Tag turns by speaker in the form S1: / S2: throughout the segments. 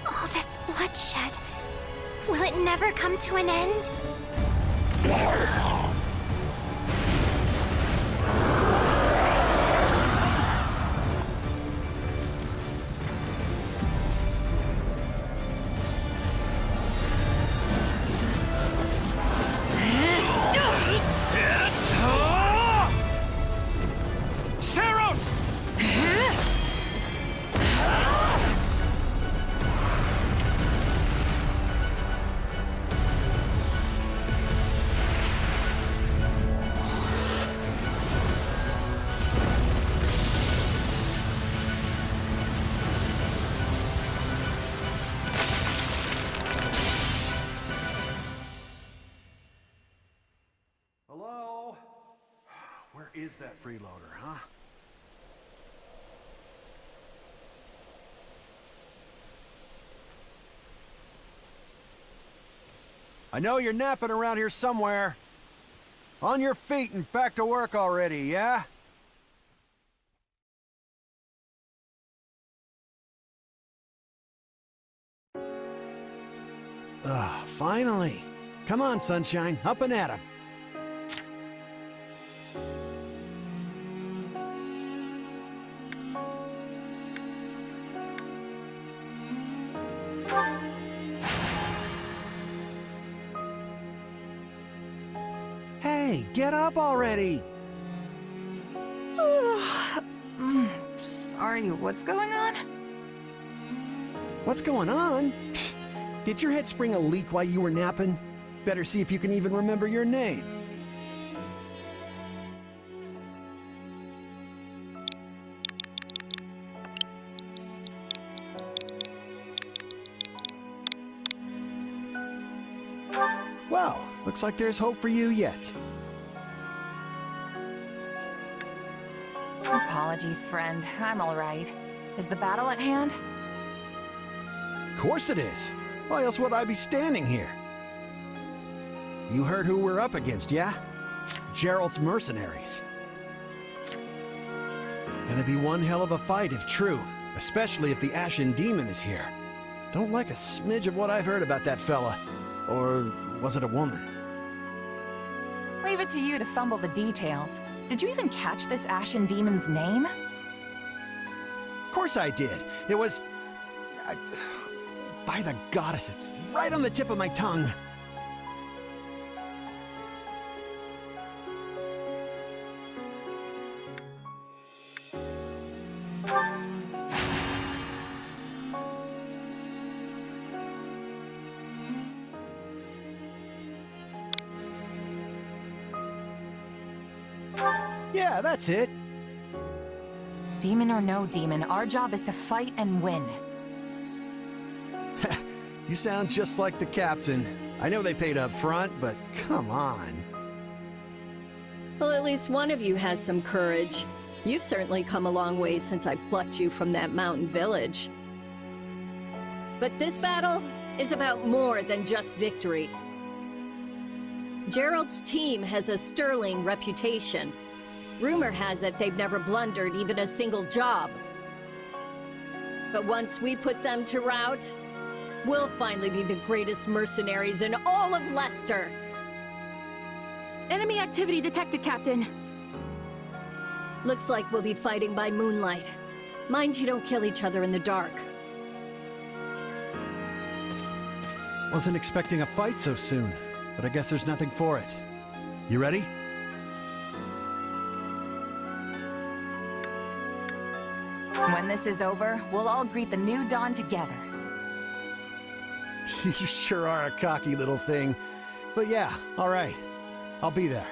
S1: All this bloodshed. Will it never come to an end?
S2: Hello? Where is that freeloader, huh? I know you're napping around here somewhere. On your feet and back to work already, yeah? Finally. Come on, Sunshine, up and at 'em. Hey, get up already!
S3: Sorry, what's going on?
S2: What's going on? Did your head spring a leak while you were napping? Better see if you can even remember your name. Well, looks like there's hope for you yet.
S3: Apologies, friend. I'm all right. Is the battle at hand?
S2: Of course it is. Why else would I be standing here? You heard who we're up against, yeah? Gerald's mercenaries. Gonna be one hell of a fight if true, especially if the Ashen Demon is here. Don't like a smidge of what I've heard about that fella. Or was it a woman?
S3: Leave it to you to fumble the details. Did you even catch this Ashen Demon's name?
S2: Of course I did. It was... by the goddess, it's right on the tip of my tongue. Yeah, that's it.
S3: Demon or no demon, our job is to fight and win.
S2: You sound just like the captain. I know they paid up front, but come on.
S4: Well, at least one of you has some courage. You've certainly come a long way since I plucked you from that mountain village. But this battle is about more than just victory. Gerald's team has a sterling reputation. Rumor has it they've never blundered even a single job. But once we put them to rout, we'll finally be the greatest mercenaries in all of Leicester.
S5: Enemy activity detected, Captain.
S4: Looks like we'll be fighting by moonlight. Mind you don't kill each other in the dark.
S2: Wasn't expecting a fight so soon, but I guess there's nothing for it. You ready?
S3: When this is over, we'll all greet the new dawn together.
S2: You sure are a cocky little thing. But yeah, all right. I'll be there.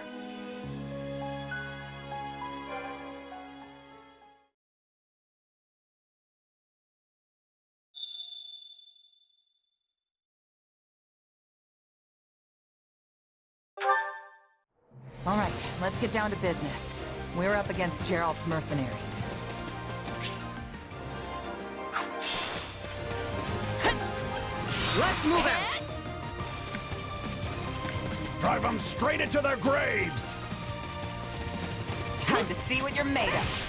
S3: All right, let's get down to business. We're up against Gerald's mercenaries. Let's move out!
S2: Drive them straight into their graves!
S3: Time to see what you're made of.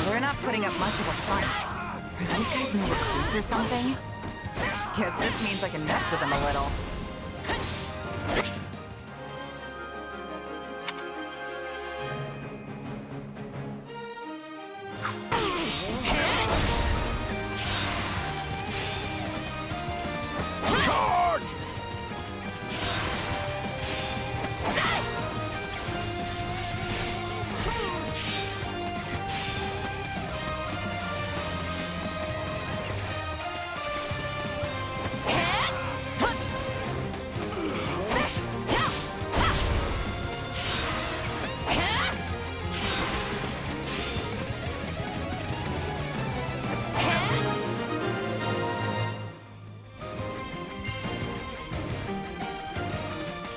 S3: We're not putting up much of a fight. Are these guys new recruits or something? Guess this means I can mess with them a little.
S2: Charge!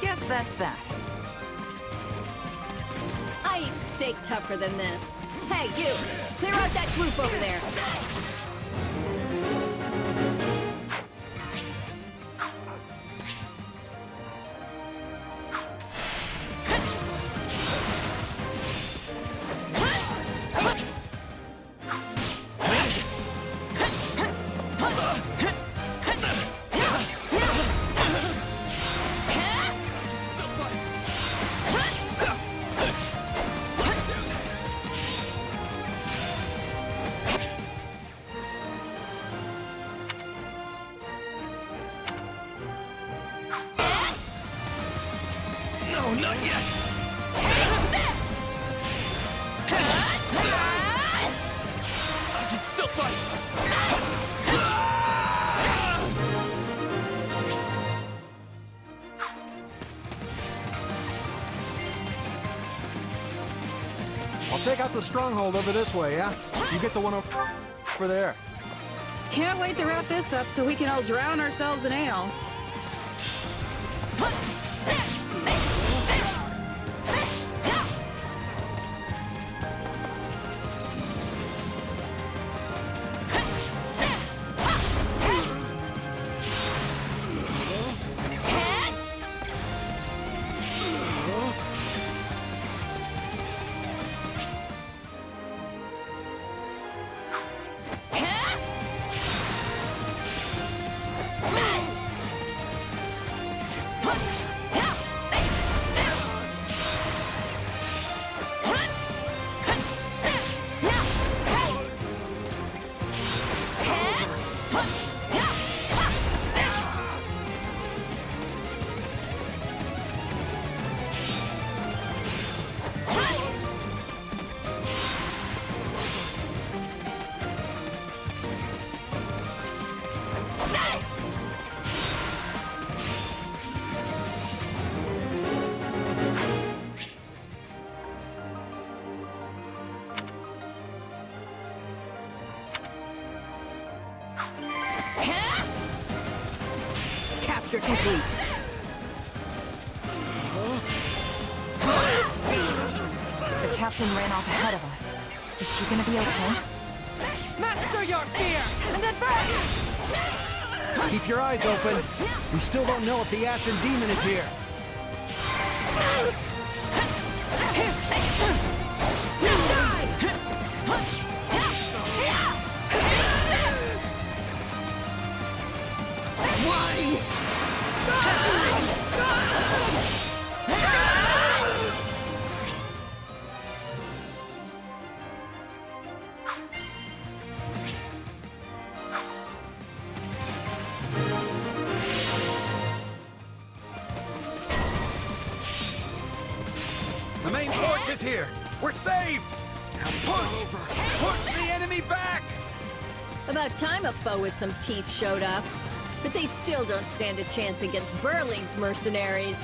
S3: Guess that's that.
S4: I eat steak tougher than this. Hey, you! Clear out that group over there!
S2: No, not yet! I can still fight! I'll take out the stronghold over this way, yeah? You get the one over there.
S5: Can't wait to wrap this up so we can all drown ourselves in ale.
S3: Capture complete. The captain ran off ahead of us. Is she gonna be okay?
S5: Master your fear, and then burn!
S2: Keep your eyes open. We still don't know if the Ashen Demon is here. The main force is here. We're saved. Now push! Push the enemy back!
S4: About time a foe with some teeth showed up. But they still don't stand a chance against Burling's mercenaries.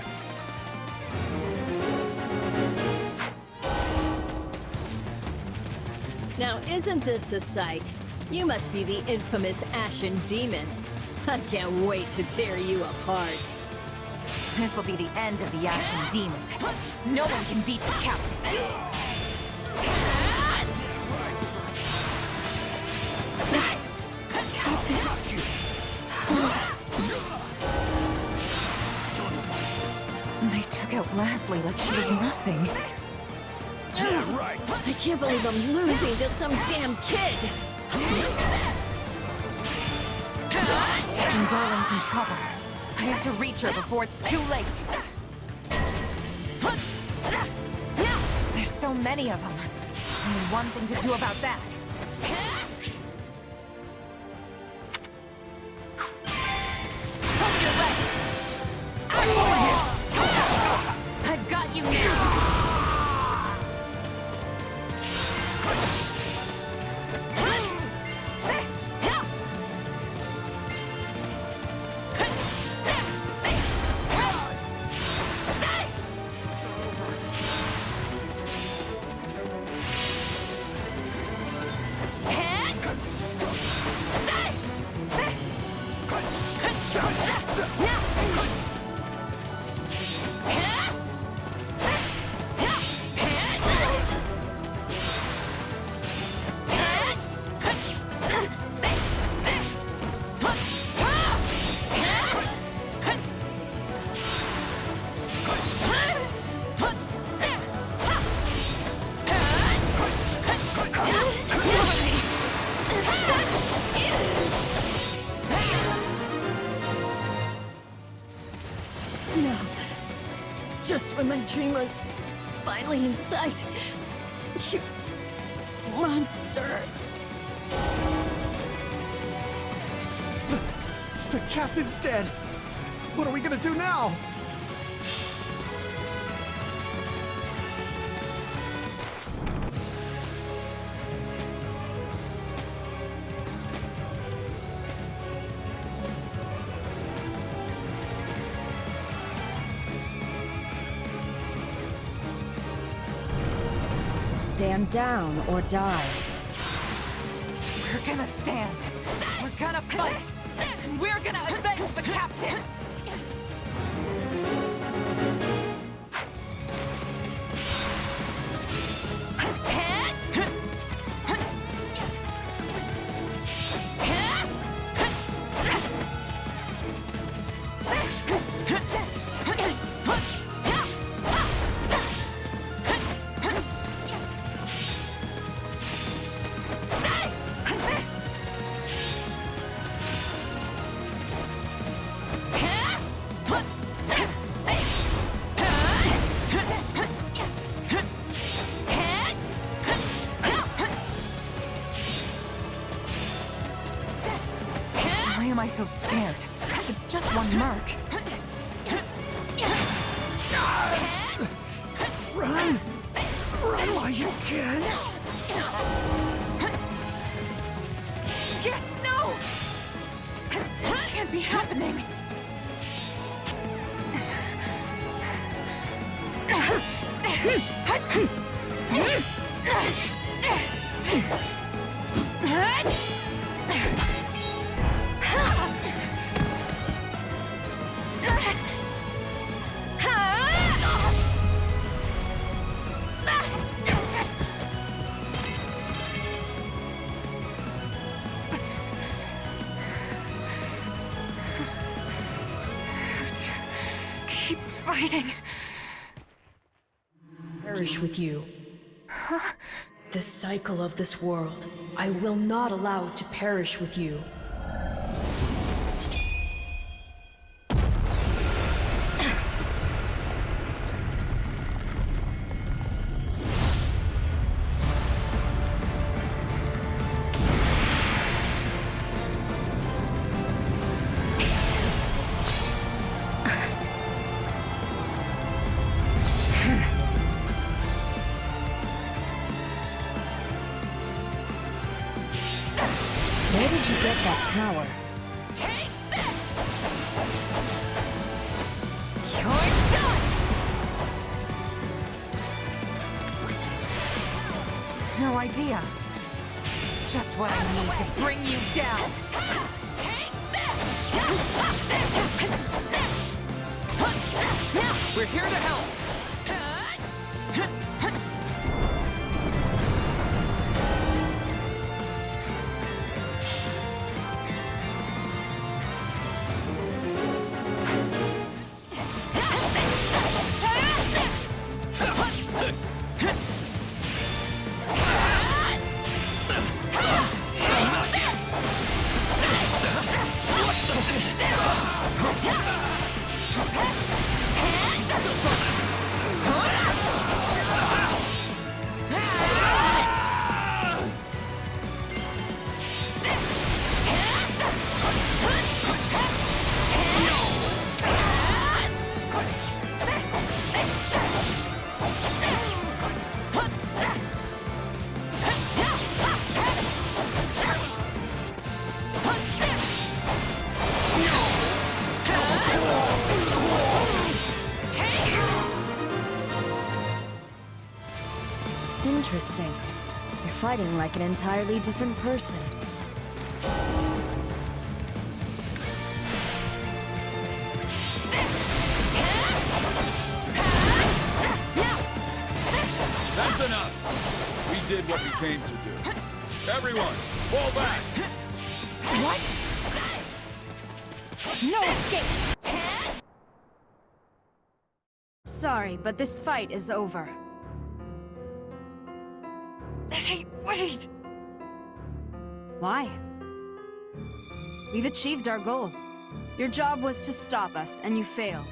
S4: Now, isn't this a sight? You must be the infamous Ashen Demon. I can't wait to tear you apart.
S3: This'll be the end of the Ashen Demon. No one can beat the captain.
S5: That captain.
S3: They took out Leslie like she was nothing.
S4: I can't believe I'm losing to some damn kid.
S3: Berlin's in trouble. I have to reach her before it's too late. There's so many of them. Only one thing to do about that. I've got you now!
S4: No. Just when my dream was finally in sight. You monster.
S2: The captain's dead. What are we gonna do now?
S6: Stand down or die.
S3: We're gonna stand. We're gonna fight. And we're gonna avenge the captain. Why am I so scared? It's just one merc.
S2: Run! Run while you can!
S3: Yes, no! This can't be happening! Keep fighting.
S7: Perish with you. The cycle of this world, I will not allow it to perish with you.
S6: Where did you get that power?
S3: Take this! You're done! No idea. Just what I need to bring you down. We're here to help.
S6: Interesting. You're fighting like an entirely different person.
S8: That's enough! We did what we came to do. Everyone, fall back!
S3: What? No escape!
S6: Sorry, but this fight is over.
S3: Hey, wait!
S6: Why? We've achieved our goal. Your job was to stop us, and you failed.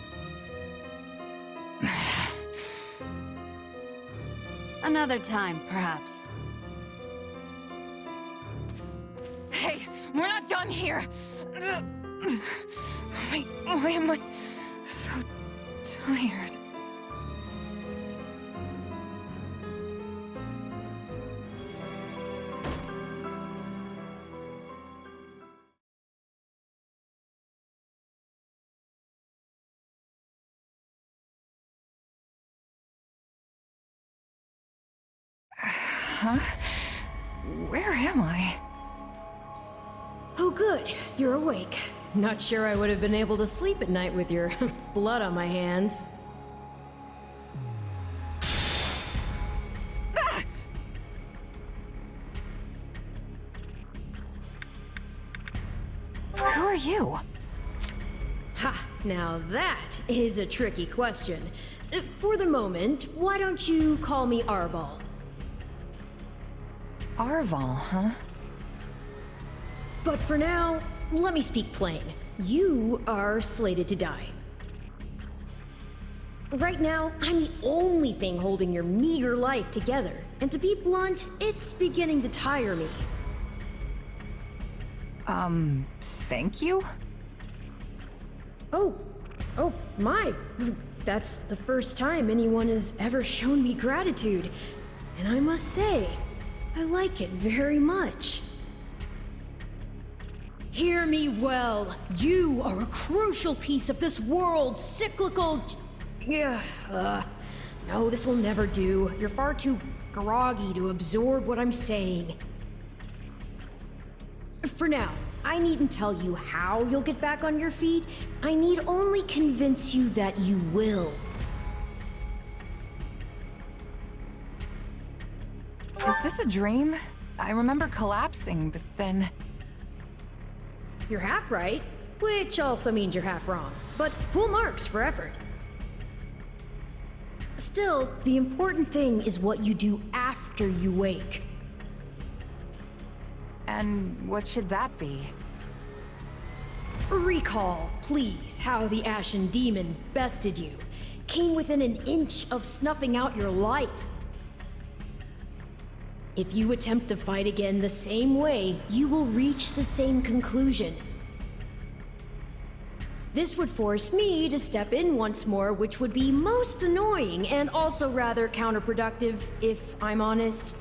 S6: Another time, perhaps.
S3: Hey, we're not done here! Why am I so tired? Huh? Where am I?
S7: Oh, good. You're awake. Not sure I would have been able to sleep at night with your blood on my hands.
S3: Who are you?
S7: Ha! Now that is a tricky question. For the moment, why don't you call me Arval?
S3: Arval, huh?
S7: But for now, let me speak plain. You are slated to die. Right now, I'm the only thing holding your meager life together. And to be blunt, it's beginning to tire me.
S3: Thank you?
S7: Oh, my. That's the first time anyone has ever shown me gratitude. And I must say, I like it very much. Hear me well. You are a crucial piece of this world's cyclical... No, this will never do. You're far too groggy to absorb what I'm saying. For now, I needn't tell you how you'll get back on your feet. I need only convince you that you will.
S3: Is this a dream? I remember collapsing, but then...
S7: You're half right, which also means you're half wrong. But full marks for effort. Still, the important thing is what you do after you wake.
S3: And what should that be?
S7: Recall, please, how the Ashen Demon bested you. Came within an inch of snuffing out your life. If you attempt the fight again the same way, you will reach the same conclusion. This would force me to step in once more, which would be most annoying and also rather counterproductive, if I'm honest.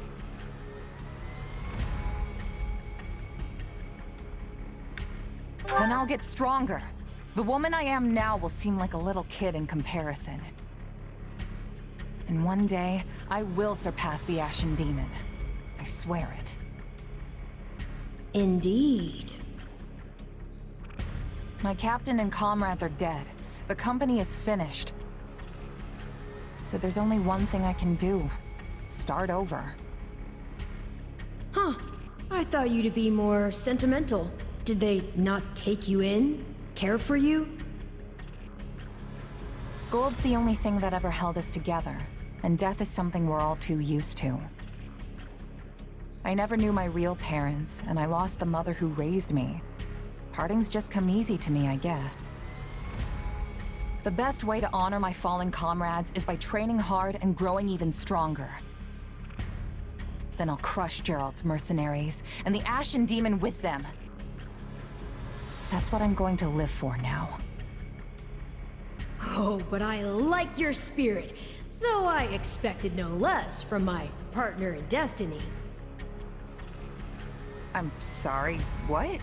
S3: Then I'll get stronger. The woman I am now will seem like a little kid in comparison. And one day, I will surpass the Ashen Demon. I swear it.
S7: Indeed.
S3: My captain and comrades are dead. The company is finished. So there's only one thing I can do. Start over.
S7: Huh. I thought you to be more sentimental. Did they not take you in? Care for you?
S3: Gold's the only thing that ever held us together, and death is something we're all too used to. I never knew my real parents, and I lost the mother who raised me. Parting's just come easy to me, I guess. The best way to honor my fallen comrades is by training hard and growing even stronger. Then I'll crush Gerald's mercenaries, and the Ashen Demon with them. That's what I'm going to live for now.
S7: Oh, but I like your spirit, though I expected no less from my partner in destiny.
S3: I'm sorry, what?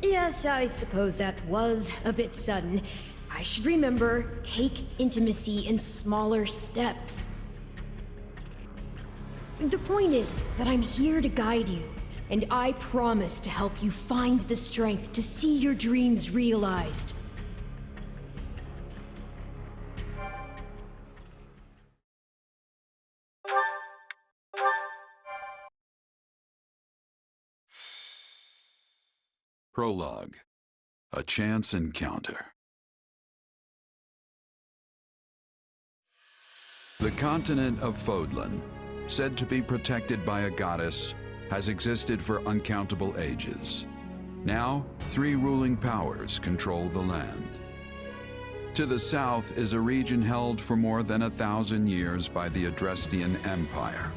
S7: Yes, I suppose that was a bit sudden. I should remember, take intimacy in smaller steps. The point is that I'm here to guide you, and I promise to help you find the strength to see your dreams realized.
S8: Prologue. A chance encounter. The continent of Fodlan, said to be protected by a goddess, has existed for uncountable ages. Now, 3 ruling powers control the land. To the south is a region held for more than 1,000 years by the Adrestian Empire.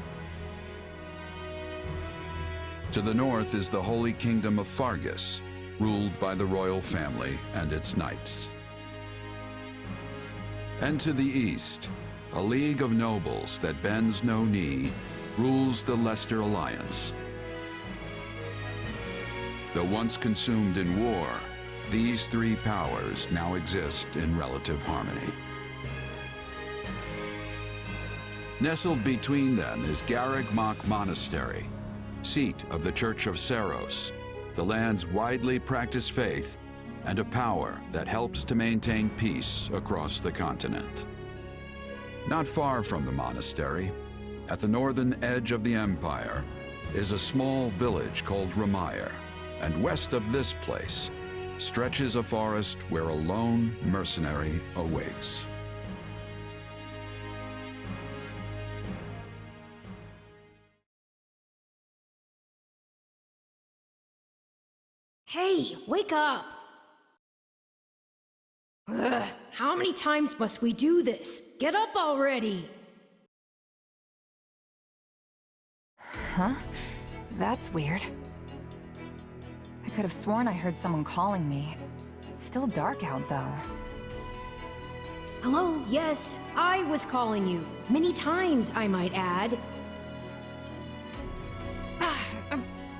S8: To the north is the Holy Kingdom of Fargus, ruled by the royal family and its knights. And to the east, a league of nobles that bends no knee rules the Leicester Alliance. Though once consumed in war, these 3 powers now exist in relative harmony. Nestled between them is Garreg-Mach Monastery, seat of the Church of Seros, the land's widely practiced faith, and a power that helps to maintain peace across the continent. Not far from the monastery, at the northern edge of the empire, is a small village called Ramire, and west of this place stretches a forest where a lone mercenary awaits.
S7: Hey, wake up! Ugh, how many times must we do this? Get up already!
S3: Huh? That's weird. I could have sworn I heard someone calling me. It's still dark out, though.
S7: Hello, yes, I was calling you. Many times, I might add.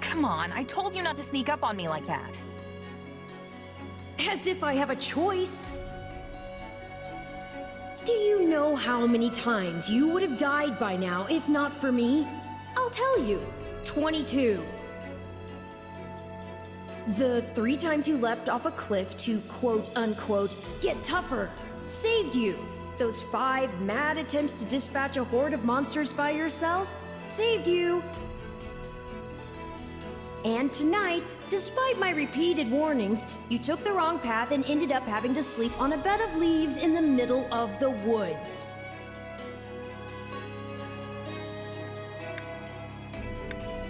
S3: Come on, I told you not to sneak up on me like that.
S7: As if I have a choice. Do you know how many times you would have died by now if not for me? I'll tell you. 22. The 3 times you leapt off a cliff to quote-unquote get tougher saved you. Those 5 mad attempts to dispatch a horde of monsters by yourself saved you. And tonight, despite my repeated warnings, you took the wrong path and ended up having to sleep on a bed of leaves in the middle of the woods.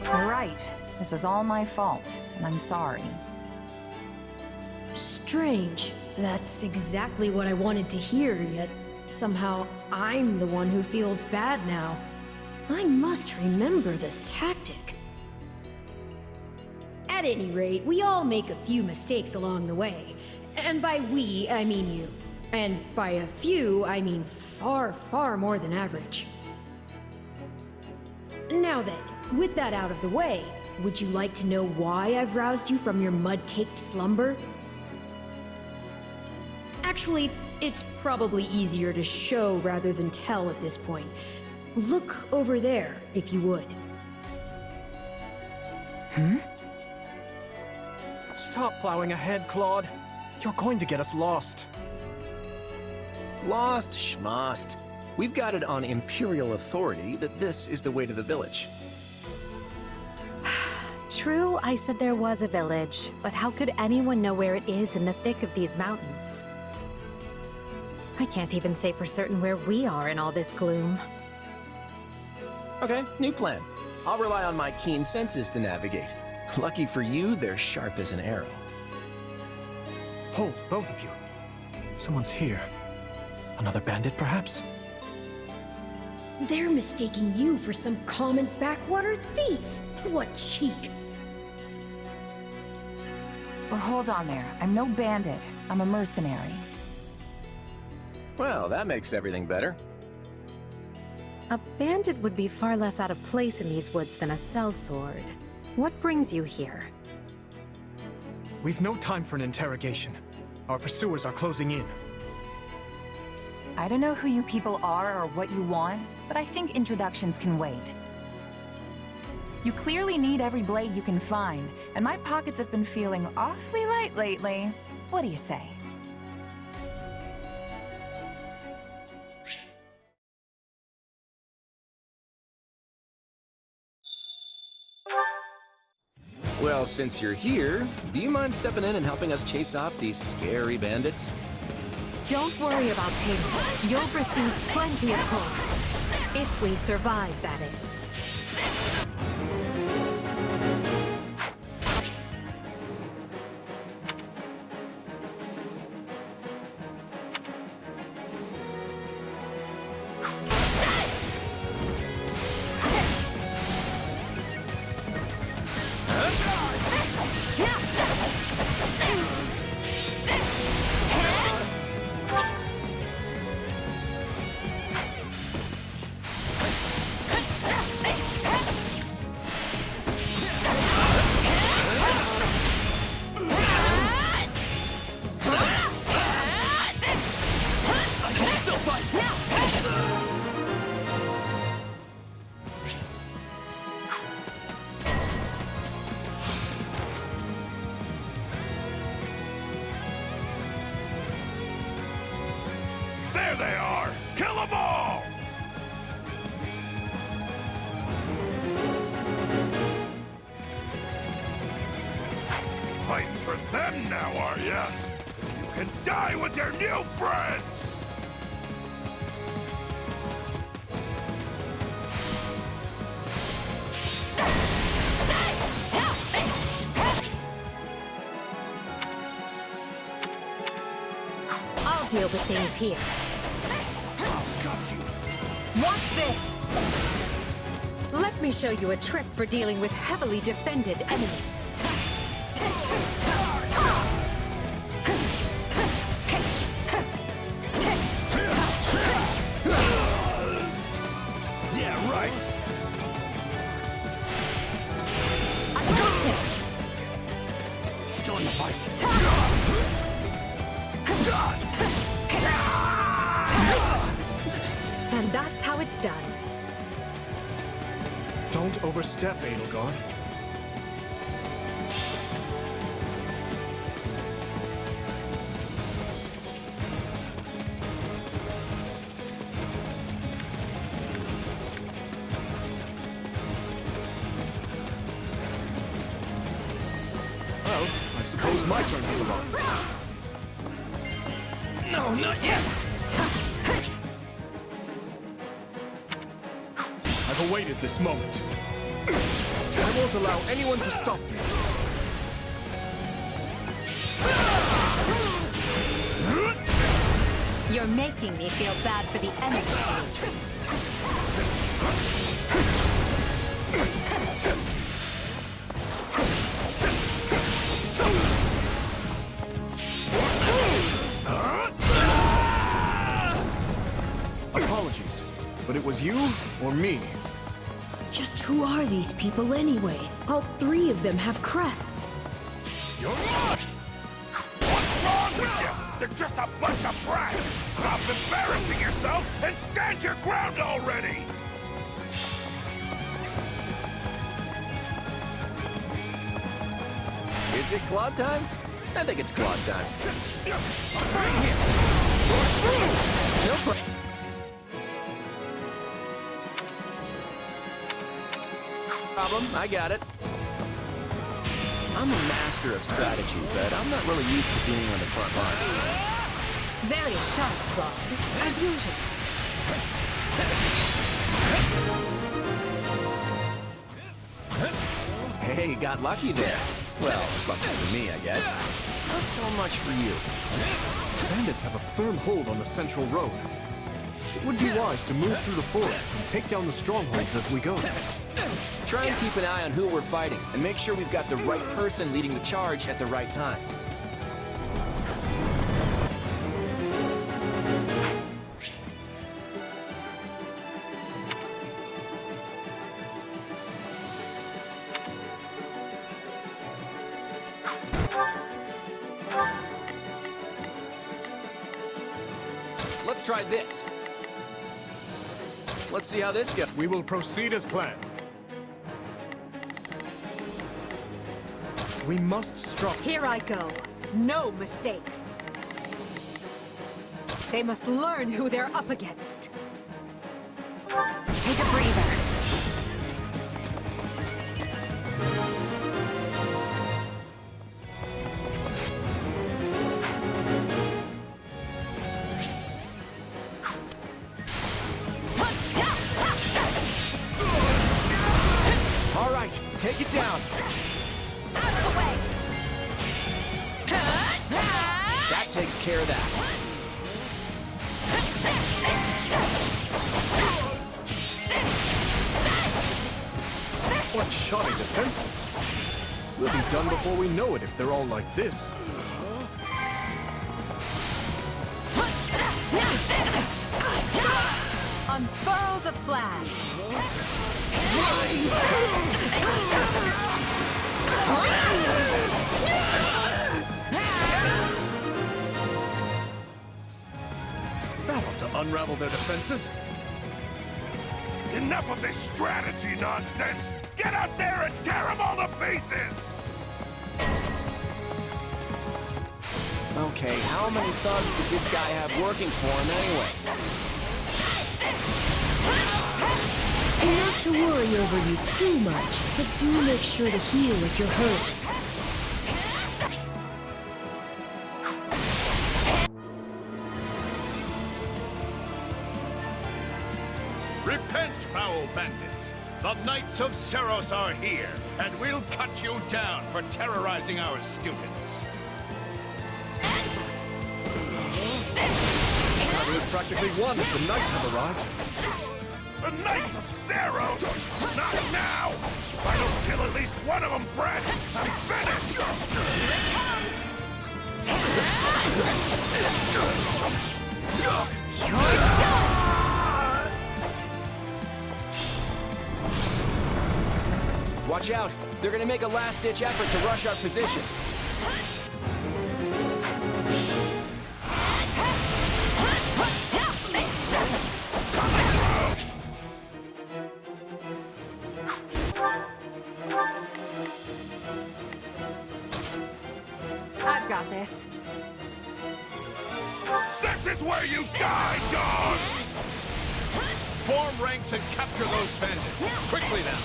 S3: You're right. This was all my fault, and I'm sorry.
S7: Strange. That's exactly what I wanted to hear, yet somehow I'm the one who feels bad now. I must remember this tactic. At any rate, we all make a few mistakes along the way. And by we, I mean you. And by a few, I mean far, far more than average. Now then, with that out of the way, would you like to know why I've roused you from your mud-caked slumber? Actually, it's probably easier to show rather than tell at this point. Look over there, if you would.
S9: Stop plowing ahead, Claude. You're going to get us lost.
S10: Lost schmost. We've got it on Imperial authority that this is the way to the village.
S11: True, I said there was a village, but how could anyone know where it is in the thick of these mountains? I can't even say for certain where we are in all this gloom.
S10: Okay, new plan. I'll rely on my keen senses to navigate. Lucky for you, they're sharp as an arrow.
S9: Hold, both of you. Someone's here. Another bandit, perhaps?
S7: They're mistaking you for some common backwater thief. What cheek.
S3: Well, hold on there. I'm no bandit. I'm a mercenary.
S10: Well, that makes everything better.
S11: A bandit would be far less out of place in these woods than a sellsword. What brings you here?
S9: We've no time for an interrogation. Our pursuers are closing in.
S3: I don't know who you people are or what you want, but I think introductions can wait. You clearly need every blade you can find, and my pockets have been feeling awfully light lately. What do you say?
S10: Well, since you're here, do you mind stepping in and helping us chase off these scary bandits?
S11: Don't worry about payment. You'll receive plenty of gold. If we survive, that is.
S12: There they are! Kill them all! Fighting for them now, are ya? You can die with your new friends!
S11: I'll deal with things here. Watch this! Let me show you a trick for dealing with heavily defended enemies.
S12: Yeah, right!
S11: I got this!
S2: Still in the fight.
S11: And that's how it's done.
S9: Don't overstep, Edelgard. Well, I suppose my turn has arrived.
S10: No, not yet!
S9: I've awaited this moment. I won't allow anyone to stop me.
S11: You're making me feel bad for the enemy.
S9: Apologies, but it was you or me.
S7: Just who are these people anyway? All three of them have crests.
S12: You're on! What's wrong with you? They're just a bunch of brats! Stop embarrassing yourself and stand your ground already!
S10: Is it Claude time? I think it's Claude time. No problem, I got it. I'm a master of strategy, but I'm not really used to being on the front lines.
S11: Very sharp, Claude, as usual.
S10: Hey, got lucky there. Well, lucky for me, I guess. Not so much for you.
S9: Bandits have a firm hold on the central road. It would be wise to move through the forest and take down the strongholds as we go.
S10: Try and keep an eye on who we're fighting, and make sure we've got the right person leading the charge at the right time. Let's try this. Let's see how this goes.
S9: We will proceed as planned. We must strike.
S11: Here I go. No mistakes. They must learn who they're up against.
S3: Take a breather.
S10: All right, take it down.
S1: Out of the way!
S10: That takes care of that.
S9: What shoddy defenses! We'll be done before we know it if they're all like this.
S11: Unfurl the flag.
S9: That ought to unravel their defenses.
S12: Enough of this strategy nonsense! Get out there and tear them all to pieces!
S10: Okay, how many thugs does this guy have working for him anyway?
S7: Not to worry over you too much, but do make sure to heal if you're hurt.
S12: Repent, foul bandits! The Knights of Seros are here, and we'll cut you down for terrorizing our students.
S9: This battle is practically won if the knights have arrived.
S12: The Knights of Seros! Not now! If I don't kill at least one of them, Brett, I'm finished!
S10: Watch out! They're gonna make a last-ditch effort to rush our position.
S3: I've got this.
S12: This is where you die, dogs! Form ranks and capture those bandits. Quickly now!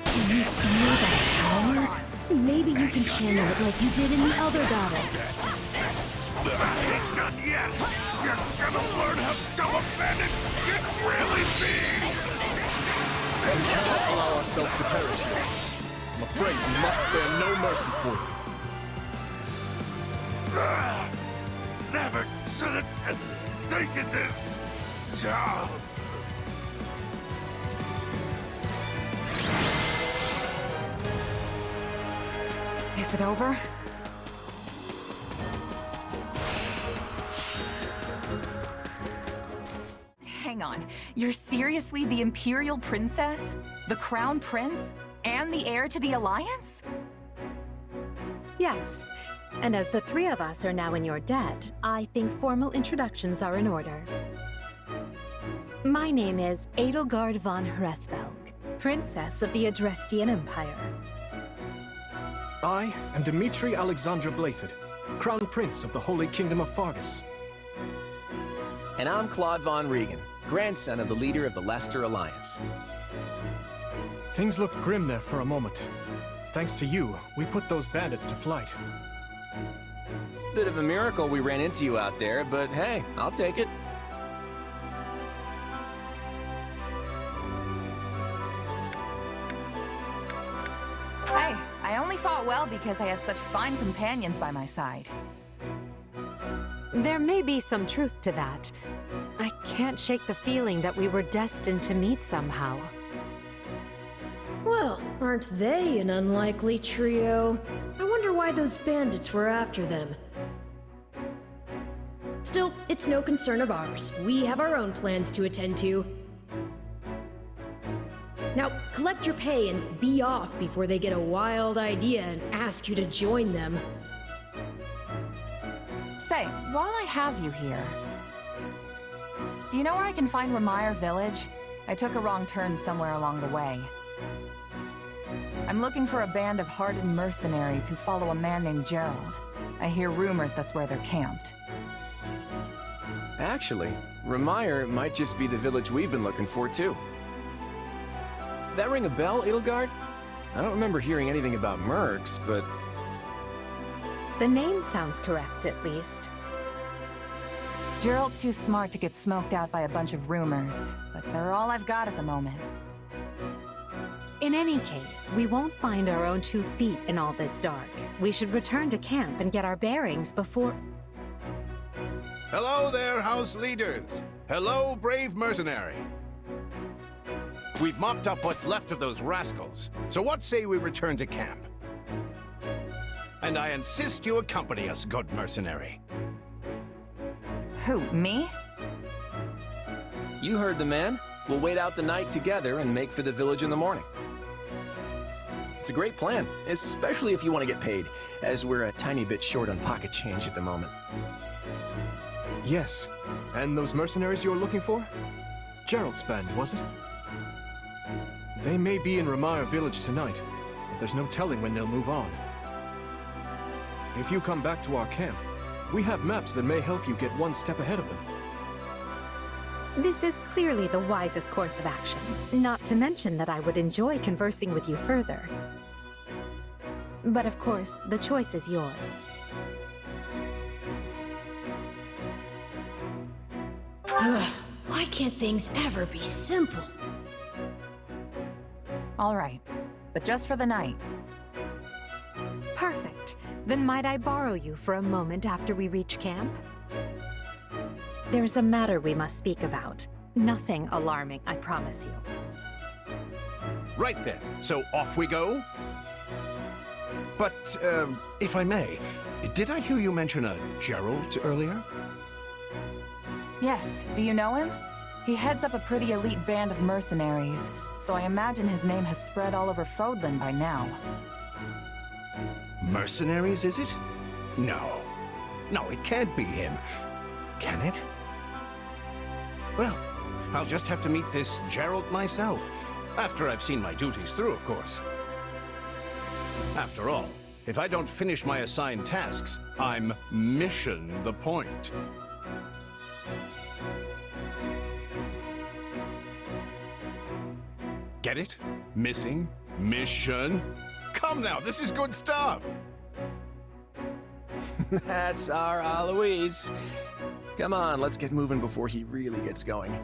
S7: Do you feel that power? Maybe you can channel it like you did in the other battle.
S12: Ain't done yet! You're gonna learn how dumb a bandit can really be!
S9: We cannot allow ourselves to perish here. I'm afraid we must spare no mercy for you.
S12: Never should have taken this job!
S3: Is it over? Hang on. You're seriously the Imperial Princess? The Crown Prince? And the heir to the Alliance?
S6: Yes,
S11: And as the three of us are now in your debt, I think formal introductions are in order. My name is Edelgard von Hresvelg, Princess of the Adrestian Empire.
S9: I am Dmitri Alexandra Blathid, Crown Prince of the Holy Kingdom of Fargus.
S10: And I'm Claude von Regan, grandson of the leader of the Leicester Alliance.
S9: Things looked grim there for a moment. Thanks to you, we put those bandits to flight.
S10: Bit of a miracle we ran into you out there, but hey, I'll take it.
S3: Hey, I only fought well because I had such fine companions by my side.
S11: There may be some truth to that. I can't shake the feeling that we were destined to meet somehow.
S7: Well, aren't they an unlikely trio? I wonder why those bandits were after them. Still, it's no concern of ours. We have our own plans to attend to. Now, collect your pay and be off before they get a wild idea and ask you to join them.
S3: Say, while I have you here, do you know where I can find Remire Village? I took a wrong turn somewhere along the way. I'm looking for a band of hardened mercenaries who follow a man named Gerald. I hear rumors that's where they're camped.
S10: Actually, Remire might just be the village we've been looking for, too. That ring a bell, Edelgard? I don't remember hearing anything about mercs, but...
S11: The name sounds correct, at least.
S3: Gerald's too smart to get smoked out by a bunch of rumors, but they're all I've got at the moment.
S11: In any case, we won't find our own 2 feet in all this dark. We should return to camp and get our bearings before...
S12: Hello there, house leaders. Hello, brave mercenary. We've mopped up what's left of those rascals, so what say we return to camp? And I insist you accompany us, good mercenary.
S3: Who, me?
S10: You heard the man. We'll wait out the night together and make for the village in the morning. It's a great plan, especially if you want to get paid, as we're a tiny bit short on pocket change at the moment.
S9: Yes, and those mercenaries you're looking for? Gerald's band, was it? They may be in Remire Village tonight, but there's no telling when they'll move on. If you come back to our camp, we have maps that may help you get one step ahead of them.
S11: This is clearly the wisest course of action. Not to mention that I would enjoy conversing with you further. But of course, the choice is yours.
S7: Ugh, why can't things ever be simple?
S3: All right, but just for the night.
S11: Perfect. Then might I borrow you for a moment after we reach camp? There's a matter we must speak about. Nothing alarming, I promise you.
S12: Right then, so off we go? But, if I may, did I hear you mention a Gerald earlier?
S3: Yes, do you know him? He heads up a pretty elite band of mercenaries, so I imagine his name has spread all over Fodlan by now.
S12: Mercenaries, is it? No. No, it can't be him. Can it? Well, I'll just have to meet this Gerald myself, after I've seen my duties through, of course. After all, if I don't finish my assigned tasks, I'm mission the point. Get it? Missing? Mission? Come now, this is good stuff!
S10: That's our Aloise. Come on, let's get moving before he really gets going.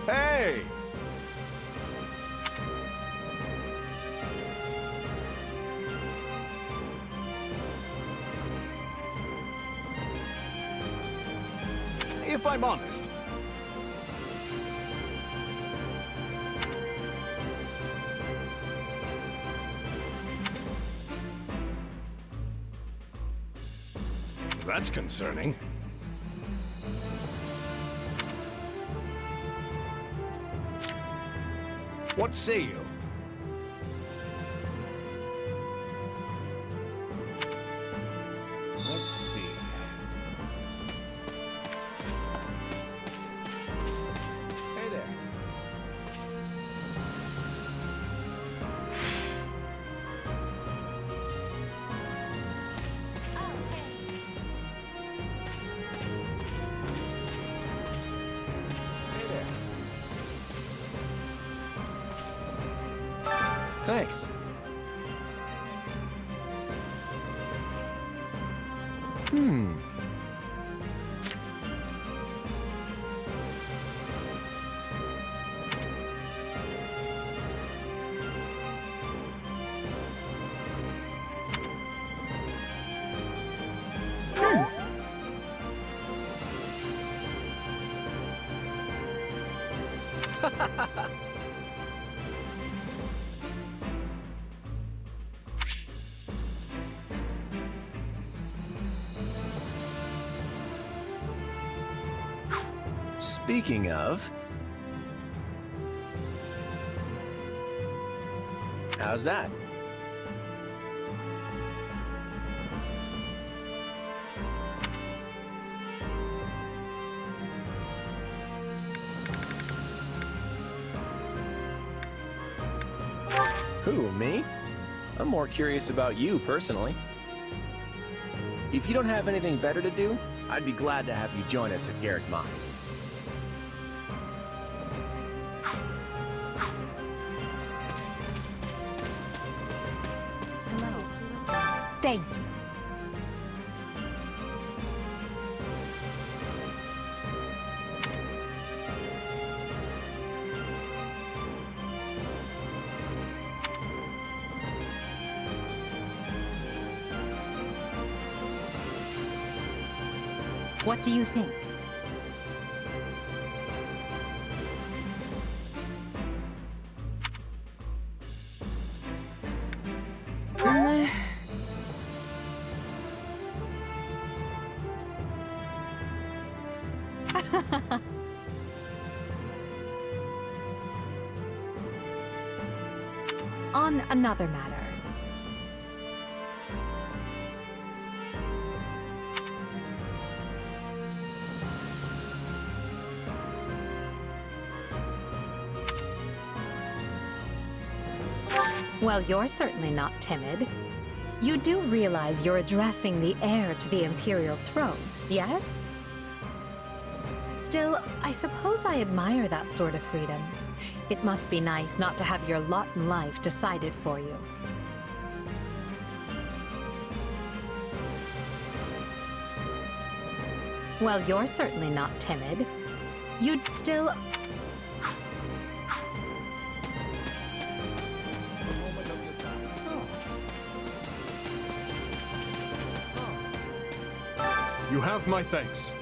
S12: Hey! If I'm honest, that's concerning. What say you? Let's see.
S10: Hey there. Hey there. Thanks. Speaking of... How's that? Who, me? I'm more curious about you, personally. If you don't have anything better to do, I'd be glad to have you join us at Garrick Mach.
S11: Thank you. What do you think? On another matter. Well, you're certainly not timid. You do realize you're addressing the heir to the Imperial throne, yes? Still, I suppose I admire that sort of freedom. It must be nice not to have your lot in life decided for you. Well, you're certainly not timid. You'd still...
S9: You have my thanks.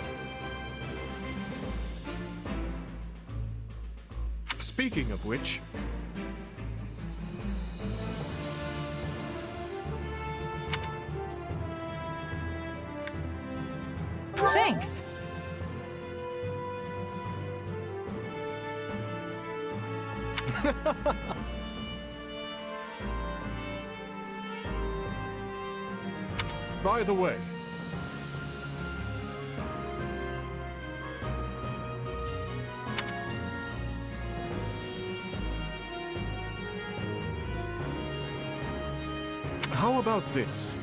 S9: Speaking of which...
S3: Thanks.
S9: By the way... How about this?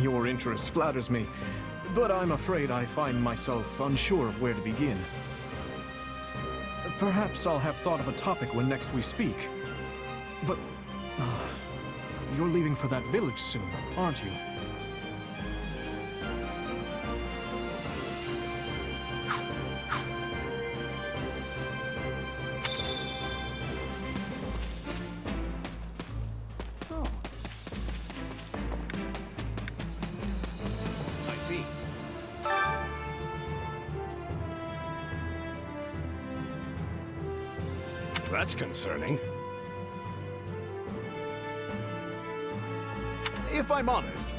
S9: Your interest flatters me, but I'm afraid I find myself unsure of where to begin. Perhaps I'll have thought of a topic when next we speak. But... you're leaving for that village soon, aren't you?
S12: that's concerning. If I'm honest,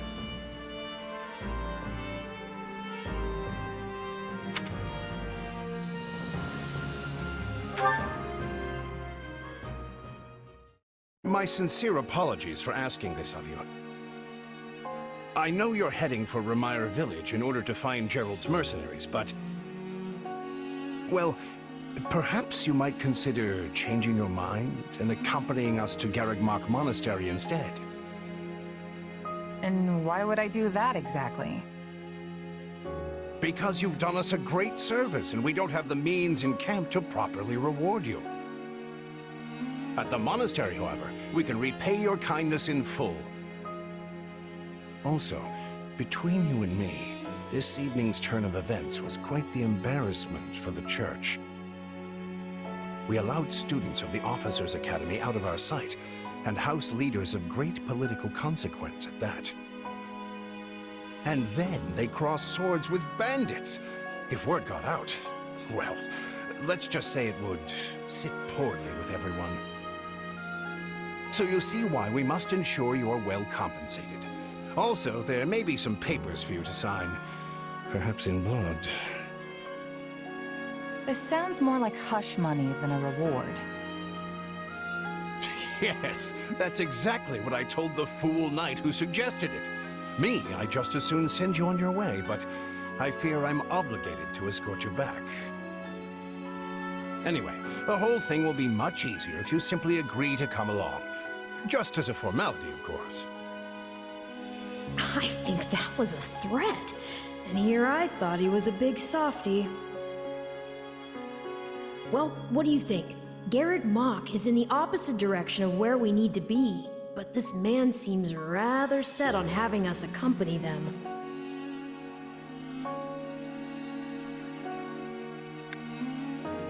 S12: my sincere apologies for asking this of you. I know you're heading for Remire Village in order to find Gerald's mercenaries, but... well, perhaps you might consider changing your mind and accompanying us to Garreg Mach Monastery instead.
S3: And why would I do that exactly?
S12: Because you've done us a great service, and we don't have the means in camp to properly reward you. At the monastery, however, we can repay your kindness in full. Also, between you and me, this evening's turn of events was quite the embarrassment for the church. We allowed students of the Officers' Academy out of our sight, and house leaders of great political consequence at that. And then they crossed swords with bandits. If word got out, well, let's just say it would sit poorly with everyone. So you see why we must ensure you are well compensated. Also, there may be some papers for you to sign, perhaps in blood.
S3: This sounds more like hush money than a reward.
S12: Yes, that's exactly what I told the fool knight who suggested it. Me, I'd just as soon send you on your way, but I fear I'm obligated to escort you back. Anyway, the whole thing will be much easier if you simply agree to come along. Just as a formality, of course.
S7: I think that was a threat. And here I thought he was a big softy. Well, what do you think? Garreg Mach is in the opposite direction of where we need to be, but this man seems rather set on having us accompany them.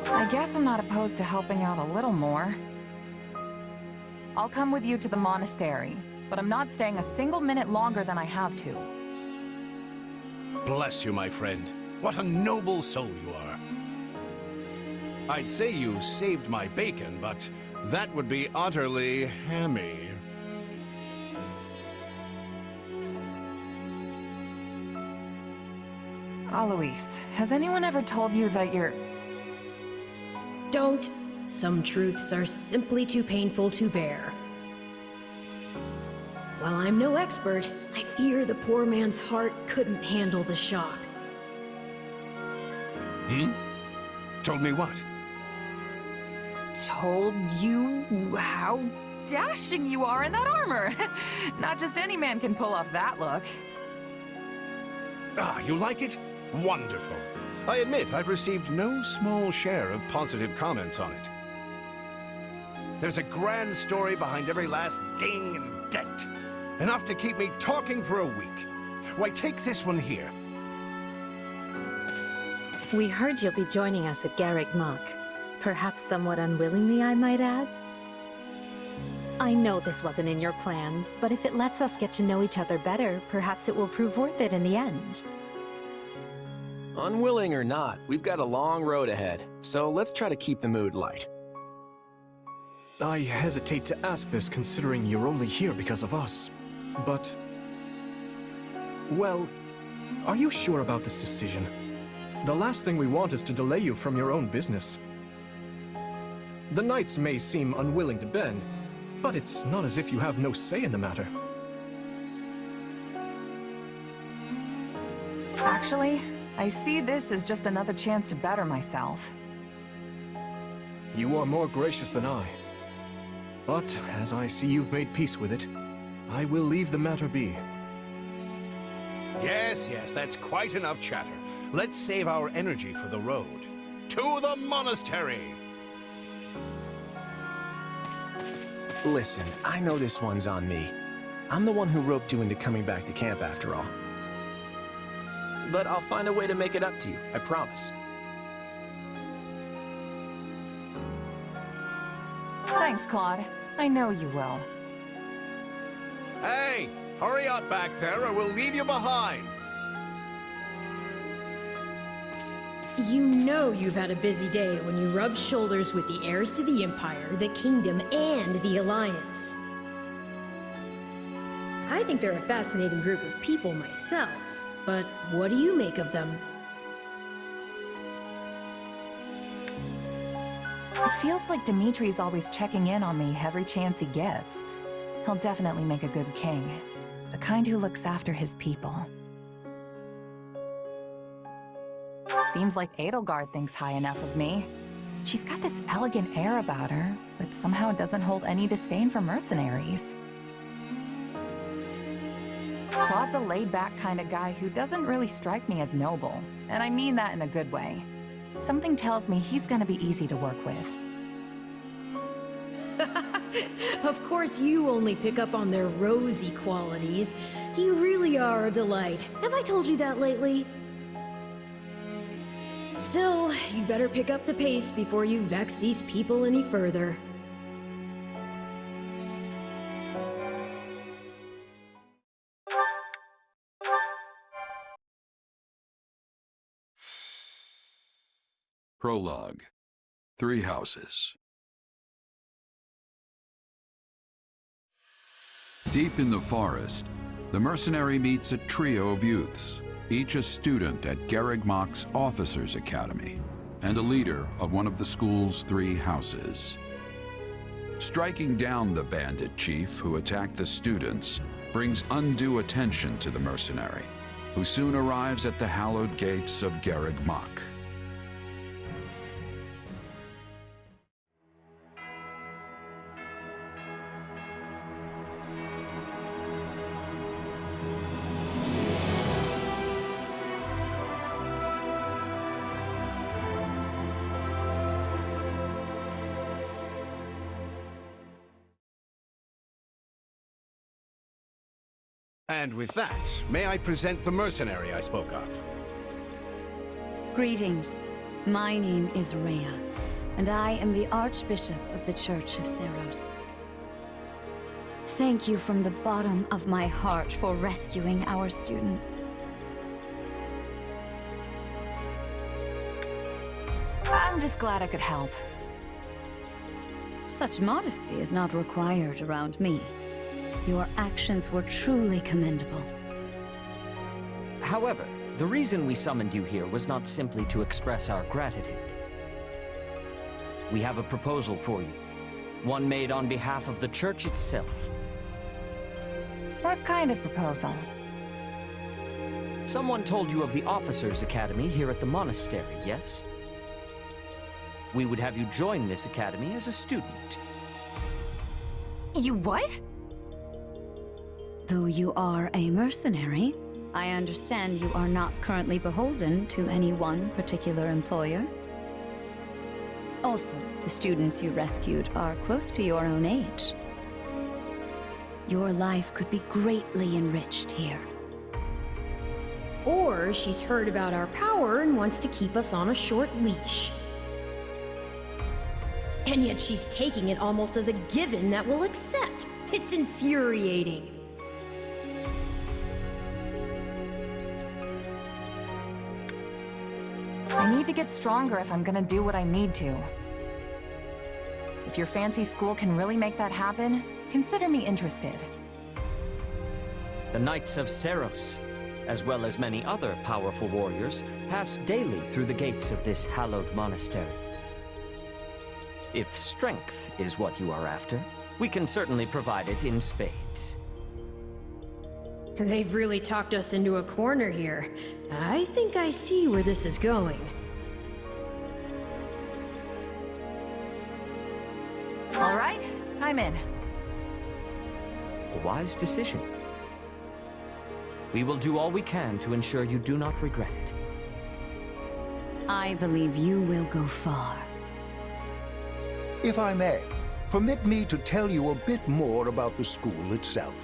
S3: I guess I'm not opposed to helping out a little more. I'll come with you to the monastery, but I'm not staying a single minute longer than I have to.
S12: Bless you, my friend. What a noble soul you are. I'd say you saved my bacon, but that would be utterly hammy.
S3: Alois, has anyone ever told you that you're...
S7: Don't. Some truths are simply too painful to bear. While I'm no expert, I fear the poor man's heart couldn't handle the shock.
S12: Told me what?
S3: Told you how dashing you are in that armor. Not just any man can pull off that look.
S12: Ah, you like it? Wonderful. I admit I've received no small share of positive comments on it. There's a grand story behind every last ding and dent. Enough to keep me talking for a week. Why, take this one here.
S11: We heard you'll be joining us at Garreg Mach. Perhaps somewhat unwillingly, I might add. I know this wasn't in your plans, but if it lets us get to know each other better, perhaps it will prove worth it in the end.
S10: Unwilling or not, we've got a long road ahead, so let's try to keep the mood light.
S9: I hesitate to ask this considering you're only here because of us, but... well, are you sure about this decision? The last thing we want is to delay you from your own business. The knights may seem unwilling to bend, but it's not as if you have no say in the matter.
S3: Actually, I see this as just another chance to better myself.
S9: You are more gracious than I. But as I see you've made peace with it, I will leave the matter be.
S12: Yes, that's quite enough chatter. Let's save our energy for the road. To the monastery!
S10: Listen, I know this one's on me. I'm the one who roped you into coming back to camp after all. But I'll find a way to make it up to you, I promise.
S3: Thanks, Claude. I know you will.
S12: Hey! Hurry up back there or we'll leave you behind!
S7: You know you've had a busy day when you rub shoulders with the heirs to the Empire, the Kingdom, and the Alliance. I think they're a fascinating group of people myself, but what do you make of them?
S3: It feels like Dimitri's always checking in on me every chance he gets. He'll definitely make a good king. The kind who looks after his people. Seems like Edelgard thinks high enough of me. She's got this elegant air about her, but somehow doesn't hold any disdain for mercenaries. Claude's a laid-back kind of guy who doesn't really strike me as noble, and I mean that in a good way. Something tells me he's gonna be easy to work with.
S7: Of course you only pick up on their rosy qualities. You really are a delight. Have I told you that lately? Still, you'd better pick up the pace before you vex these people any further.
S8: Prologue. 3 houses. Deep in the forest, the mercenary meets a trio of youths, each a student at Garreg Mach's Officers' Academy, and a leader of one of the school's 3 houses. Striking down the bandit chief who attacked the students brings undue attention to the mercenary, who soon arrives at the hallowed gates of Garreg Mach.
S12: And with that, may I present the mercenary I spoke of?
S6: Greetings. My name is Rhea, and I am the Archbishop of the Church of Seros. Thank you from the bottom of my heart for rescuing our students.
S3: I'm just glad I could help.
S6: Such modesty is not required around me. Your actions were truly commendable.
S13: However, the reason we summoned you here was not simply to express our gratitude. We have a proposal for you, one made on behalf of the church itself.
S3: What kind of proposal?
S13: Someone told you of the Officers' Academy here at the monastery, yes? We would have you join this academy as a student.
S3: You what?
S6: Though you are a mercenary, I understand you are not currently beholden to any one particular employer. Also, the students you rescued are close to your own age. Your life could be greatly enriched here.
S7: Or she's heard about our power and wants to keep us on a short leash. And yet she's taking it almost as a given that we'll accept. It's infuriating.
S3: I need to get stronger if I'm gonna do what I need to. If your fancy school can really make that happen, consider me interested.
S13: The Knights of Seros, as well as many other powerful warriors, pass daily through the gates of this hallowed monastery. If strength is what you are after, we can certainly provide it in spades.
S7: They've really talked us into a corner here. I think I see where this is going.
S3: All right, I'm in.
S13: A wise decision. We will do all we can to ensure you do not regret it.
S6: I believe you will go far.
S14: If I may, permit me to tell you a bit more about the school itself.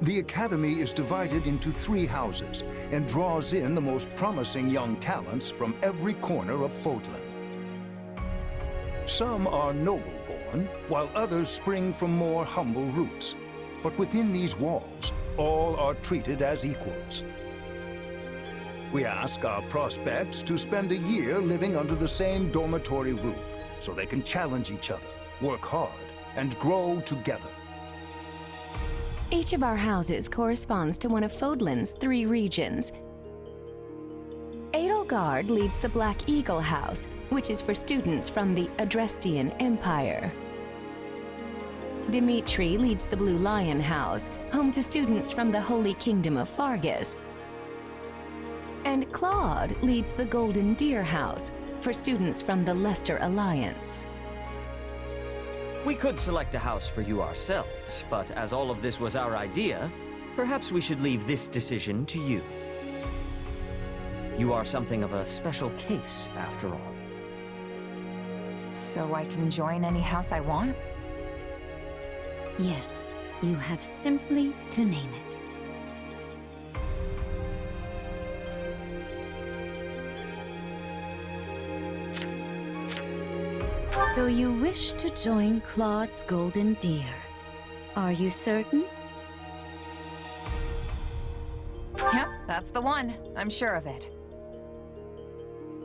S14: The Academy is divided into 3 houses and draws in the most promising young talents from every corner of Fodlan. Some are noble-born, while others spring from more humble roots. But within these walls, all are treated as equals. We ask our prospects to spend a year living under the same dormitory roof so they can challenge each other, work hard, and grow together.
S15: Each of our houses corresponds to one of Fodlan's 3 regions. Edelgard leads the Black Eagle House, which is for students from the Adrestian Empire. Dimitri leads the Blue Lion House, home to students from the Holy Kingdom of Fargus. And Claude leads the Golden Deer House, for students from the Leicester Alliance.
S13: We could select a house for you ourselves, but as all of this was our idea, perhaps we should leave this decision to you. You are something of a special case, after all.
S3: So I can join any house I want?
S6: Yes, you have simply to name it. So you wish to join Claude's Golden Deer. Are you certain?
S3: Yep, that's the one. I'm sure of it.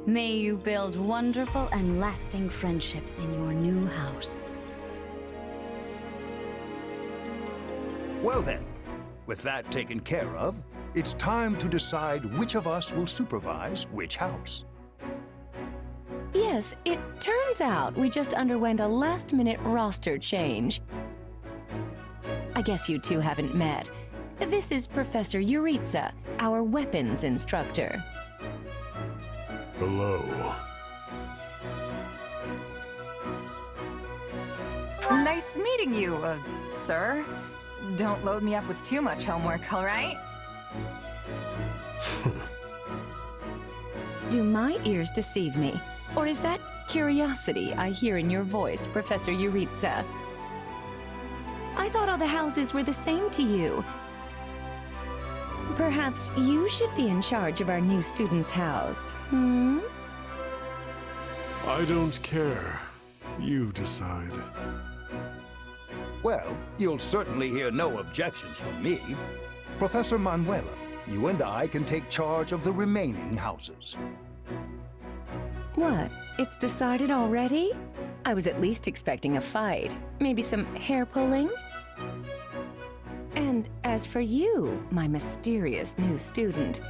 S6: May you build wonderful and lasting friendships in your new house.
S14: Well then, with that taken care of, it's time to decide which of us will supervise which house.
S15: Yes, it turns out we just underwent a last-minute roster change. I guess you two haven't met. This is Professor Yuritsa, our weapons instructor.
S16: Hello.
S3: Nice meeting you, sir. Don't load me up with too much homework, all right?
S15: Do my ears deceive me? Or is that curiosity I hear in your voice, Professor Yuritsa? I thought all the houses were the same to you. Perhaps you should be in charge of our new student's house, hmm?
S16: I don't care. You decide.
S14: Well, you'll certainly hear no objections from me. Professor Manuela, you and I can take charge of the remaining houses.
S15: What? It's decided already? I was at least expecting a fight. Maybe some hair pulling? And as for you, my mysterious new student,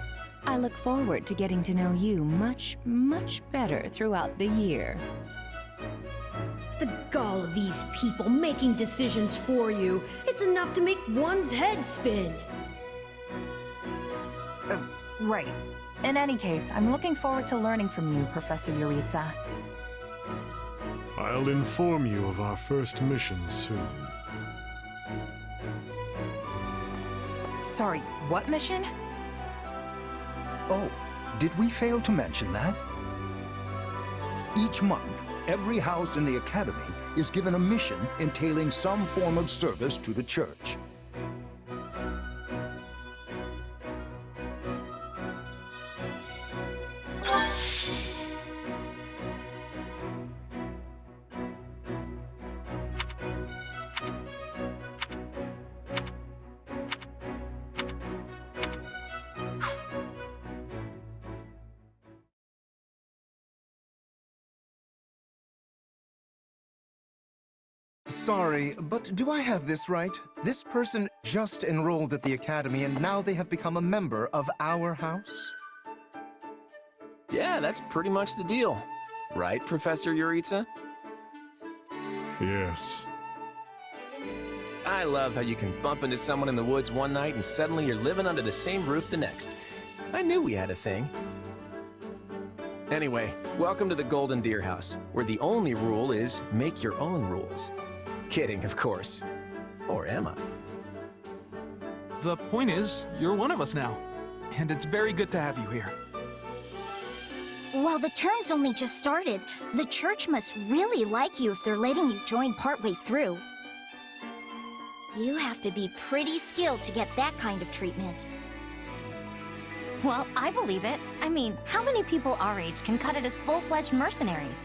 S15: I look forward to getting to know you much, much better throughout the year.
S7: The gall of these people making decisions for you. It's enough to make one's head spin.
S3: Right. In any case, I'm looking forward to learning from you, Professor Yuritsa.
S16: I'll inform you of our first mission soon.
S3: Sorry, what mission?
S14: Oh, did we fail to mention that? Each month, every house in the Academy is given a mission entailing some form of service to the Church.
S17: Sorry, but do I have this right? This person just enrolled at the Academy and now they have become a member of our house?
S10: Yeah, that's pretty much the deal. Right, Professor Yuritsa?
S16: Yes.
S10: I love how you can bump into someone in the woods one night and suddenly you're living under the same roof the next. I knew we had a thing. Anyway, welcome to the Golden Deer House, where the only rule is make your own rules. Kidding, of course. Or am I?
S18: The point is, you're one of us now. And it's very good to have you here.
S1: Well, the term's only just started. The church must really like you if they're letting you join partway through. You have to be pretty skilled to get that kind of treatment.
S19: Well, I believe it. I mean, how many people our age can cut it as full-fledged mercenaries?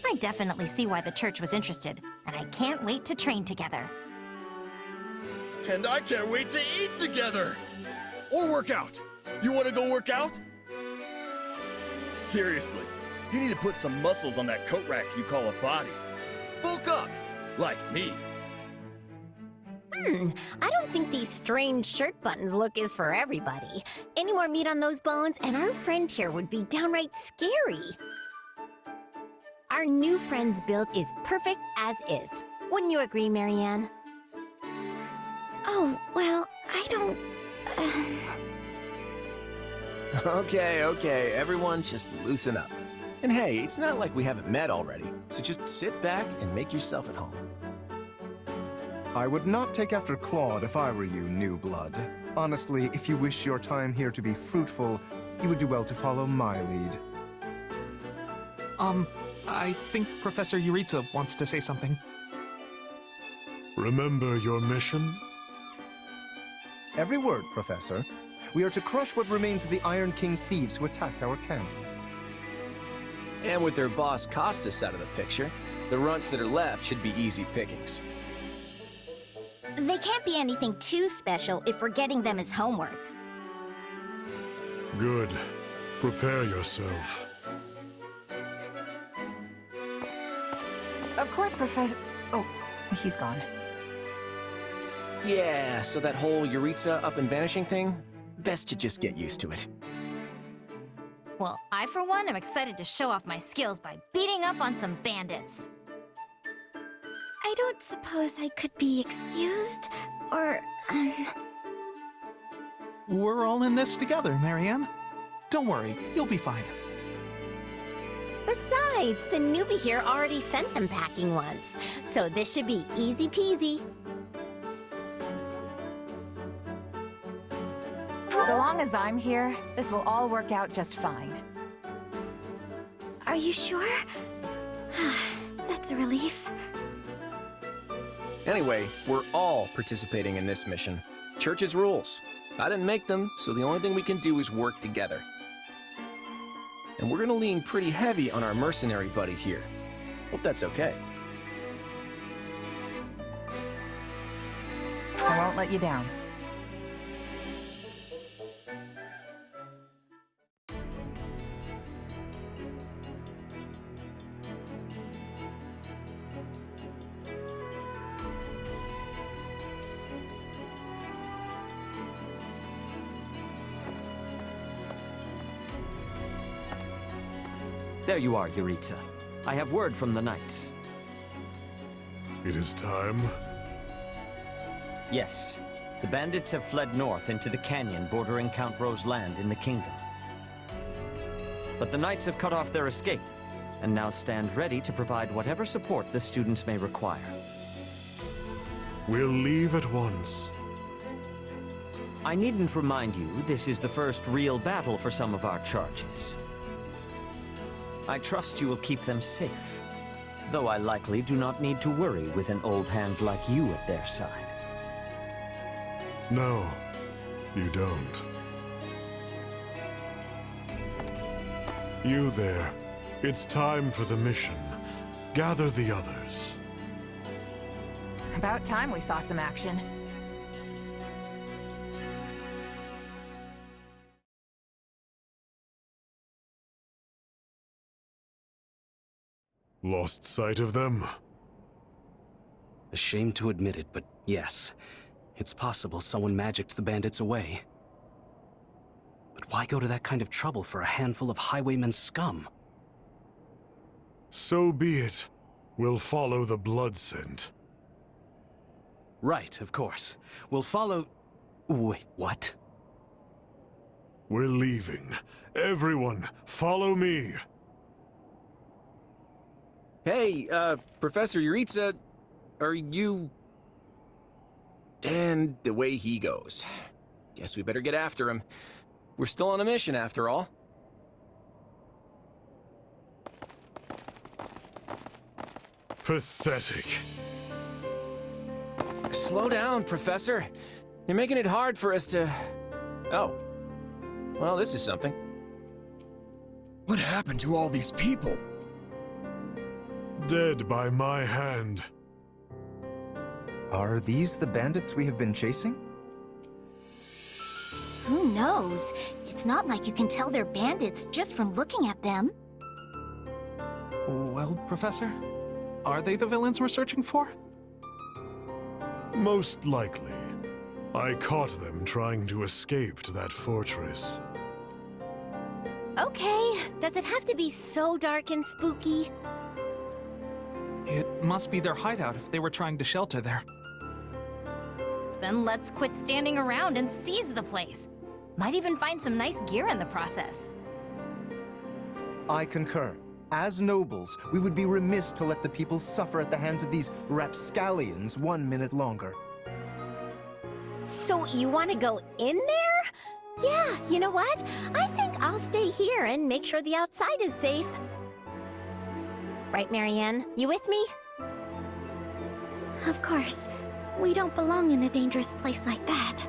S19: I definitely see why the church was interested, and I can't wait to train together.
S2: And I can't wait to eat together! Or work out!
S20: You want to go work out? Seriously, you need to put some muscles on that coat rack you call a body. Bulk up, like me.
S21: I don't think these strange shirt buttons look is for everybody. Any more meat on those bones, and our friend here would be downright scary. Our new friend's build is perfect as is. Wouldn't you agree, Marianne? Oh, well, I don't...
S10: Okay, everyone just loosen up. And hey, it's not like we haven't met already, so just sit back and make yourself at home.
S17: I would not take after Claude if I were you, new blood. Honestly, if you wish your time here to be fruitful, you would do well to follow my lead.
S18: I think Professor Yuritsa wants to say something.
S16: Remember your mission?
S17: Every word, Professor. We are to crush what remains of the Iron King's thieves who attacked our camp.
S10: And with their boss Costas out of the picture, the runts that are left should be easy pickings.
S1: They can't be anything too special if we're getting them as homework.
S16: Good. Prepare yourself.
S3: Of course, Professor... Oh, he's gone.
S10: Yeah, so that whole Yuritsa up and vanishing thing? Best to just get used to it.
S19: Well, I, for one, am excited to show off my skills by beating up on some bandits.
S21: I don't suppose I could be excused, or,
S18: We're all in this together, Marianne. Don't worry, you'll be fine.
S21: Besides, the newbie here already sent them packing once, so this should be easy peasy.
S3: So long as I'm here, this will all work out just fine.
S21: Are you sure? That's a relief.
S10: Anyway, we're all participating in this mission. Church's rules. I didn't make them, so the only thing we can do is work together. And we're gonna lean pretty heavy on our mercenary buddy here. Hope that's okay.
S3: I won't let you down.
S13: There you are, Yuritsa. I have word from the knights.
S16: It is time.
S13: Yes. The bandits have fled north into the canyon bordering Count Ro's land in the kingdom. But the knights have cut off their escape, and now stand ready to provide whatever support the students may require.
S16: We'll leave at once.
S13: I needn't remind you, this is the first real battle for some of our charges. I trust you will keep them safe, though I likely do not need to worry with an old hand like you at their side.
S16: No, you don't. You there. It's time for the mission. Gather the others.
S3: About time we saw some action.
S16: Lost sight of them?
S22: Ashamed to admit it, but yes. It's possible someone magicked the bandits away. But why go to that kind of trouble for a handful of highwaymen scum?
S16: So be it. We'll follow the blood scent.
S22: Right, of course. We'll follow... Wait, what?
S16: We're leaving. Everyone, follow me.
S10: Hey, Professor Yuritsa, are you... And the way he goes. Guess we better get after him. We're still on a mission, after all.
S16: Pathetic.
S10: Slow down, Professor. You're making it hard for us to... Oh. Well, this is something.
S20: What happened to all these people?
S16: Dead by my hand.
S17: Are these the bandits we have been chasing?
S1: Who knows? It's not like you can tell they're bandits just from looking at them.
S18: Well, Professor, are they the villains we're searching for?
S16: Most likely. I caught them trying to escape to that fortress.
S21: Okay, does it have to be so dark and spooky?
S18: It must be their hideout if they were trying to shelter there.
S19: Then let's quit standing around and seize the place. Might even find some nice gear in the process.
S17: I concur. As nobles, we would be remiss to let the people suffer at the hands of these rapscallions 1 minute longer.
S21: So you want to go in there? Yeah, you know what? I think I'll stay here and make sure the outside is safe. Right, Marianne? You with me?
S1: Of course. We don't belong in a dangerous place like that.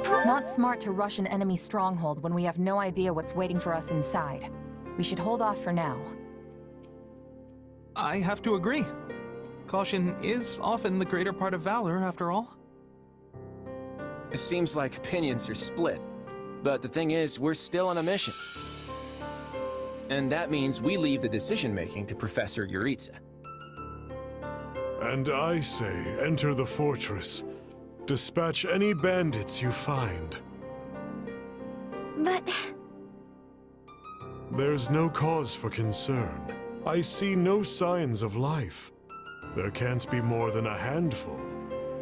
S3: It's not smart to rush an enemy stronghold when we have no idea what's waiting for us inside. We should hold off for now.
S18: I have to agree. Caution is often the greater part of valor, after all.
S10: It seems like opinions are split. But the thing is, we're still on a mission. And that means we leave the decision-making to Professor Yuritsa.
S16: And I say, enter the fortress. Dispatch any bandits you find.
S1: But...
S16: There's no cause for concern. I see no signs of life. There can't be more than a handful,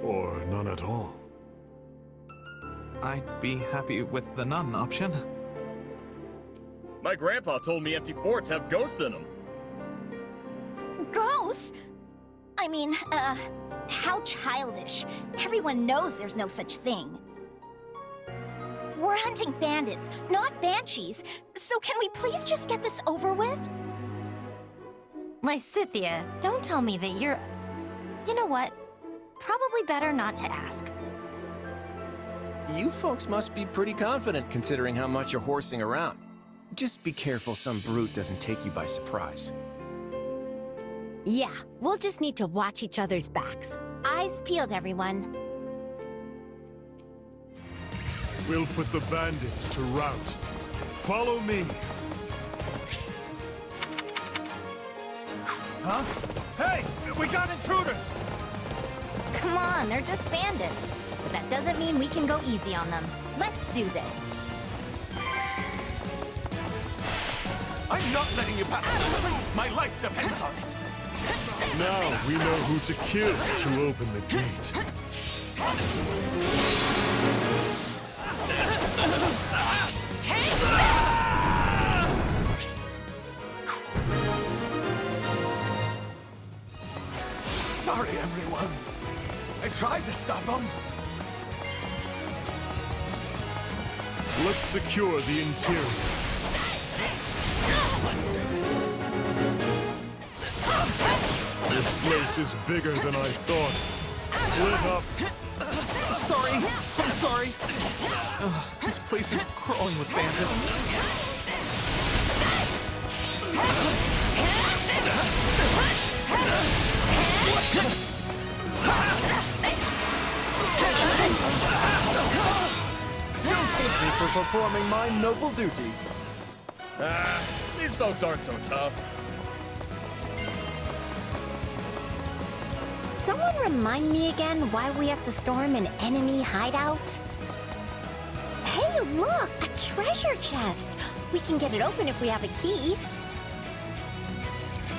S16: or none at all.
S18: I'd be happy with the none option.
S20: My grandpa told me empty forts have ghosts in them.
S1: Ghosts? I mean, how childish. Everyone knows there's no such thing. We're hunting bandits, not banshees. So can we please just get this over with?
S19: Lysithea, don't tell me that you're... You know what? Probably better not to ask.
S10: You folks must be pretty confident considering how much you're horsing around. Just be careful some brute doesn't take you by surprise.
S21: Yeah, we'll just need to watch each other's backs. Eyes peeled, everyone.
S16: We'll put the bandits to rout. Follow me.
S4: Huh? Hey! We got intruders!
S19: Come on, they're just bandits. That doesn't mean we can go easy on them. Let's do this.
S4: I'm not letting you pass. My life depends on it.
S16: Now we know who to kill to open the gate.
S4: Take that! Sorry, everyone. I tried to stop them.
S16: Let's secure the interior. This place is bigger than I thought. Split up.
S18: Sorry. I'm sorry. This place is crawling with bandits.
S4: Don't hate me for performing my noble duty.
S20: These folks aren't so tough.
S21: Someone remind me again why we have to storm an enemy hideout? Hey, look! A treasure chest! We can get it open if we have a key.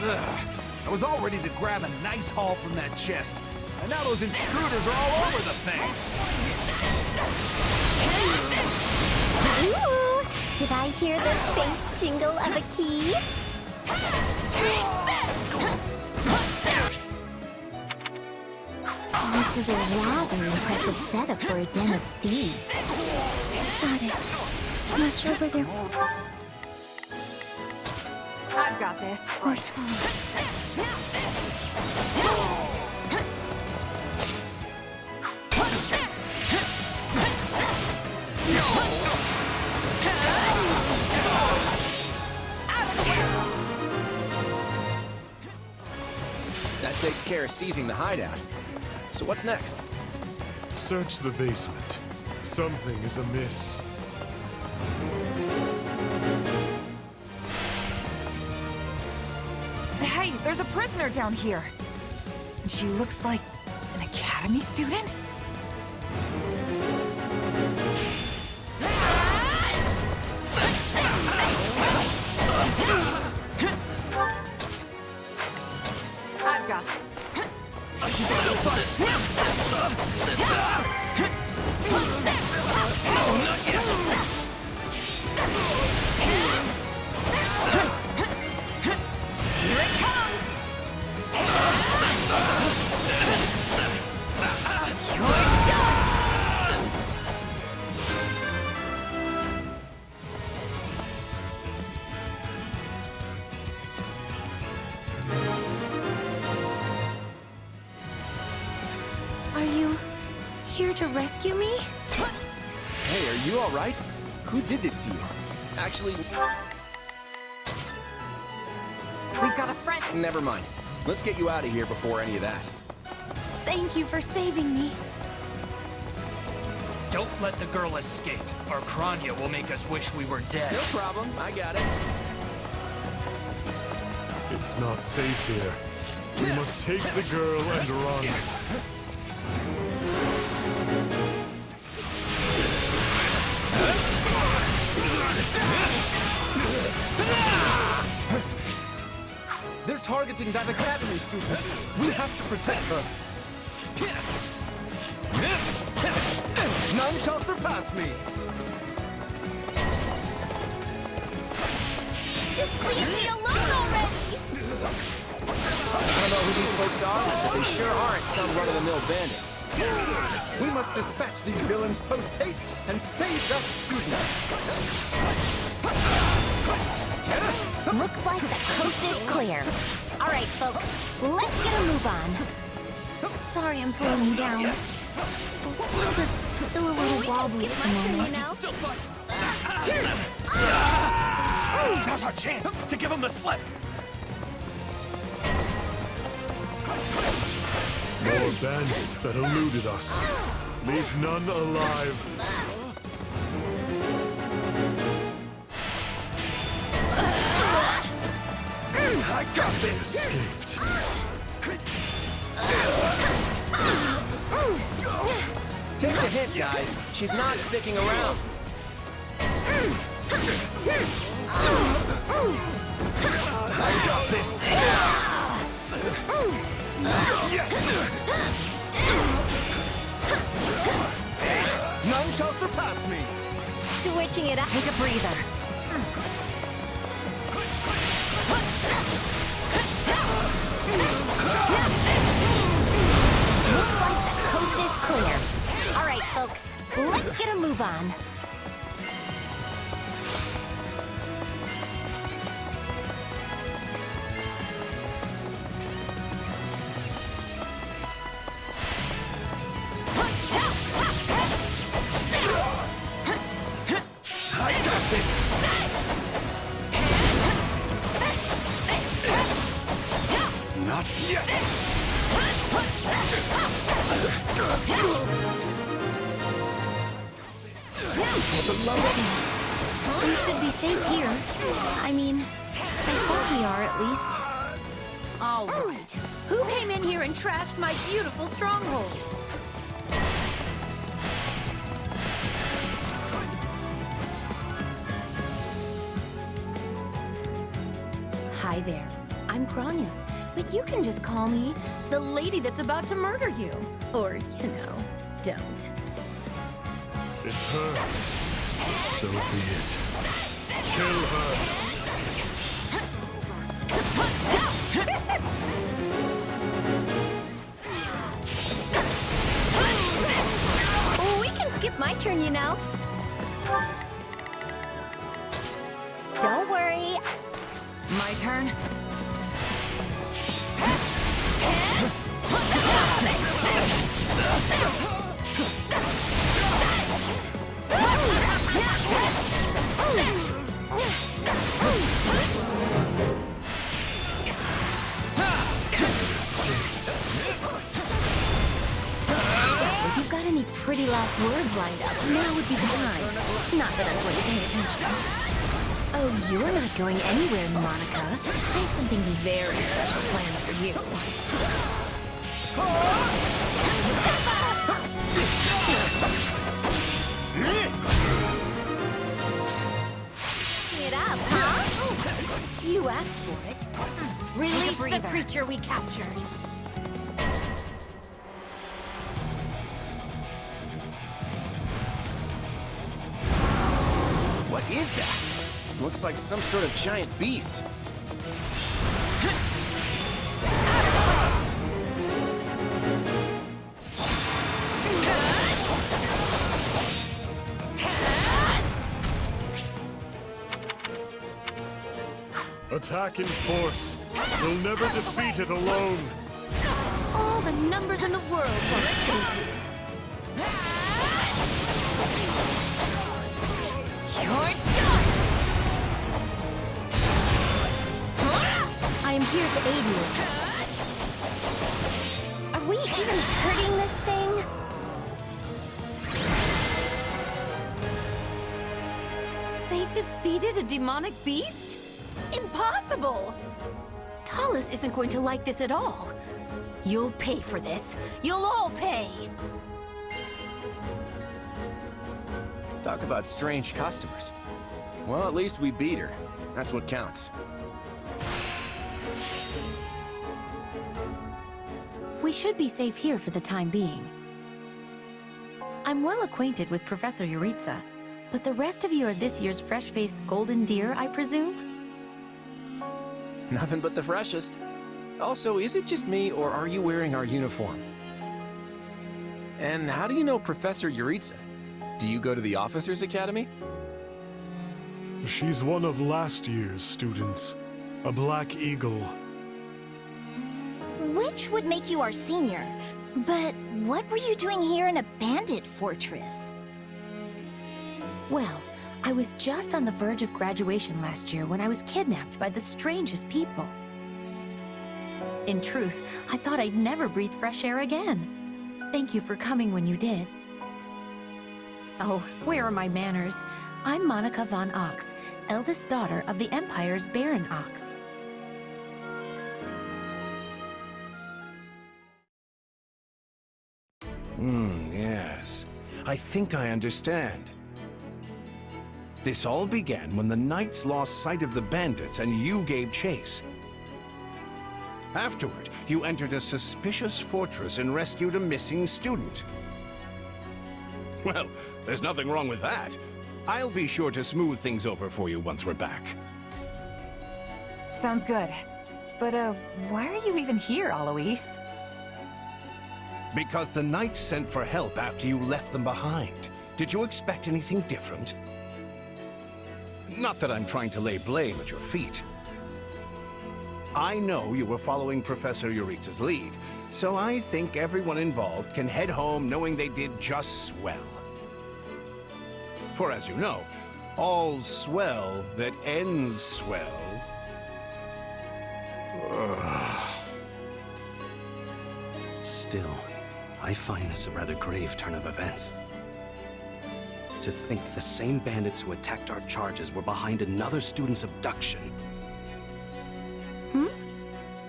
S4: Ugh. I was all ready to grab a nice haul from that chest. And now those intruders are all over the thing.
S21: Ooh! Did I hear the faint jingle of a key? This is a rather impressive setup for a den of thieves.
S1: Goddess, watch over their
S3: I've got this.
S1: poor souls.
S10: That takes care of seizing the hideout. So what's next?
S16: Search the basement. Something is amiss.
S3: Hey, there's a prisoner down here. She looks like an academy student? I've got it. Here it comes! You're done!
S7: Are you here to rescue me?
S10: Hey, are you all right? Who did this to you? Actually,
S3: we've got a friend.
S10: never mind. Let's get you out of here before any of that.
S7: Thank you for saving me.
S5: Don't let the girl escape, or Kranya will make us wish we were dead.
S10: No problem, I got it.
S16: It's not safe here. We must take the girl and run.
S17: They're targeting that academy student. We have to protect her. None shall surpass me.
S1: Just leave me alone already!
S10: I don't know who these folks are, but they sure aren't some run-of-the-mill bandits.
S17: We must dispatch these villains post-haste and save that student.
S21: Looks like the coast is clear. All right, folks, let's get a move on. Sorry I'm slowing you down. The world is still a little wobbly at the moment.
S4: Now's our chance to give him the slip.
S16: More bandits that eluded us. Leave none alive.
S4: I got this.
S16: Escaped.
S10: Take the hint, guys. She's not sticking around.
S4: I got this.
S17: None shall surpass me.
S21: Switching it up.
S3: Take a breather.
S21: Looks like the coast is clear. All right, folks, let's get a move on.
S4: I got this. Not yet.
S21: We should be safe here. I mean, I hope we are at least.
S7: All right. Who came in here and trashed my beautiful stronghold? Hi there. I'm Kranya, but you can just call me the lady that's about to murder you. Or, you know, don't.
S16: It's her. So be it. Kill her.
S21: We can skip my turn, you know. Don't worry.
S3: My turn.
S7: happy last words lined up, now would be the time. Not that I'm going to pay attention. Oh, you're not going anywhere, Monica. I have something very special planned for you.
S21: Get up, huh?
S7: You asked for it.
S21: Release the creature we captured.
S10: What is that? Looks like some sort of giant beast.
S16: Attack in force. You'll never defeat it alone.
S7: All the numbers in the world won't save you. You're done! I am here to aid you.
S21: Are we even hurting this thing?
S7: They defeated a demonic beast? Impossible! Talus isn't going to like this at all. You'll pay for this. You'll all pay!
S10: Talk about strange customers. Well, at least we beat her. That's what counts.
S15: We should be safe here for the time being. I'm well acquainted with Professor Yuritsa, but the rest of you are this year's fresh-faced golden deer, I presume?
S10: Nothing but the freshest. Also, is it just me, or are you wearing our uniform? And how do you know Professor Yuritsa? Do you go to the Officers Academy?
S16: She's one of last year's students. A Black Eagle.
S1: Which would make you our senior. But what were you doing here in a bandit fortress?
S15: Well, I was just on the verge of graduation last year when I was kidnapped by the strangest people. In truth, I thought I'd never breathe fresh air again. Thank you for coming when you did. Oh, where are my manners? I'm Monica von Ox, eldest daughter of the Empire's Baron Ox.
S12: Yes. I think I understand. This all began when the knights lost sight of the bandits and you gave chase. Afterward, you entered a suspicious fortress and rescued a missing student. Well, there's nothing wrong with that. I'll be sure to smooth things over for you once we're back.
S3: Sounds good. But, why are you even here, Alois?
S12: Because the knights sent for help after you left them behind. Did you expect anything different? Not that I'm trying to lay blame at your feet. I know you were following Professor Yuritsa's lead, so I think everyone involved can head home knowing they did just swell. For as you know, all's swell that ends swell.
S22: Still, I find this a rather grave turn of events. To think the same bandits who attacked our charges were behind another student's abduction.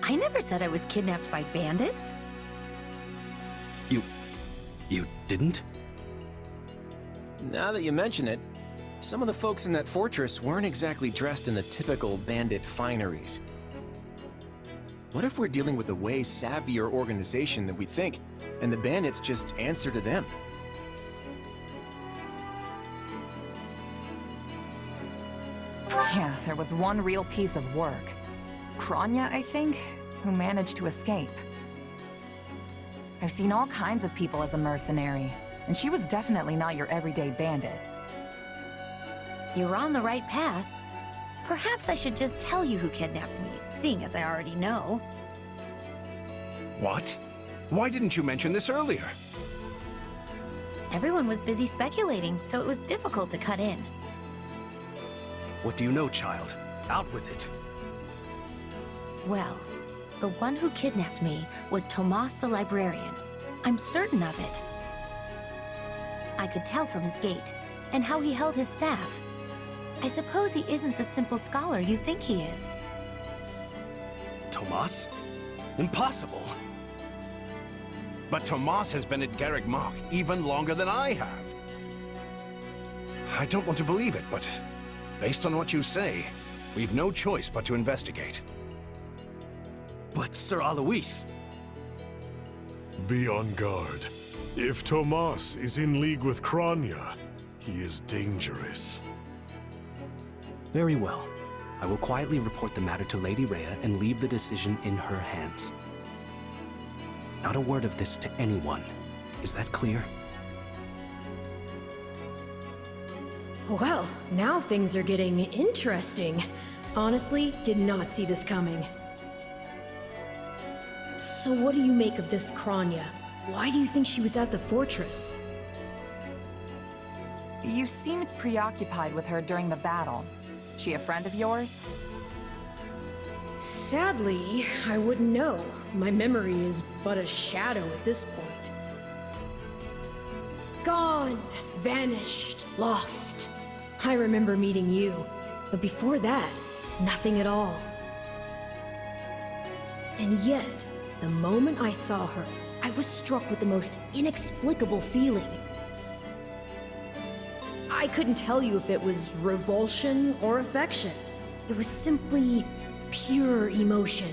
S15: I never said I was kidnapped by bandits.
S22: You didn't?
S10: Now that you mention it, some of the folks in that fortress weren't exactly dressed in the typical bandit fineries. What if we're dealing with a way savvier organization than we think, and the bandits just answer to them?
S3: Yeah, there was one real piece of work. Kranya, I think, who managed to escape. I've seen all kinds of people as a mercenary, and she was definitely not your everyday bandit.
S15: You're on the right path. Perhaps I should just tell you who kidnapped me, seeing as I already know.
S12: What? Why didn't you mention this earlier?
S15: Everyone was busy speculating, so it was difficult to cut in.
S22: What do you know, child? Out with it.
S15: Well, the one who kidnapped me was Tomas the Librarian. I'm certain of it.
S1: I could tell from his gait, and how he held his staff. I suppose he isn't the simple scholar you think he is.
S22: Tomas? Impossible!
S12: But Tomas has been at Garreg Mach even longer than I have. I don't want to believe it, but based on what you say, we've no choice but to investigate.
S22: But Sir Alois...
S16: Be on guard. If Tomas is in league with Crania, he is dangerous.
S22: Very well. I will quietly report the matter to Lady Rhea and leave the decision in her hands. Not a word of this to anyone. Is that clear?
S7: Well, now things are getting interesting. Honestly, did not see this coming. So what do you make of this Crania? Why do you think she was at the fortress?
S3: You seemed preoccupied with her during the battle. She a friend of yours?
S7: Sadly, I wouldn't know. My memory is but a shadow at this point. Gone, vanished, lost. I remember meeting you, but before that, nothing at all. And yet, the moment I saw her, I was struck with the most inexplicable feeling. I couldn't tell you if it was revulsion or affection. It was simply pure emotion.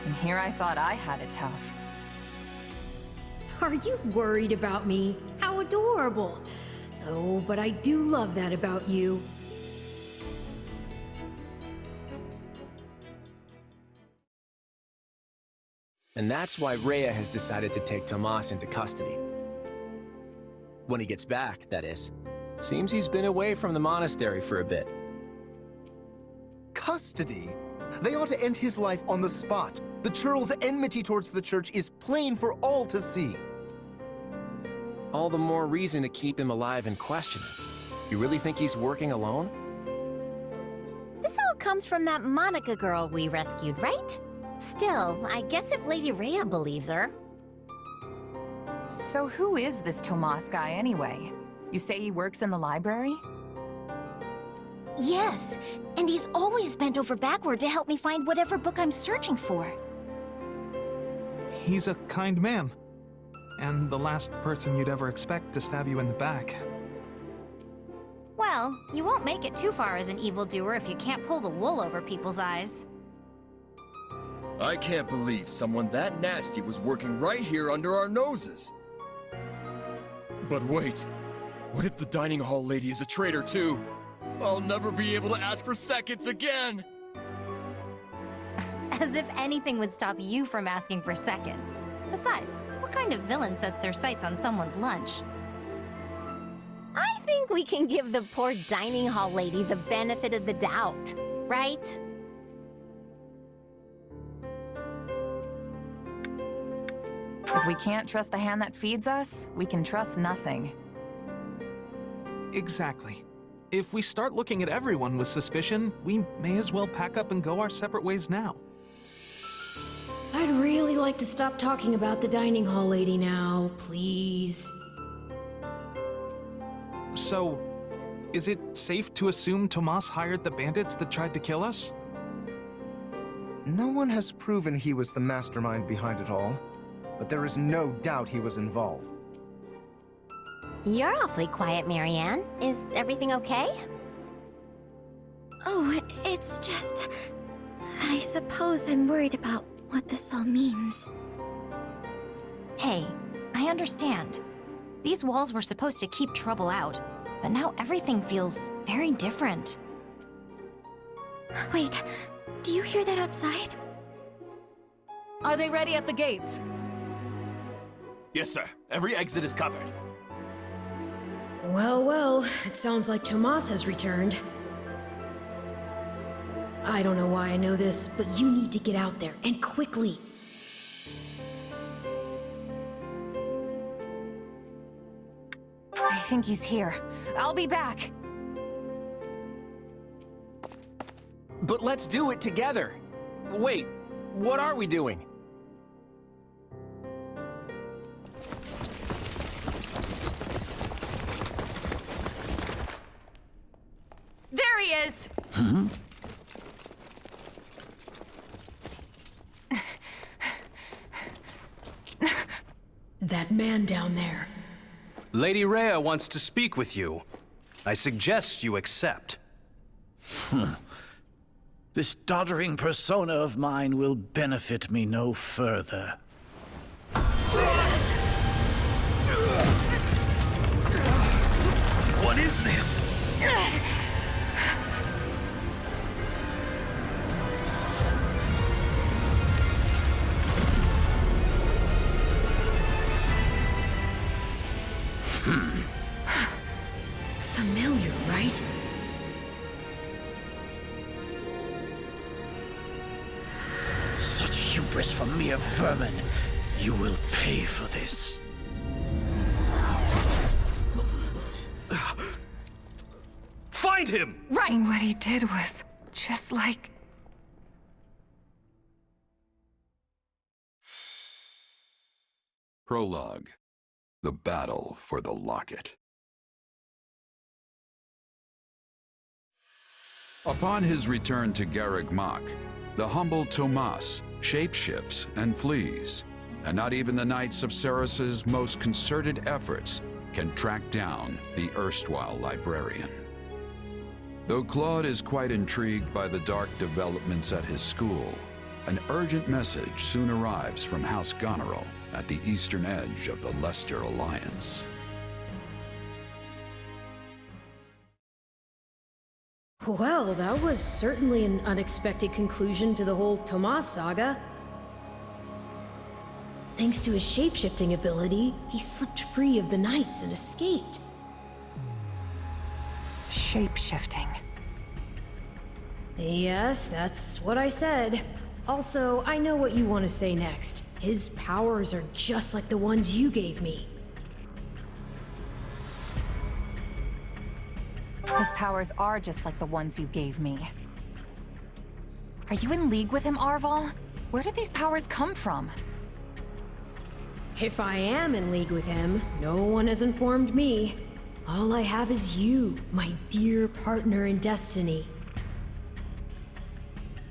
S3: And here I thought I had it tough.
S7: Are you worried about me? How adorable! Oh, but I do love that about you.
S10: And that's why Rhea has decided to take Tomas into custody. When he gets back, that is. Seems he's been away from the monastery for a bit.
S17: Custody? They ought to end his life on the spot. The churl's enmity towards the church is plain for all to see.
S10: All the more reason to keep him alive and question him. You really think he's working alone?
S21: This all comes from that Monica girl we rescued, right? Still, I guess if Lady Rhea believes her...
S3: So who is this Tomas guy anyway? You say he works in the library?
S1: Yes, and he's always bent over backward to help me find whatever book I'm searching for.
S18: He's a kind man. And the last person you'd ever expect to stab you in the back.
S19: Well, you won't make it too far as an evildoer if you can't pull the wool over people's eyes.
S20: I can't believe someone that nasty was working right here under our noses. But wait, what if the dining hall lady is a traitor too? I'll never be able to ask for seconds again!
S19: As if anything would stop you from asking for seconds. Besides, what kind of villain sets their sights on someone's lunch?
S21: I think we can give the poor dining hall lady the benefit of the doubt, right?
S3: If we can't trust the hand that feeds us, we can trust nothing.
S18: Exactly. If we start looking at everyone with suspicion, we may as well pack up and go our separate ways now.
S7: I'd really like to stop talking about the dining hall lady now, please.
S18: So, is it safe to assume Tomas hired the bandits that tried to kill us?
S17: No one has proven he was the mastermind behind it all, but there is no doubt he was involved.
S21: You're awfully quiet, Marianne. Is everything okay?
S1: Oh, it's just... I suppose I'm worried about what this all means.
S19: Hey, I understand. These walls were supposed to keep trouble out, but now everything feels very different.
S1: Wait, do you hear that outside?
S3: Are they ready at the gates?
S20: Yes, sir. Every exit is covered.
S7: Well, well, it sounds like Tomas has returned. I don't know why I know this, but you need to get out there, and quickly.
S3: I think he's here. I'll be back.
S10: But let's do it together. Wait, what are we doing?
S3: There he is!
S2: Hmm?
S7: That man down there.
S9: Lady Rhea wants to speak with you. I suggest you accept.
S11: This doddering persona of mine will benefit me no further.
S9: What is this?
S7: Familiar, right?
S11: Such hubris from mere vermin. You will pay for this.
S9: Find him!
S3: Right! What he did was just like...
S8: Prologue. The Battle for the Locket. Upon his return to Garreg Mach, the humble Tomas shapeshifts and flees, and not even the Knights of Seros' most concerted efforts can track down the erstwhile librarian. Though Claude is quite intrigued by the dark developments at his school, an urgent message soon arrives from House Goneril at the eastern edge of the Leicester Alliance.
S7: Well, that was certainly an unexpected conclusion to the whole Tomas saga. Thanks to his shapeshifting ability, he slipped free of the Knights and escaped.
S3: Shape-shifting.
S7: Yes, that's what I said. Also, I know what you want to say next. His powers are just like the ones you gave me.
S3: His powers are just like the ones you gave me. Are you in league with him, Arval? Where did these powers come from?
S7: If I am in league with him, no one has informed me. All I have is you, my dear partner in destiny.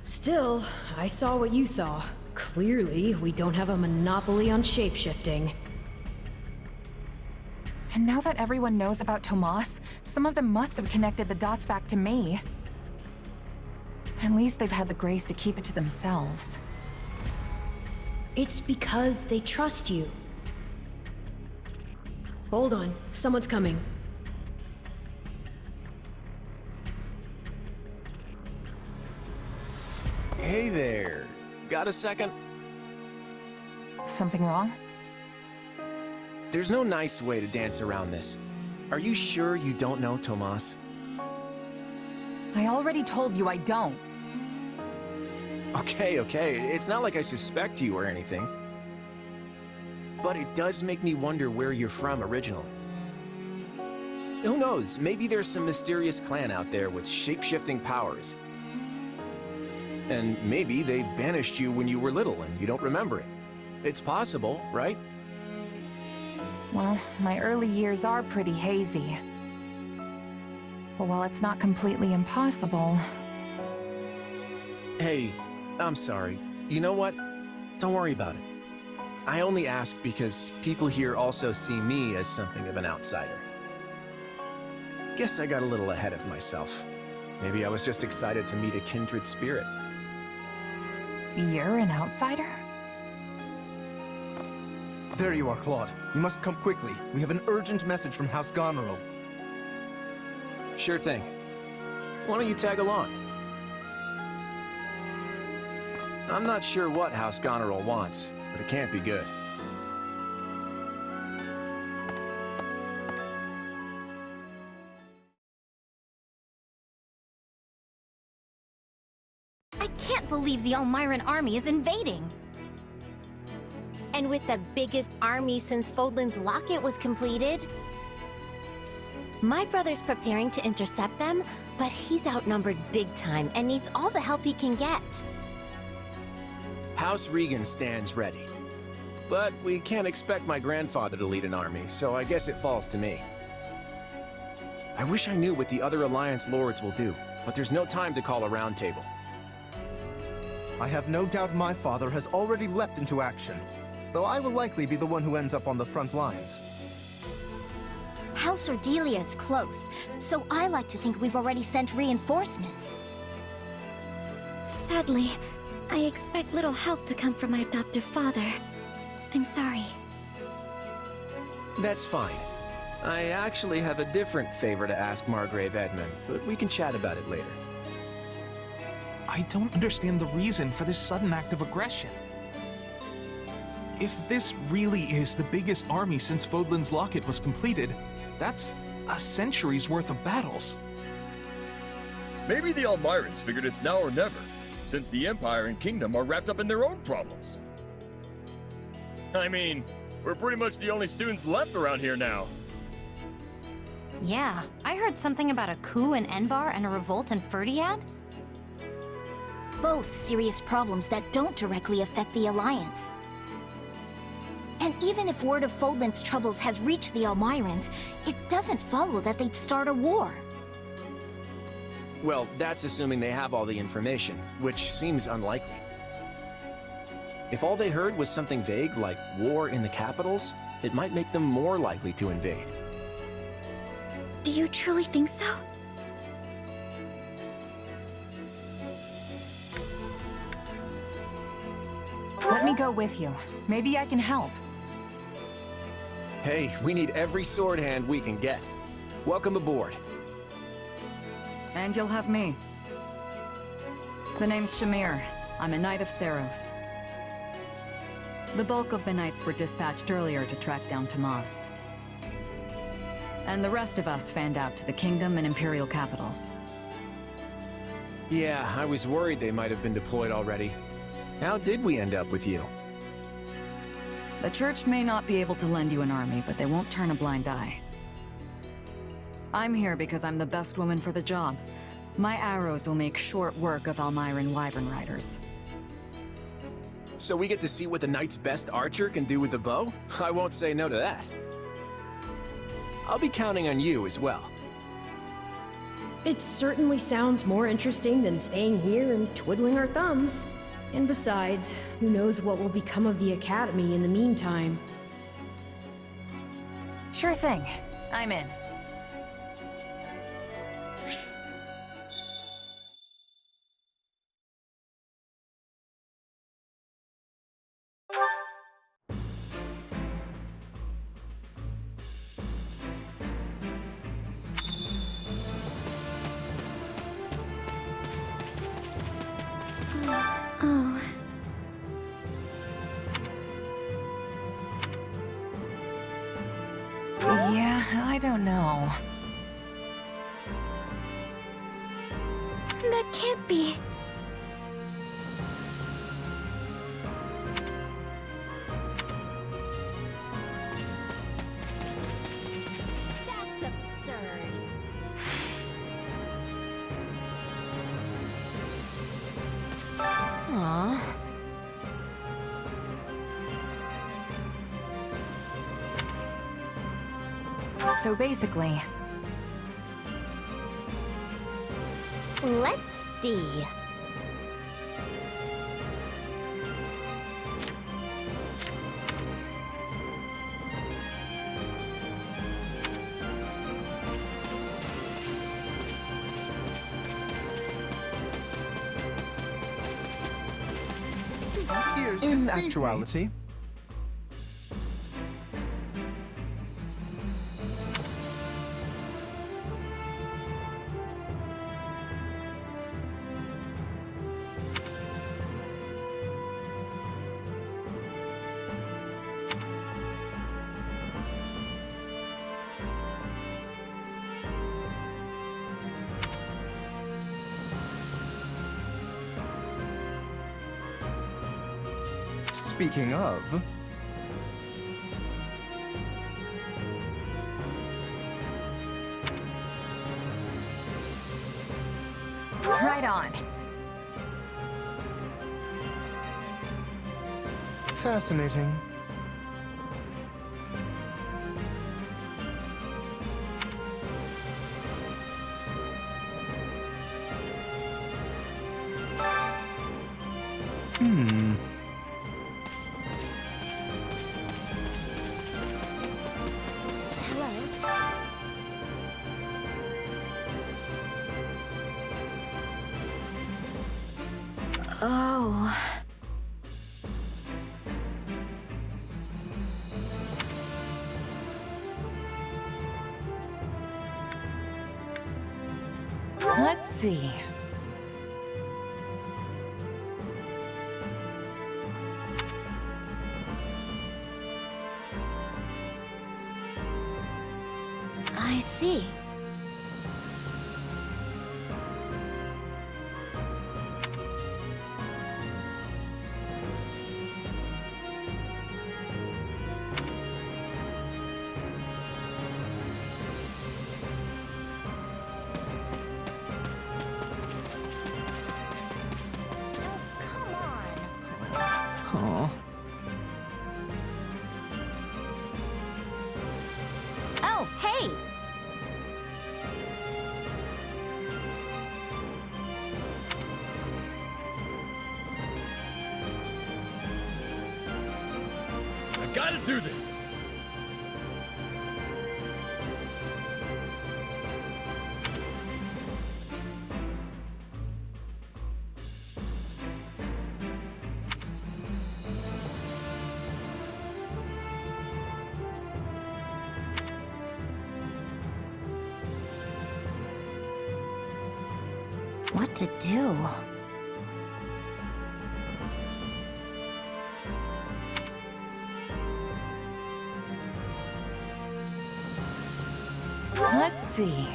S7: Still, I saw what you saw. Clearly, we don't have a monopoly on shapeshifting.
S3: And now that everyone knows about Tomas, some of them must have connected the dots back to me. At least they've had the grace to keep it to themselves.
S7: It's because they trust you. Hold on, someone's coming.
S10: Hey there. Got a second?
S3: Something wrong?
S10: There's no nice way to dance around this. Are you sure you don't know Tomas?
S3: I already told you I don't.
S10: Okay. It's not like I suspect you or anything. But it does make me wonder where you're from originally. Who knows? Maybe there's some mysterious clan out there with shape-shifting powers. And maybe they banished you when you were little and you don't remember it. It's possible, right?
S3: Well, my early years are pretty hazy. But while it's not completely impossible...
S10: Hey, I'm sorry. You know what? Don't worry about it. I only ask because people here also see me as something of an outsider. Guess I got a little ahead of myself. Maybe I was just excited to meet a kindred spirit.
S3: You're an outsider?
S17: There you are, Claude. You must come quickly. We have an urgent message from House Goneril.
S10: Sure thing. Why don't you tag along? I'm not sure what House Goneril wants, but it can't be good.
S19: I can't believe the Elmiran army is invading.
S21: And with the biggest army since Fodlan's Locket was completed. My brother's preparing to intercept them, but he's outnumbered big time and needs all the help he can get.
S10: House Regan stands ready. But we can't expect my grandfather to lead an army, so I guess it falls to me. I wish I knew what the other Alliance lords will do, but there's no time to call a roundtable.
S17: I have no doubt my father has already leapt into action, though I will likely be the one who ends up on the front lines.
S1: House Ordelia is close, so I like to think we've already sent reinforcements.
S6: Sadly, I expect little help to come from my adoptive father. I'm sorry.
S10: That's fine. I actually have a different favor to ask Margrave Edmund, but we can chat about it later.
S18: I don't understand the reason for this sudden act of aggression. If this really is the biggest army since Fodlan's Locket was completed, that's a century's worth of battles.
S20: Maybe the Almirans figured it's now or never, since the Empire and Kingdom are wrapped up in their own problems. I mean, we're pretty much the only students left around here now.
S19: Yeah, I heard something about a coup in Enbar and a revolt in Ferdiad.
S1: Both serious problems that don't directly affect the Alliance. And even if word of Fodlan's troubles has reached the Almirans, it doesn't follow that they'd start a war.
S10: Well, that's assuming they have all the information, which seems unlikely. If all they heard was something vague like war in the capitals, it might make them more likely to invade.
S6: Do you truly think so?
S3: Let me go with you. Maybe I can help.
S10: Hey, we need every sword hand we can get. Welcome aboard.
S14: And you'll have me. The name's Shamir. I'm a Knight of Saros. The bulk of the Knights were dispatched earlier to track down Tomas. And the rest of us fanned out to the Kingdom and Imperial capitals.
S10: Yeah, I was worried they might have been deployed already. How did we end up with you?
S14: The Church may not be able to lend you an army, but they won't turn a blind eye. I'm here because I'm the best woman for the job. My arrows will make short work of Almiran Wyvern Riders.
S10: So we get to see what the Knight's best archer can do with the bow? I won't say no to that. I'll be counting on you as well.
S7: It certainly sounds more interesting than staying here and twiddling our thumbs. And besides, who knows what will become of the Academy in the meantime.
S3: Sure thing. I'm in.
S6: Oh.
S3: Yeah, I don't know.
S6: That can't be.
S21: That's absurd.
S1: Aww.
S3: So basically...
S21: Let's see.
S17: In actuality, speaking of,
S3: Right on.
S17: fascinating.
S1: Oh.
S3: Let's see.
S1: I see.
S10: Aw.
S1: Oh, hey!
S20: I gotta do this!
S1: What to do?
S3: Let's see.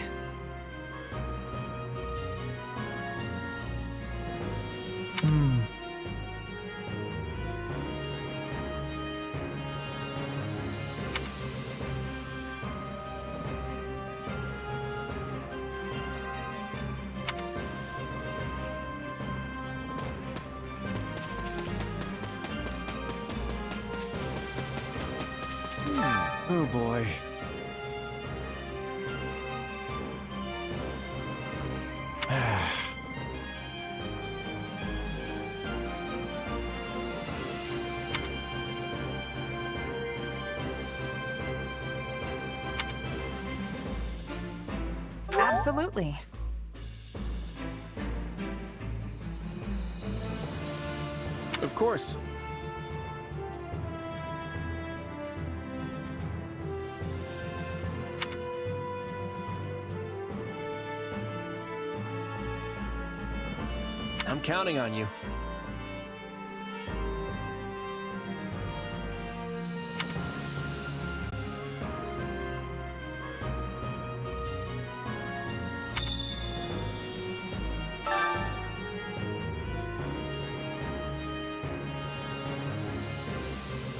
S17: Oh boy.
S3: Absolutely.
S10: Of course. I'm counting on you.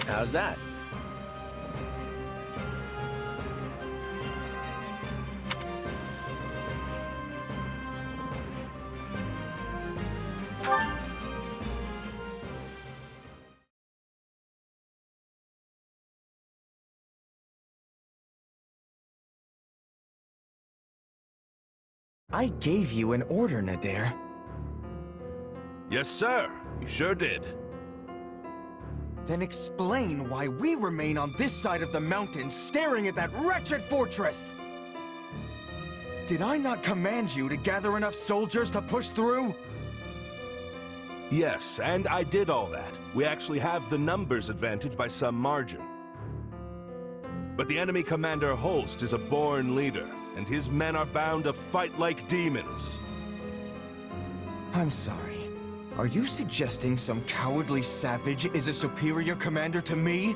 S10: How's that?
S5: I gave you an order, Nadir.
S12: Yes, sir. You sure did.
S5: Then explain why we remain on this side of the mountain staring at that wretched fortress! Did I not command you to gather enough soldiers to push through?
S12: Yes, and I did all that. We actually have the numbers advantage by some margin. But the enemy commander Holst is a born leader, and his men are bound to fight like demons.
S5: I'm sorry. Are you suggesting some cowardly savage is a superior commander to me?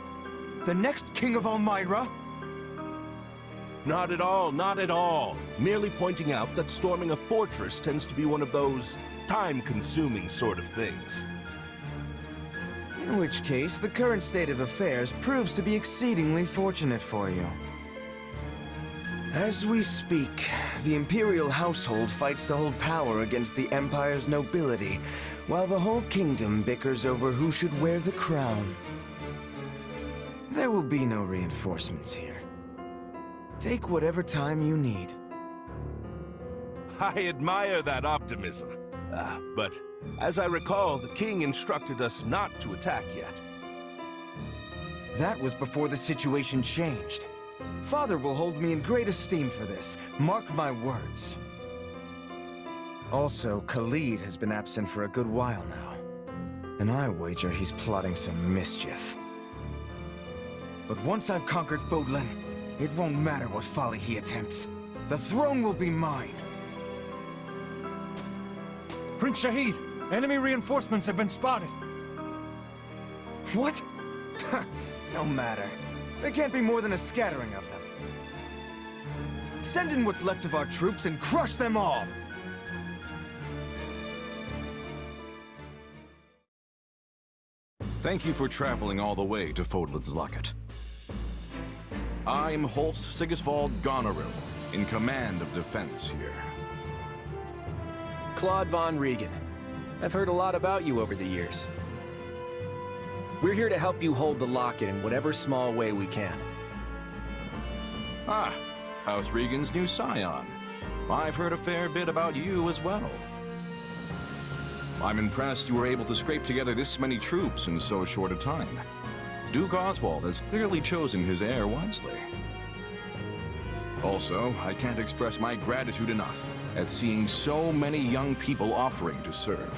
S5: The next king of Elmyra?
S12: Not at all, not at all. Merely pointing out that storming a fortress tends to be one of those time-consuming sort of things.
S5: In which case, the current state of affairs proves to be exceedingly fortunate for you. As we speak, the Imperial household fights to hold power against the Empire's nobility, while the whole kingdom bickers over who should wear the crown. There will be no reinforcements here. Take whatever time you need.
S12: I admire that optimism. But as I recall, the king instructed us not to attack yet.
S5: That was before the situation changed. Father will hold me in great esteem for this. Mark my words. Also, Khalid has been absent for a good while now. And I wager he's plotting some mischief. But once I've conquered Fodlan, it won't matter what folly he attempts. The throne will be mine.
S4: Prince Shahid, enemy reinforcements have been spotted.
S5: What? No matter. There can't be more than a scattering of them. Send in what's left of our troops and crush them all!
S13: Thank you for traveling all the way to Fodlan's Locket. I'm Holst Sigisvald Goneril, in command of defense here.
S10: Claude von Regan. I've heard a lot about you over the years. We're here to help you hold the locket in whatever small way we can.
S13: Ah, House Regan's new scion. I've heard a fair bit about you as well. I'm impressed you were able to scrape together this many troops in so short a time. Duke Oswald has clearly chosen his heir wisely. Also, I can't express my gratitude enough at seeing so many young people offering to serve.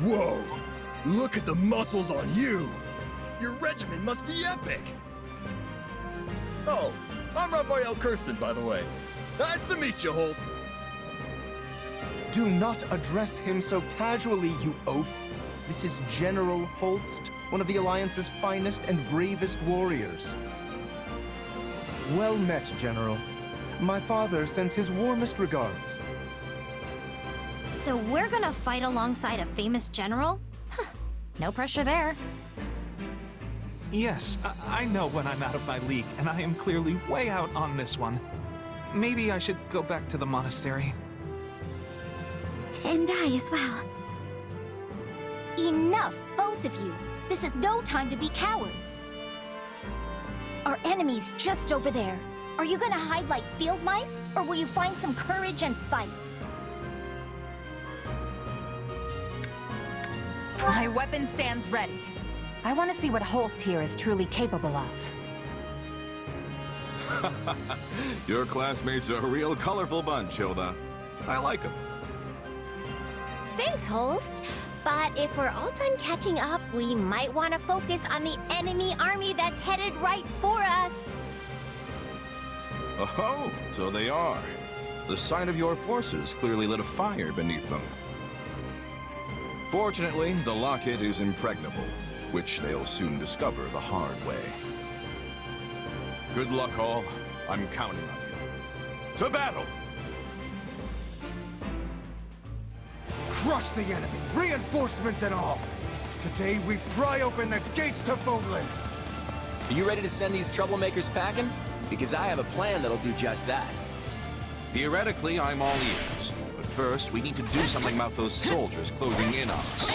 S20: Whoa! Look at the muscles on you! Your regiment must be epic! Oh, I'm Raphael Kirsten, by the way. Nice to meet you, Holst.
S17: Do not address him so casually, you oaf. This is General Holst, one of the Alliance's finest and bravest warriors. Well met, General. My father sends his warmest regards.
S19: So we're gonna fight alongside a famous general? Huh. No pressure there.
S18: Yes, I know when I'm out of my league, and I am clearly way out on this one. Maybe I should go back to the monastery.
S21: And I as well.
S1: Enough, both of you. This is no time to be cowards. Our enemy's just over there. Are you gonna hide like field mice, or will you find some courage and fight?
S3: My weapon stands ready. I want to see what Holst here is truly capable of.
S13: Your classmates are a real colorful bunch, Hilda. I like them.
S21: Thanks, Holst. But if we're all done catching up, we might want to focus on the enemy army that's headed right for us.
S13: Oh, so they are. The sight of your forces clearly lit a fire beneath them. Fortunately, the locket is impregnable, which they'll soon discover the hard way. Good luck, all. I'm counting on you. To battle!
S5: Crush the enemy, reinforcements and all! Today we pry open the gates to Fodlan!
S10: Are you ready to send these troublemakers packing? Because I have a plan that'll do just that.
S13: Theoretically, I'm all ears. But first, we need to do something about those soldiers closing in on us.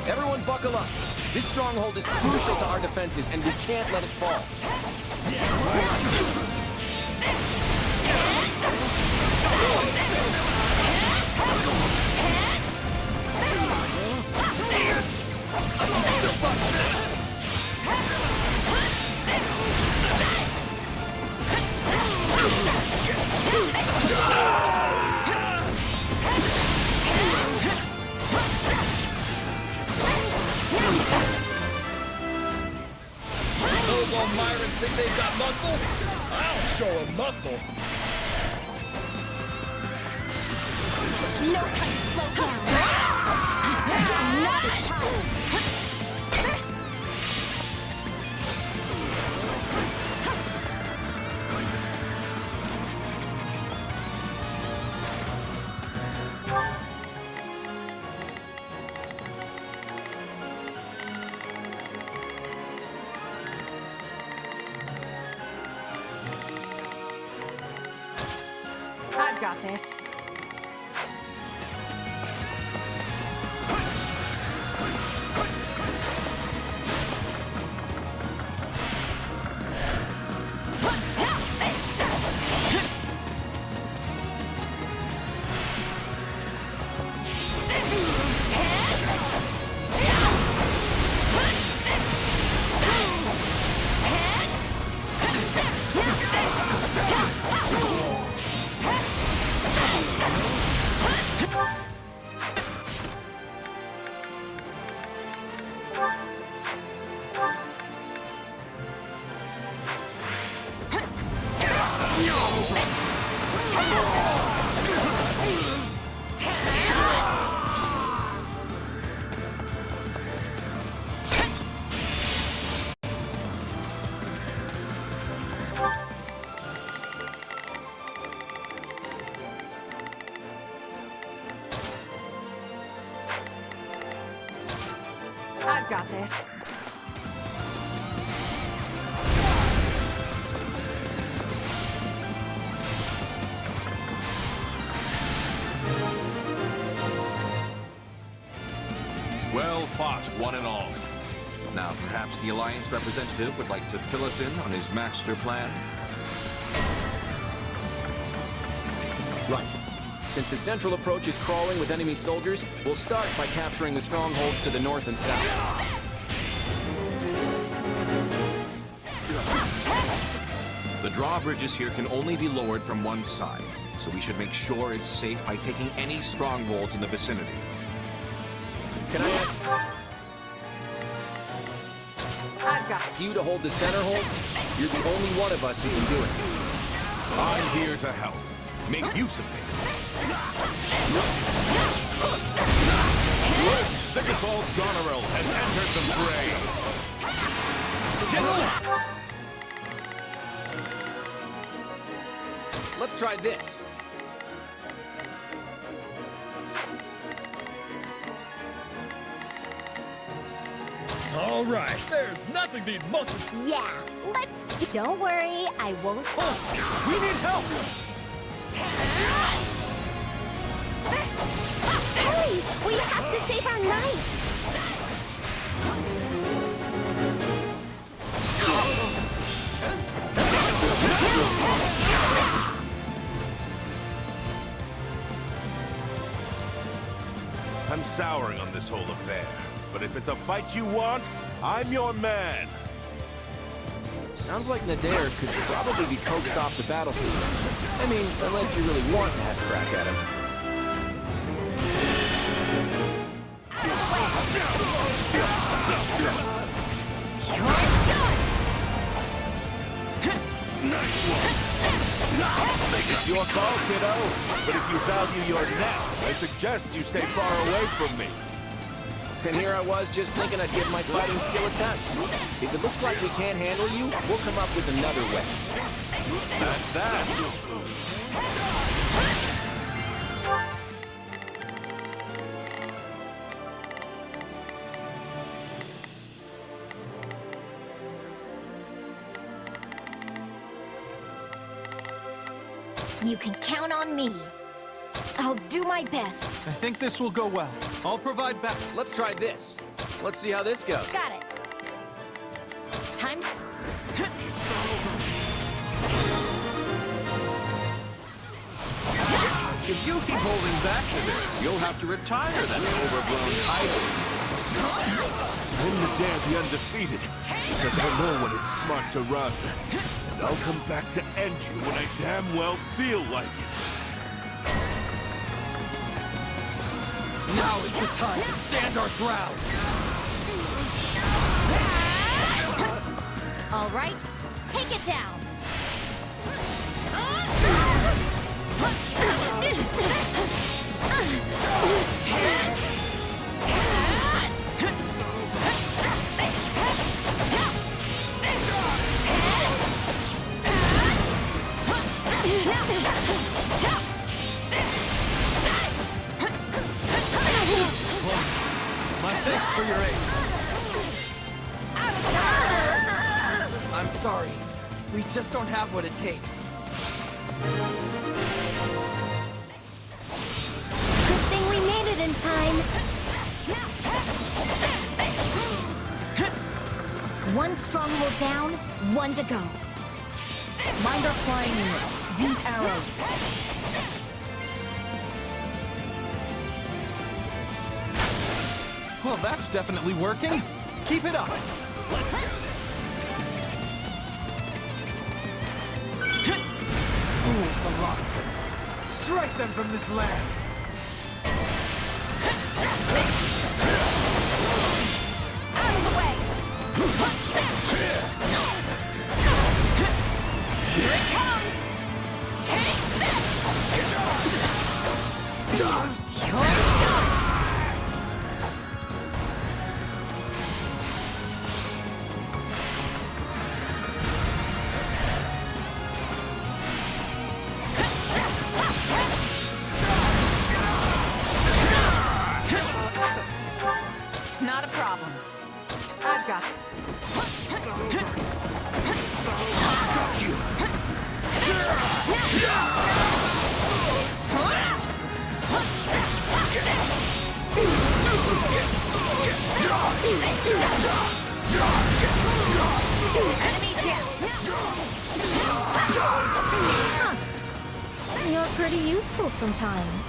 S10: Everyone buckle up. This stronghold is crucial to our defenses, and we can't let it fall.
S20: Those old Myrans think they've got muscle? I'll show them muscle.
S1: No time to slow down. Not a child.
S3: I've got this. I've got this.
S13: Well fought, one and all. Now, perhaps the Alliance representative would like to fill us in on his master plan?
S10: Right. Since the central approach is crawling with enemy soldiers, we'll start by capturing the strongholds to the north and south.
S13: The drawbridges here can only be lowered from one side, so we should make sure it's safe by taking any strongholds in the vicinity.
S10: Can I ask
S3: I've got
S10: you to hold the center holst? You're the only one of us who can do it.
S13: I'm here to help. Make use of me. Sigiswald Goneril has entered the fray.
S10: Let's try this.
S20: All right, there's nothing these muscles.
S21: Yeah, don't worry, I won't.
S20: We need help.
S21: Hurry! We have to save our knights!
S15: I'm souring on this whole affair, but if it's a fight you want, I'm your man.
S10: Sounds like Nadir could probably be coaxed off the battlefield. I mean, unless you really want to have a crack at him.
S15: Nice one. It's your call, kiddo. But if you value your neck, I suggest you stay far away from me.
S10: And here I was just thinking I'd give my fighting skill a test. If it looks like we can't handle you, we'll come up with another way.
S15: That's that.
S1: You can count on me. I'll do my best.
S18: I think this will go well. I'll provide back.
S10: Let's try this. Let's see how this goes.
S19: Got it. Time.
S13: If you keep holding back to this, you'll have to retire that overblown title.
S15: I'm the dare the undefeated, because I know when it's smart to run. And I'll come back to end you when I damn well feel like it.
S20: Now is the time to stand our ground.
S19: All right, take it down.
S20: My thanks for your aid. I'm sorry. We just don't have what it takes.
S21: Good thing we made it in time.
S1: One stronghold down, one to go. Mind our flying units. Use arrows.
S18: Well, that's definitely working. Keep it up.
S20: Let's do this.
S16: Fools, the lot of them. Strike them from this land.
S19: Out of the way. Here it comes. Take this. You're done.
S3: Not a problem. I've got it.
S11: Got you!
S19: Enemy down!
S7: You're pretty useful sometimes.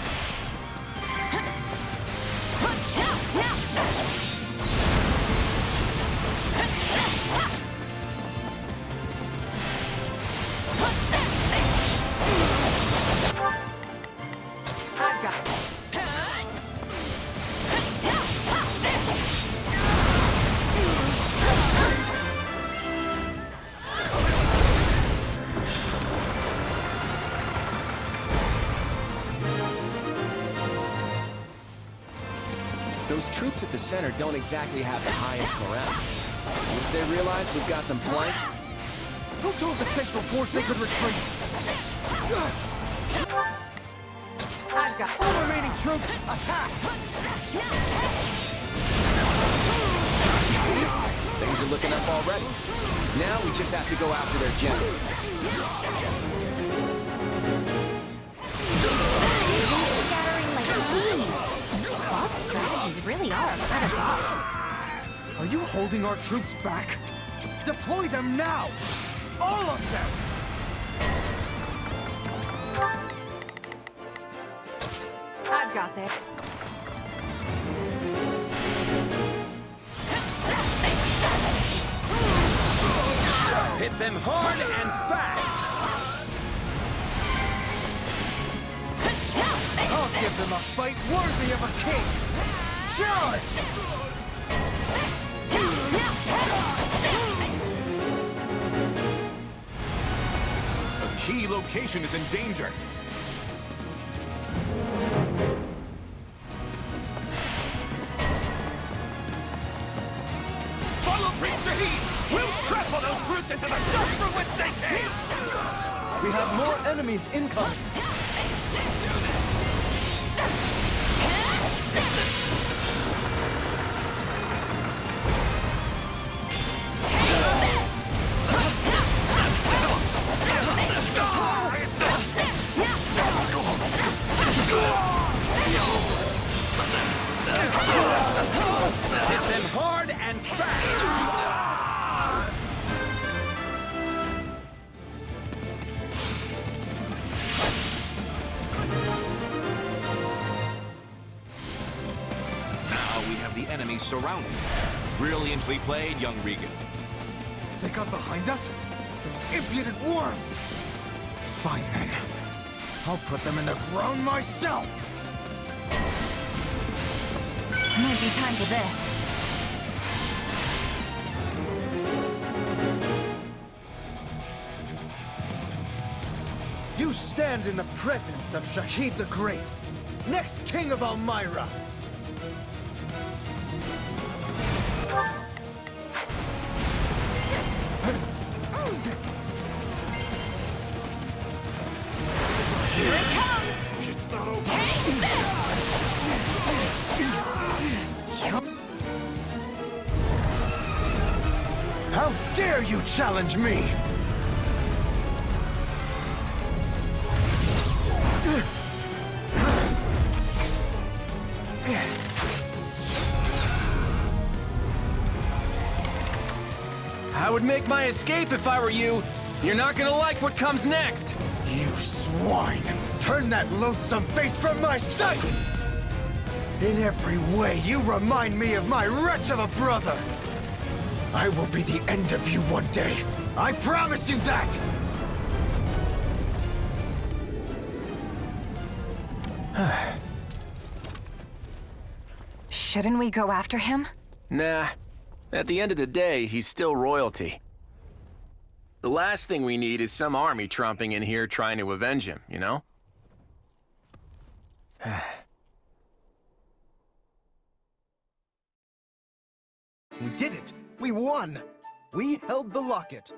S3: I've got it.
S10: Those troops at the center don't exactly have the highest morale. Once they realize we've got them flanked...
S16: Who told the Central Force they could retreat?
S3: I've got it.
S16: All remaining troops, attack!
S10: Things are looking up already. Now we just have to go after their general.
S1: They're scattering like leaves. Claude's strategies really are incredible.
S16: Are you holding our troops back? Deploy them now! All of them!
S3: I've got that.
S20: Hit them hard and fast!
S16: I'll give them a fight worthy of a king! Charge!
S13: A key location is in danger.
S15: Follow Prince Shahid! We'll trample those brutes into the dust from whence they came!
S17: We have more enemies incoming.
S20: Hit them hard and fast!
S13: Now we have the enemy surrounded. Brilliantly played, young Regan.
S16: They got behind us? Those impudent worms! Fine then. I'll put them in the ground myself!
S19: Might be time for this.
S16: You stand in the presence of Shahid the Great, next king of Elmyra!
S19: Here it comes!
S15: It's not over.
S19: Take this!
S16: How dare you challenge me!
S10: I would make my escape if I were you. You're not gonna like what comes next.
S16: You swine! Turn that loathsome face from my sight! In every way, you remind me of my wretch of a brother! I will be the end of you one day. I promise you that!
S3: Shouldn't we go after him?
S10: Nah. At the end of the day, he's still royalty. The last thing we need is some army tromping in here trying to avenge him, you know?
S17: We did it! We won! We held the locket.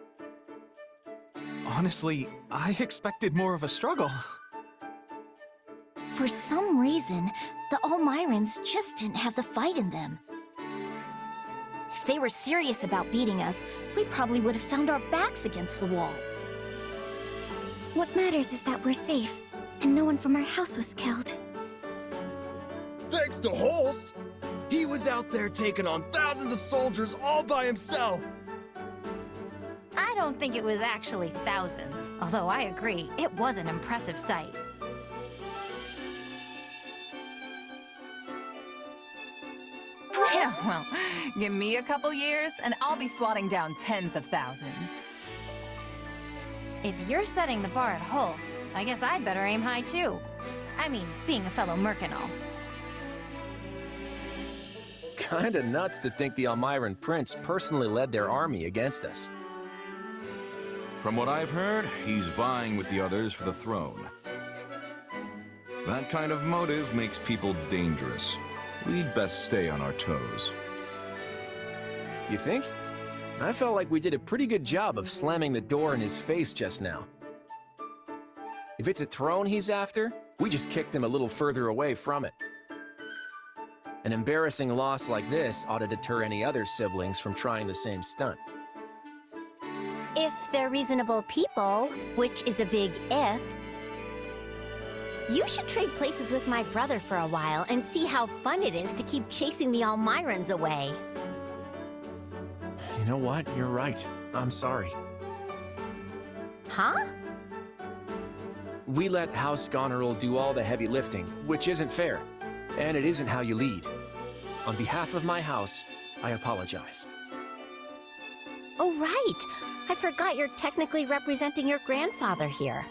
S18: Honestly, I expected more of a struggle.
S1: For some reason, the Elmyrans just didn't have the fight in them. If they were serious about beating us, we probably would have found our backs against the wall.
S6: What matters is that we're safe, and no one from our house was killed.
S20: Thanks to Holst! He was out there taking on thousands of soldiers all by himself!
S19: I don't think it was actually thousands, although I agree, it was an impressive sight.
S3: Yeah, well, give me a couple years and I'll be swatting down tens of thousands.
S19: If you're setting the bar at Holst, I guess I'd better aim high too. I mean, being a fellow merc and all.
S10: Kinda nuts to think the Almiran Prince personally led their army against us.
S13: From what I've heard, he's vying with the others for the throne. That kind of motive makes people dangerous. We'd best stay on our toes.
S10: You think? I felt like we did a pretty good job of slamming the door in his face just now. If it's a throne he's after, we just kicked him a little further away from it. An embarrassing loss like this ought to deter any other siblings from trying the same stunt.
S21: If they're reasonable people, which is a big if, you should trade places with my brother for a while and see how fun it is to keep chasing the Almirans away.
S10: You know what? You're right. I'm sorry.
S21: Huh?
S10: We let House Goneril do all the heavy lifting, which isn't fair. And it isn't how you lead. On behalf of my house, I apologize.
S21: Oh, right. I forgot you're technically representing your grandfather here.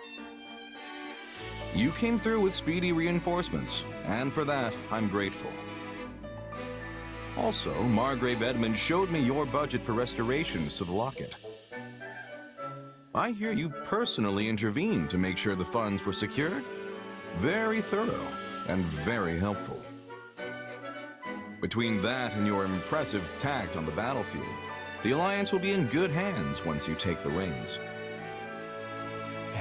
S13: You came through with speedy reinforcements, and for that, I'm grateful. Also, Margrave Edmund showed me your budget for restorations to the locket. I hear you personally intervened to make sure the funds were secured. Very thorough and very helpful. Between that and your impressive tact on the battlefield, the Alliance will be in good hands once you take the reins.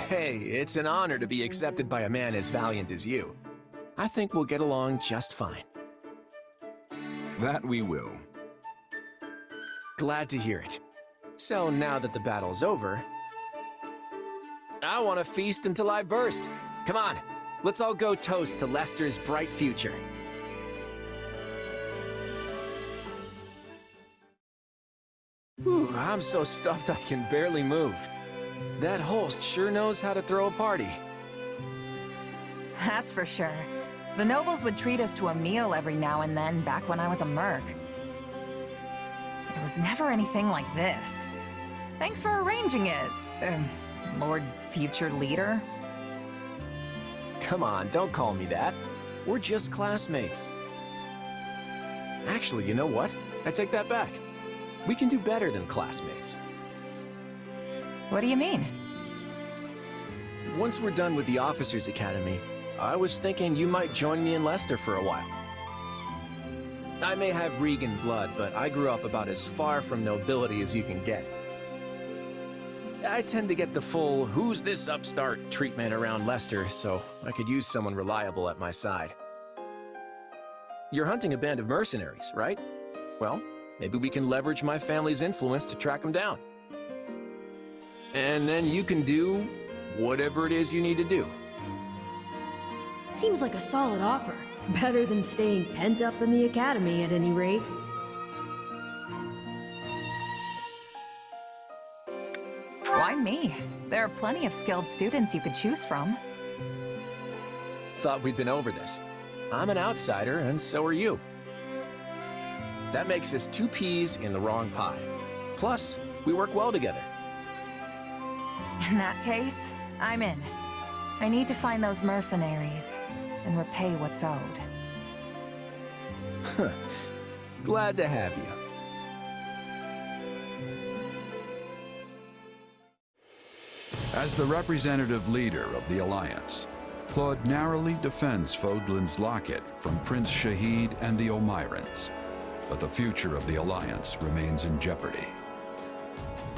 S10: Hey, it's an honor to be accepted by a man as valiant as you. I think we'll get along just fine.
S13: That we will.
S10: Glad to hear it. So now that the battle's over, I want to feast until I burst. Come on, let's all go toast to Lester's bright future. Ooh, I'm so stuffed I can barely move. That Holst sure knows how to throw a party.
S3: That's for sure. The nobles would treat us to a meal every now and then back when I was a merc. It was never anything like this. Thanks for arranging it, Lord Future Leader.
S10: Come on, don't call me that. We're just classmates. Actually, you know what? I take that back. We can do better than classmates.
S3: What do you mean?
S10: Once we're done with the Officers Academy, I was thinking you might join me in Lester for a while. I may have Regan blood, but I grew up about as far from nobility as you can get. I tend to get the full, who's this upstart treatment around Lester, so I could use someone reliable at my side. You're hunting a band of mercenaries, right? Well, maybe we can leverage my family's influence to track them down. And then you can do whatever it is you need to do.
S7: Seems like a solid offer. Better than staying pent up in the academy, at any rate.
S3: Why me? There are plenty of skilled students you could choose from.
S10: Thought we'd been over this. I'm an outsider, and so are you. That makes us two peas in the wrong pie. Plus, we work well together.
S3: In that case, I'm in. I need to find those mercenaries and repay what's owed.
S10: Glad to have you.
S8: As the representative leader of the Alliance, Claude narrowly defends Fodlan's locket from Prince Shahid and the Almirans, but the future of the Alliance remains in jeopardy.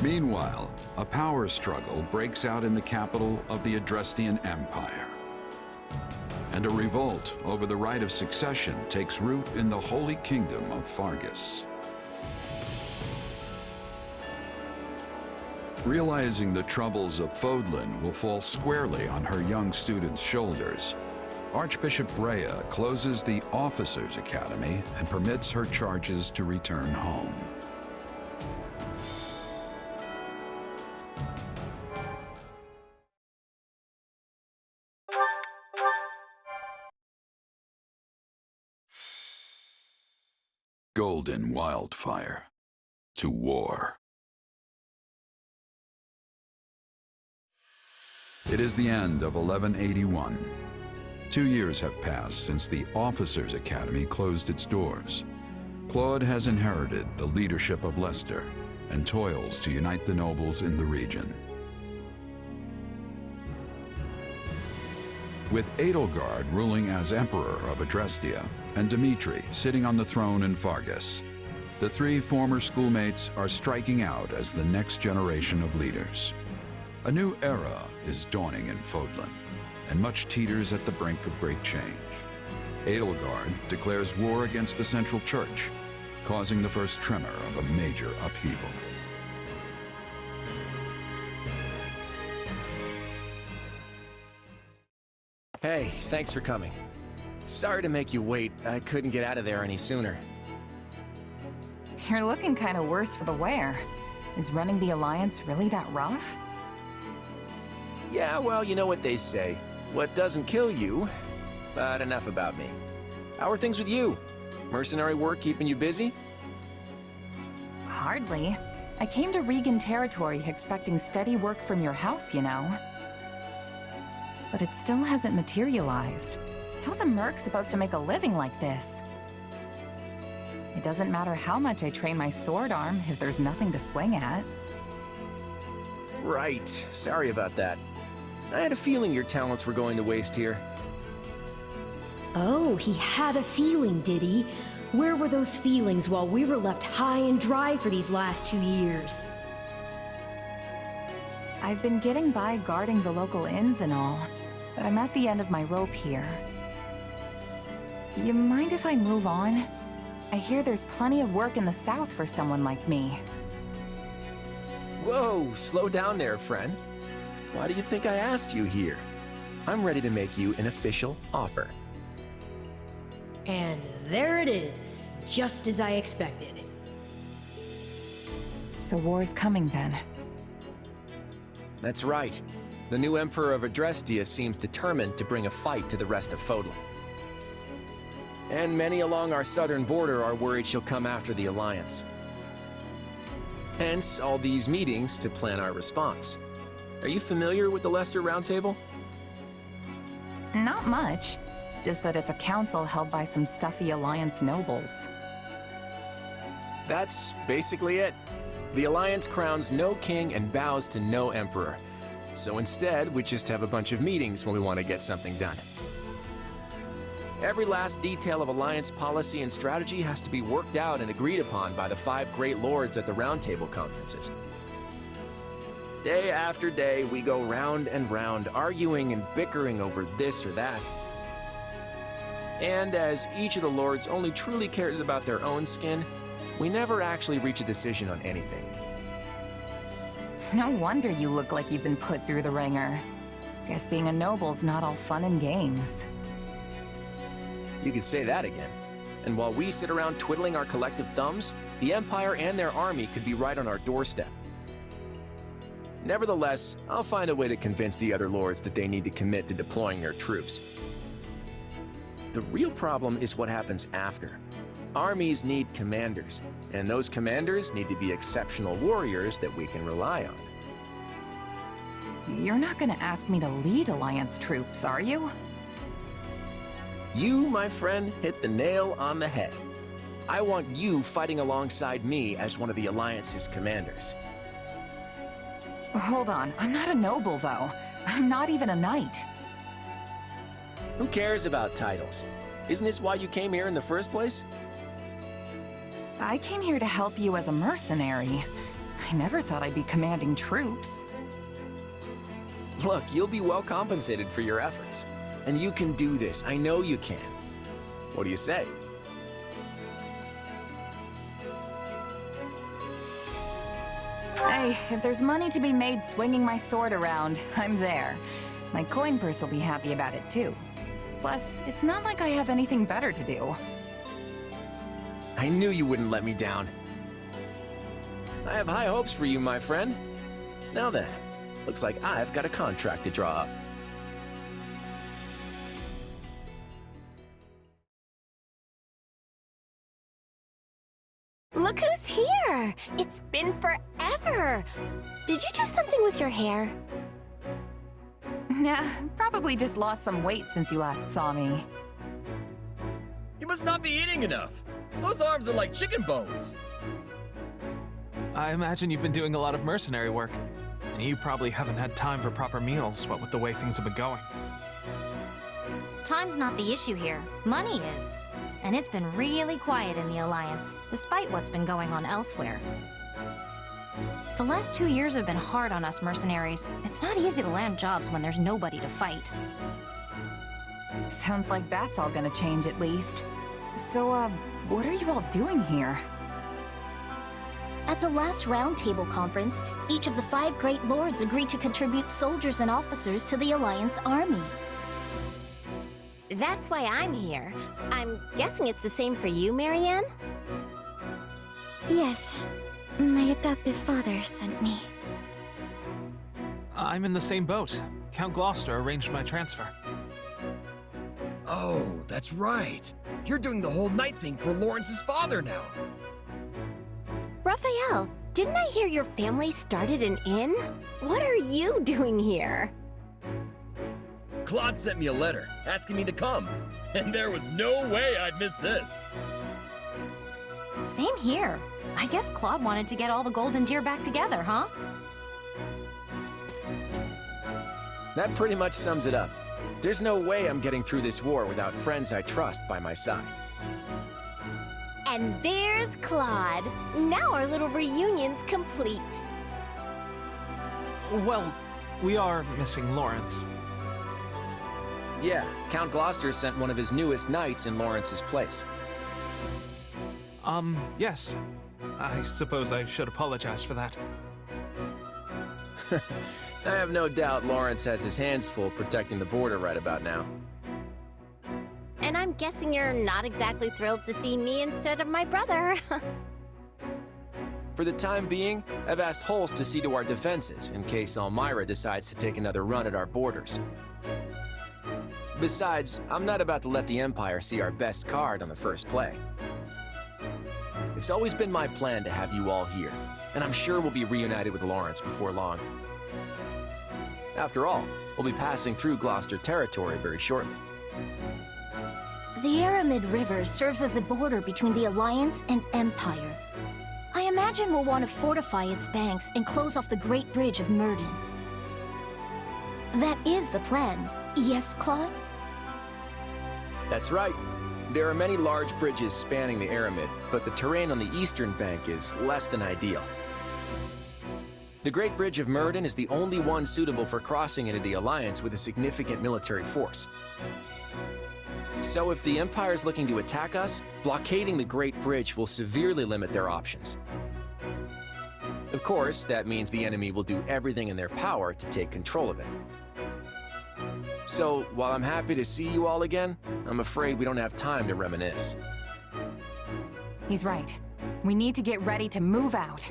S8: Meanwhile, a power struggle breaks out in the capital of the Adrestian Empire, and a revolt over the right of succession takes root in the Holy Kingdom of Fargus. Realizing the troubles of Fodlan will fall squarely on her young students' shoulders, Archbishop Rhea closes the Officers' Academy and permits her charges to return home. Golden wildfire. To war. It is the end of 1181. 2 years have passed since the Officers' Academy closed its doors. Claude has inherited the leadership of Leicester and toils to unite the nobles in the region. With Edelgard ruling as Emperor of Adrestia and Dimitri sitting on the throne in Fargus, the three former schoolmates are striking out as the next generation of leaders. A new era is dawning in Fodlan, and much teeters at the brink of great change. Edelgard declares war against the Central Church, causing the first tremor of a major upheaval.
S10: Hey, thanks for coming. Sorry to make you wait. I couldn't get out of there any sooner.
S3: You're looking kind of worse for the wear. Is running the Alliance really that rough?
S10: Yeah, well, you know what they say. What doesn't kill you, but enough about me. How are things with you? Mercenary work keeping you busy?
S3: Hardly. I came to Regan territory expecting steady work from your house, you know. But it still hasn't materialized. How's a merc supposed to make a living like this? It doesn't matter how much I train my sword arm if there's nothing to swing at.
S10: Right. Sorry about that. I had a feeling your talents were going to waste here.
S7: Oh, he had a feeling, did he? Where were those feelings while we were left high and dry for these last 2 years?
S3: I've been getting by guarding the local inns and all, but I'm at the end of my rope here. You mind if I move on? I hear there's plenty of work in the south for someone like me.
S10: Whoa, slow down there, friend. Why do you think I asked you here? I'm ready to make you an official offer.
S7: And there it is, just as I expected.
S3: So war's coming then.
S10: That's right. The new Emperor of Adrestia seems determined to bring a fight to the rest of Fodlan. And many along our southern border are worried she'll come after the Alliance. Hence, all these meetings to plan our response. Are you familiar with the Leicester Round Table?
S3: Not much. Just that it's a council held by some stuffy Alliance nobles.
S10: That's basically it. The Alliance crowns no king and bows to no emperor. So instead, we just have a bunch of meetings when we want to get something done. Every last detail of Alliance policy and strategy has to be worked out and agreed upon by the 5 great lords at the Round Table conferences. Day after day, we go round and round, arguing and bickering over this or that. And as each of the lords only truly cares about their own skin, we never actually reach a decision on anything.
S3: No wonder you look like you've been put through the ringer. Guess being a noble's not all fun and games.
S10: You could say that again. And while we sit around twiddling our collective thumbs, the Empire and their army could be right on our doorstep. Nevertheless, I'll find a way to convince the other lords that they need to commit to deploying their troops. The real problem is what happens after. Armies need commanders, and those commanders need to be exceptional warriors that we can rely on.
S3: You're not gonna ask me to lead Alliance troops, are you?
S10: You, my friend, hit the nail on the head. I want you fighting alongside me as one of the Alliance's commanders.
S3: Hold on, I'm not a noble, though. I'm not even a knight.
S10: Who cares about titles? Isn't this why you came here in the first place?
S3: I came here to help you as a mercenary. I never thought I'd be commanding troops.
S10: Look, you'll be well compensated for your efforts. And you can do this. I know you can. What do you say?
S3: Hey, if there's money to be made swinging my sword around, I'm there. My coin purse will be happy about it too. Plus, it's not like I have anything better to do.
S10: I knew you wouldn't let me down. I have high hopes for you, my friend. Now then, looks like I've got a contract to draw up.
S21: Look who's here! It's been forever! Did you do something with your hair?
S3: Nah, probably just lost some weight since you last saw me.
S20: You must not be eating enough. Those arms are like chicken bones.
S18: I imagine you've been doing a lot of mercenary work. You probably haven't had time for proper meals, what with the way things have been going.
S19: Time's not the issue here. Money is. And it's been really quiet in the Alliance, despite what's been going on elsewhere. The last 2 years have been hard on us mercenaries. It's not easy to land jobs when there's nobody to fight.
S3: Sounds like that's all gonna change at least. So, what are you all doing here?
S1: At the last Roundtable Conference, each of the 5 Great Lords agreed to contribute soldiers and officers to the Alliance army.
S21: That's why I'm here. I'm guessing it's the same for you, Marianne?
S6: Yes. My adoptive father sent me.
S18: I'm in the same boat. Count Gloucester arranged my transfer.
S20: Oh, that's right. You're doing the whole night thing for Lawrence's father now.
S21: Raphael, didn't I hear your family started an inn? What are you doing here?
S20: Claude sent me a letter asking me to come, and there was no way I'd miss this.
S19: Same here. I guess Claude wanted to get all the golden deer back together, huh?
S10: That pretty much sums it up. There's no way I'm getting through this war without friends I trust by my side.
S21: And there's Claude. Now our little reunion's complete.
S18: Well, we are missing Lawrence.
S10: Yeah, Count Gloucester sent one of his newest knights in Lawrence's place.
S18: Yes. I suppose I should apologize for that.
S10: I have no doubt Lawrence has his hands full protecting the border right about now.
S21: And I'm guessing you're not exactly thrilled to see me instead of my brother.
S10: For the time being, I've asked Holst to see to our defenses in case Elmira decides to take another run at our borders. Besides, I'm not about to let the Empire see our best card on the first play. It's always been my plan to have you all here, and I'm sure we'll be reunited with Lawrence before long. After all, we'll be passing through Gloucester territory very shortly.
S1: The Aramid River serves as the border between the Alliance and Empire. I imagine we'll want to fortify its banks and close off the Great Bridge of Murden. That is the plan, yes, Claude?
S10: That's right. There are many large bridges spanning the Aramid, but the terrain on the eastern bank is less than ideal. The Great Bridge of Murden is the only one suitable for crossing into the Alliance with a significant military force. So if the Empire is looking to attack us, blockading the Great Bridge will severely limit their options. Of course, that means the enemy will do everything in their power to take control of it. So, while I'm happy to see you all again, I'm afraid we don't have time to reminisce.
S3: He's right. We need to get ready to move out.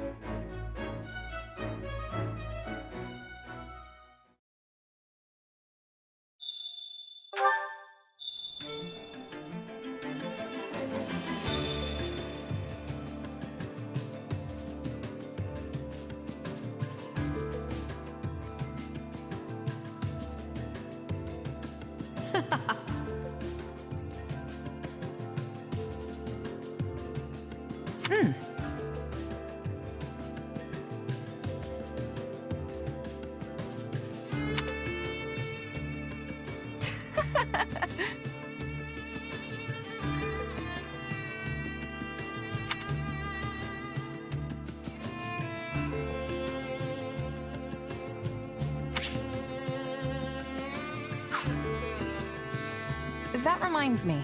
S3: That reminds me.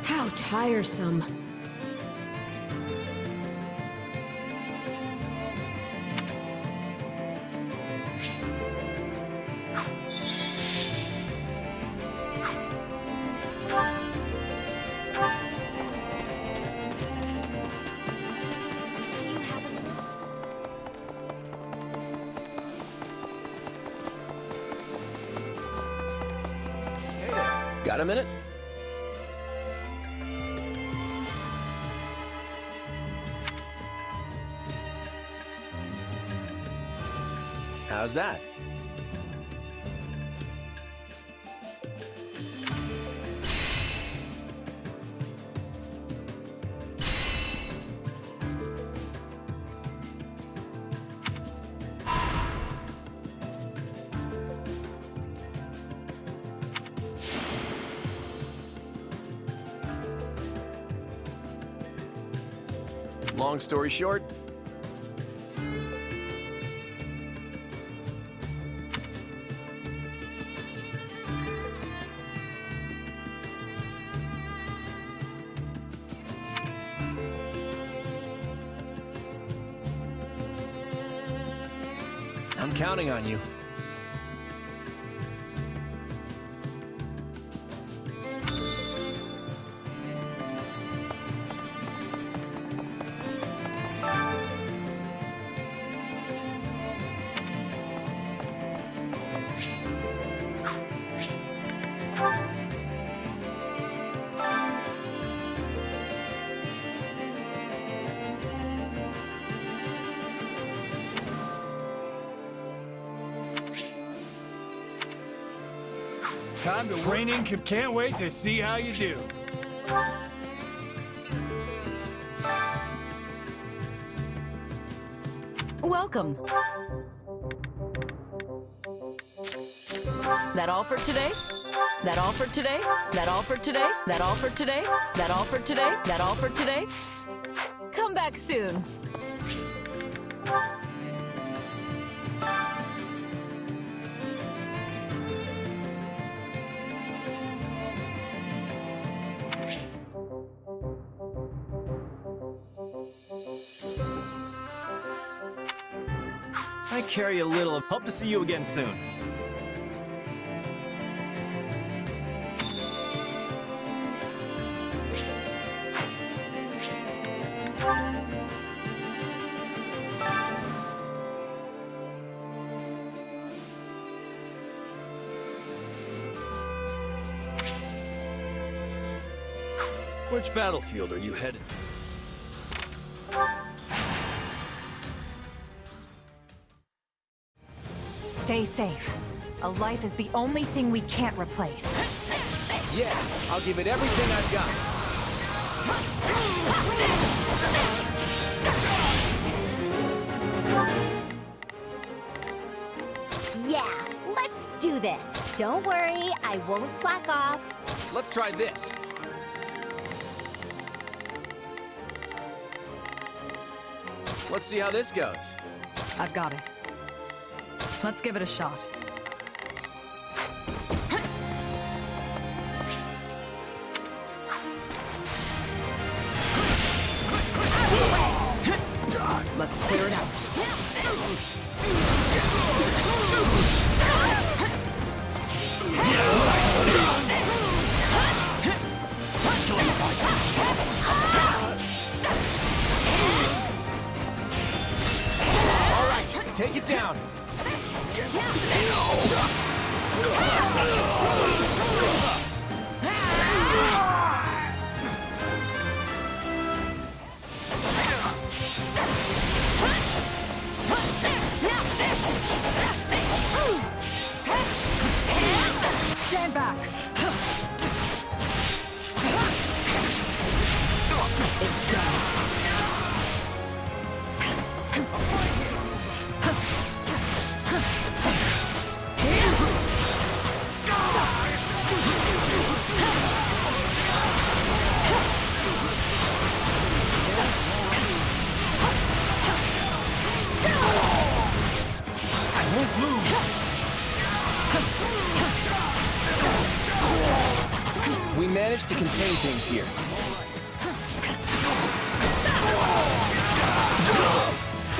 S7: How? How tiresome.
S10: Got a minute? How's that? Long story short, I'm counting on you.
S4: Time to training. Can't wait to see how you do.
S2: Welcome. That all for today? That all for today? That all for today? That all for today? That all for today? That all for today? Come back soon.
S18: I carry a little. Hope to see you again soon.
S20: Which battlefield are you headed to?
S3: Stay safe. A life is the only thing we can't replace.
S10: Yeah, I'll give it everything I've got.
S21: Yeah, let's do this. Don't worry, I won't slack off.
S10: Let's try this. Let's see how this goes.
S14: I've got it. Let's give it a shot. Let's clear it out.
S10: All right, take it down.
S14: Stand back. It's done.
S10: We managed to contain things here.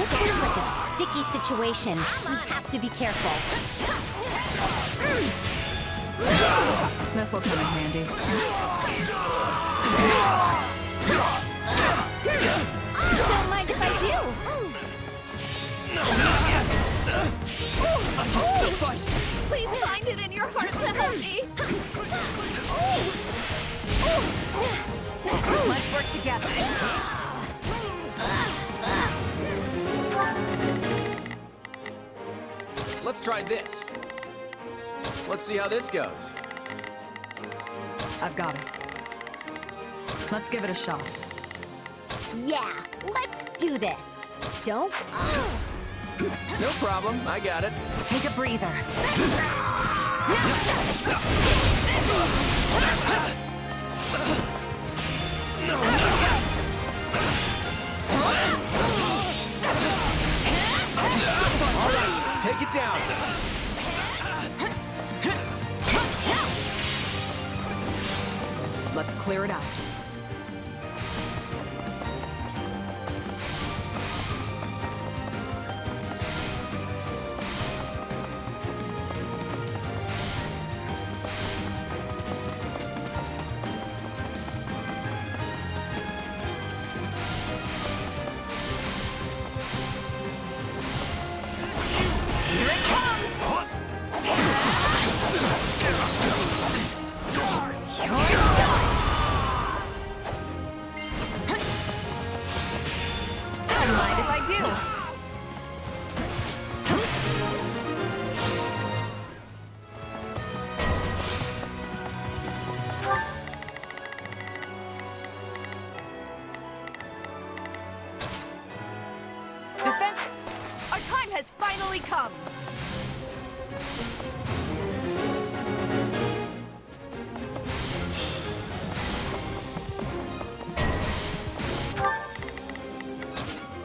S21: This seems like a sticky situation. We have to be careful.
S14: This'll come in handy.
S21: Don't mind if I do.
S2: I can still fight!
S9: Please find it in your heart to help me.
S3: Let's work together.
S10: Let's try this. Let's see how this goes.
S14: I've got it. Let's give it a shot.
S21: Yeah, let's do this. Don't...
S10: No problem, I got it.
S3: Take a breather.
S10: All right, take it down.
S14: Let's clear it out.
S9: Defense! Our time has finally come!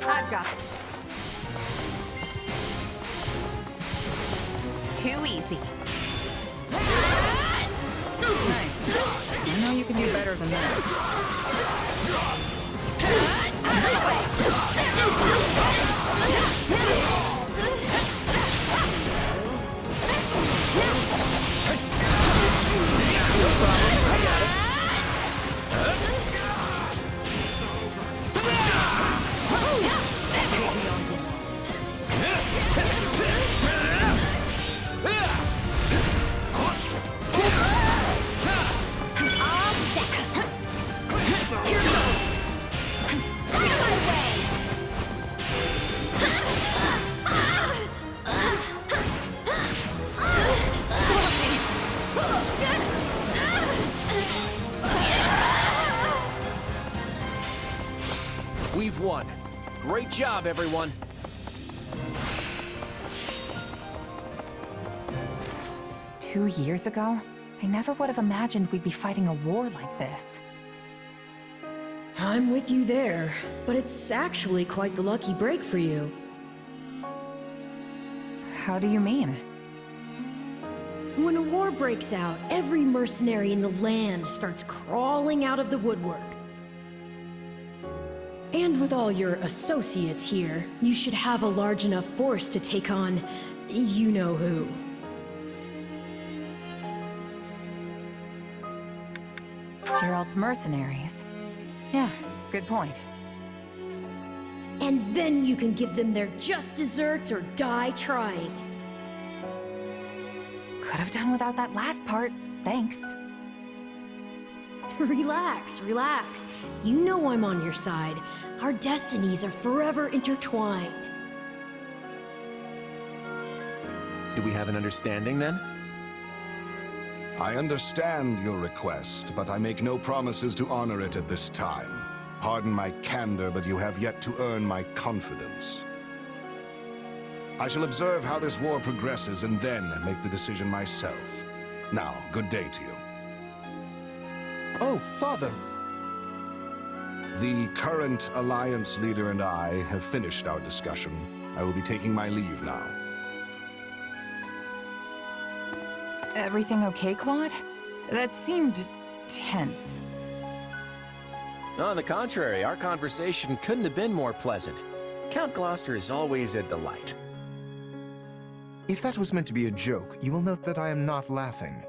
S3: I've got it. Too easy.
S14: Nice. I know you can do better than that.
S10: We've won. Great job, everyone.
S3: Two years ago, I never would have imagined we'd be fighting a war like this.
S7: I'm with you there, but it's actually quite the lucky break for you.
S3: How do you mean?
S7: When a war breaks out, every mercenary in the land starts crawling out of the woodwork. And with all your associates here, you should have a large enough force to take on you-know-who.
S3: Gerald's mercenaries. Yeah, good point.
S7: And then you can give them their just desserts or die trying.
S3: Could have done without that last part. Thanks.
S7: Relax, relax. You know I'm on your side. Our destinies are forever intertwined.
S10: Do we have an understanding then?
S12: I understand your request, but I make no promises to honor it at this time. Pardon my candor, but you have yet to earn my confidence. I shall observe how this war progresses and then make the decision myself. Now, good day to you.
S17: Oh, Father!
S12: The current Alliance leader and I have finished our discussion. I will be taking my leave now.
S3: Everything okay, Claude? That seemed tense.
S10: On the contrary, our conversation couldn't have been more pleasant. Count Gloucester is always a delight.
S17: If that was meant to be a joke, you will note that I am not laughing.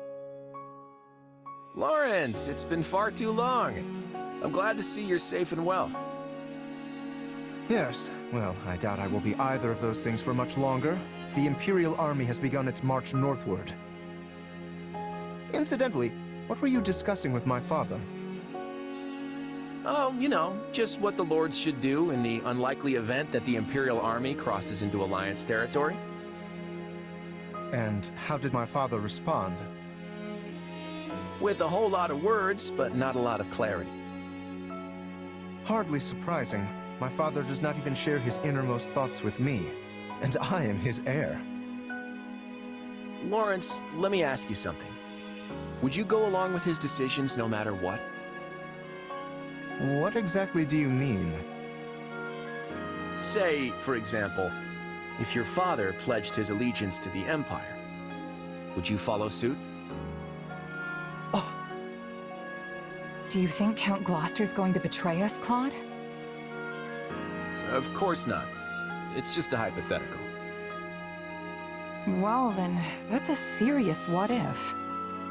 S10: Lawrence, it's been far too long. I'm glad to see you're safe and well.
S17: Yes, well, I doubt I will be either of those things for much longer. The Imperial Army has begun its march northward. Incidentally, what were you discussing with my father?
S10: Oh, you know, just what the Lords should do in the unlikely event that the Imperial Army crosses into Alliance territory.
S17: And how did my father respond?
S10: With a whole lot of words, but not a lot of clarity.
S17: Hardly surprising. My father does not even share his innermost thoughts with me, and I am his heir.
S10: Lawrence, let me ask you something. Would you go along with his decisions no matter what?
S17: What exactly do you mean?
S10: Say, for example, if your father pledged his allegiance to the Empire, would you follow suit?
S3: Do you think Count Gloucester's going to betray us, Claude?
S10: Of course not. It's just a hypothetical.
S3: Well then, that's a serious what if.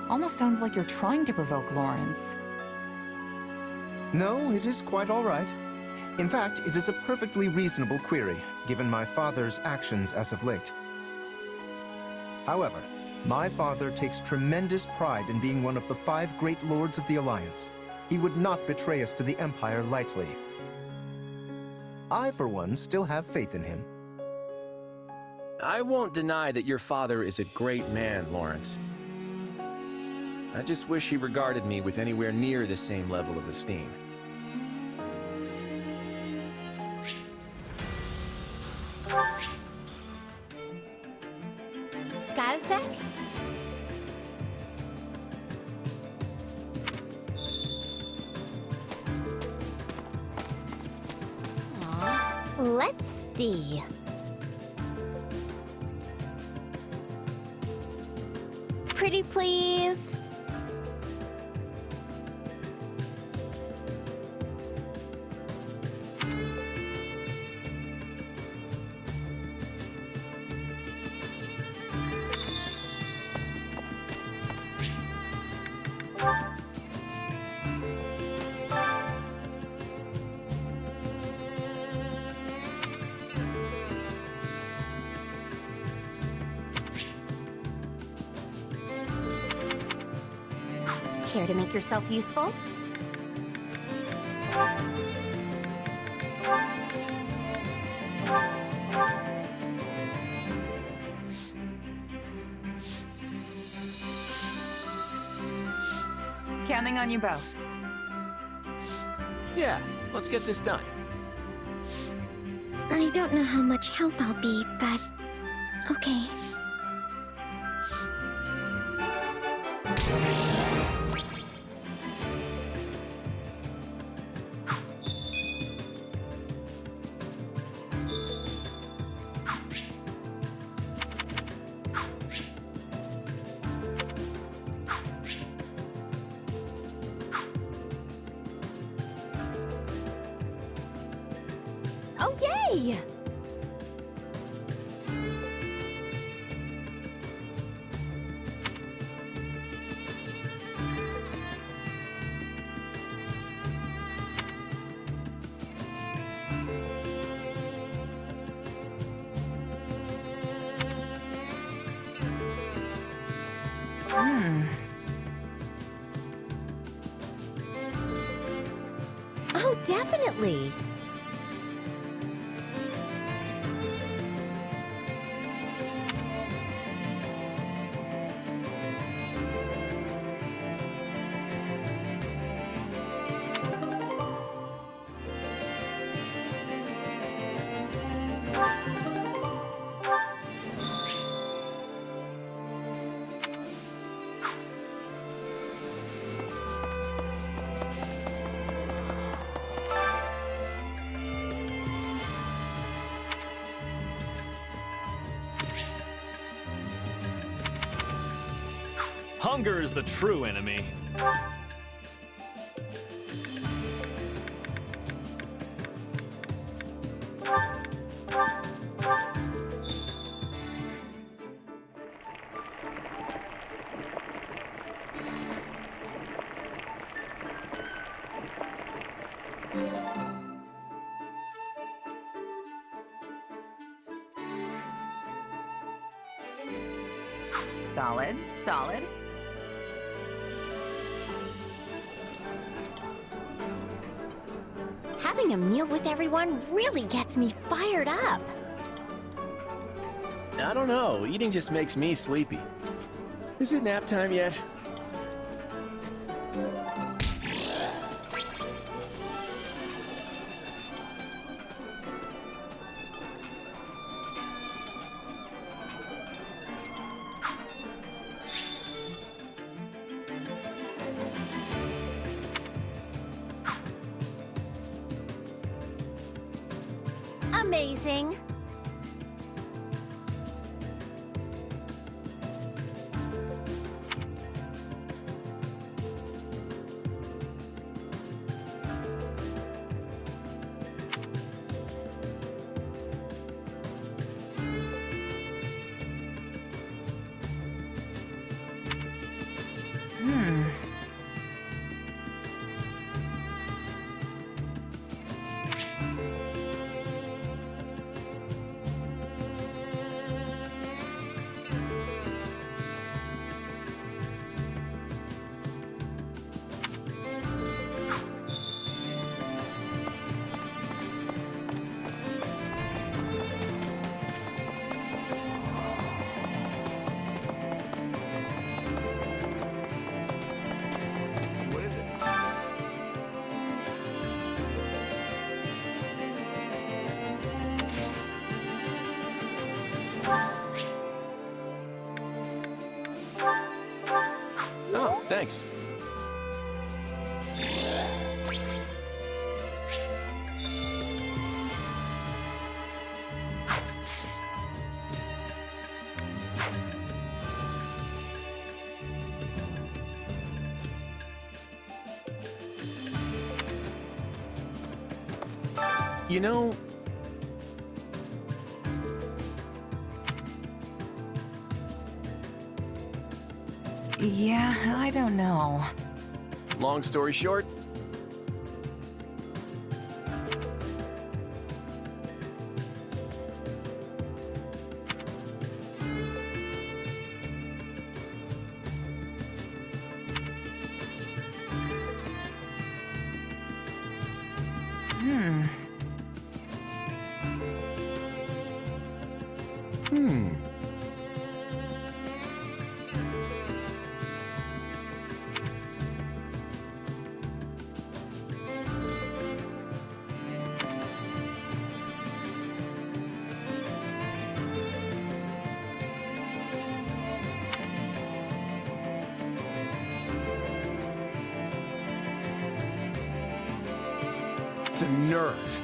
S3: Almost sounds like you're trying to provoke Lawrence.
S17: No, it is quite all right. In fact, it is a perfectly reasonable query, given my father's actions as of late. However, my father takes tremendous pride in being one of the 5 great lords of the Alliance. He would not betray us to the Empire lightly. I, for one, still have faith in him.
S10: I won't deny that your father is a great man, Lawrence. I just wish he regarded me with anywhere near the same level of esteem.
S21: Got a sec? Let's see. Pretty please. Care to make yourself useful?
S3: Counting on you both.
S10: Yeah, let's get this done.
S6: I don't know how much help I'll be, but okay.
S21: Oh, yay! Oh, definitely.
S18: Hunger is the true enemy.
S3: Solid, solid.
S21: Having a meal with everyone really gets me fired up.
S10: I don't know, eating just makes me sleepy. Is it nap time yet?
S21: Amazing.
S10: What is it? Oh, thanks. You know,
S3: Yeah, I don't know.
S10: long story short, the nerve.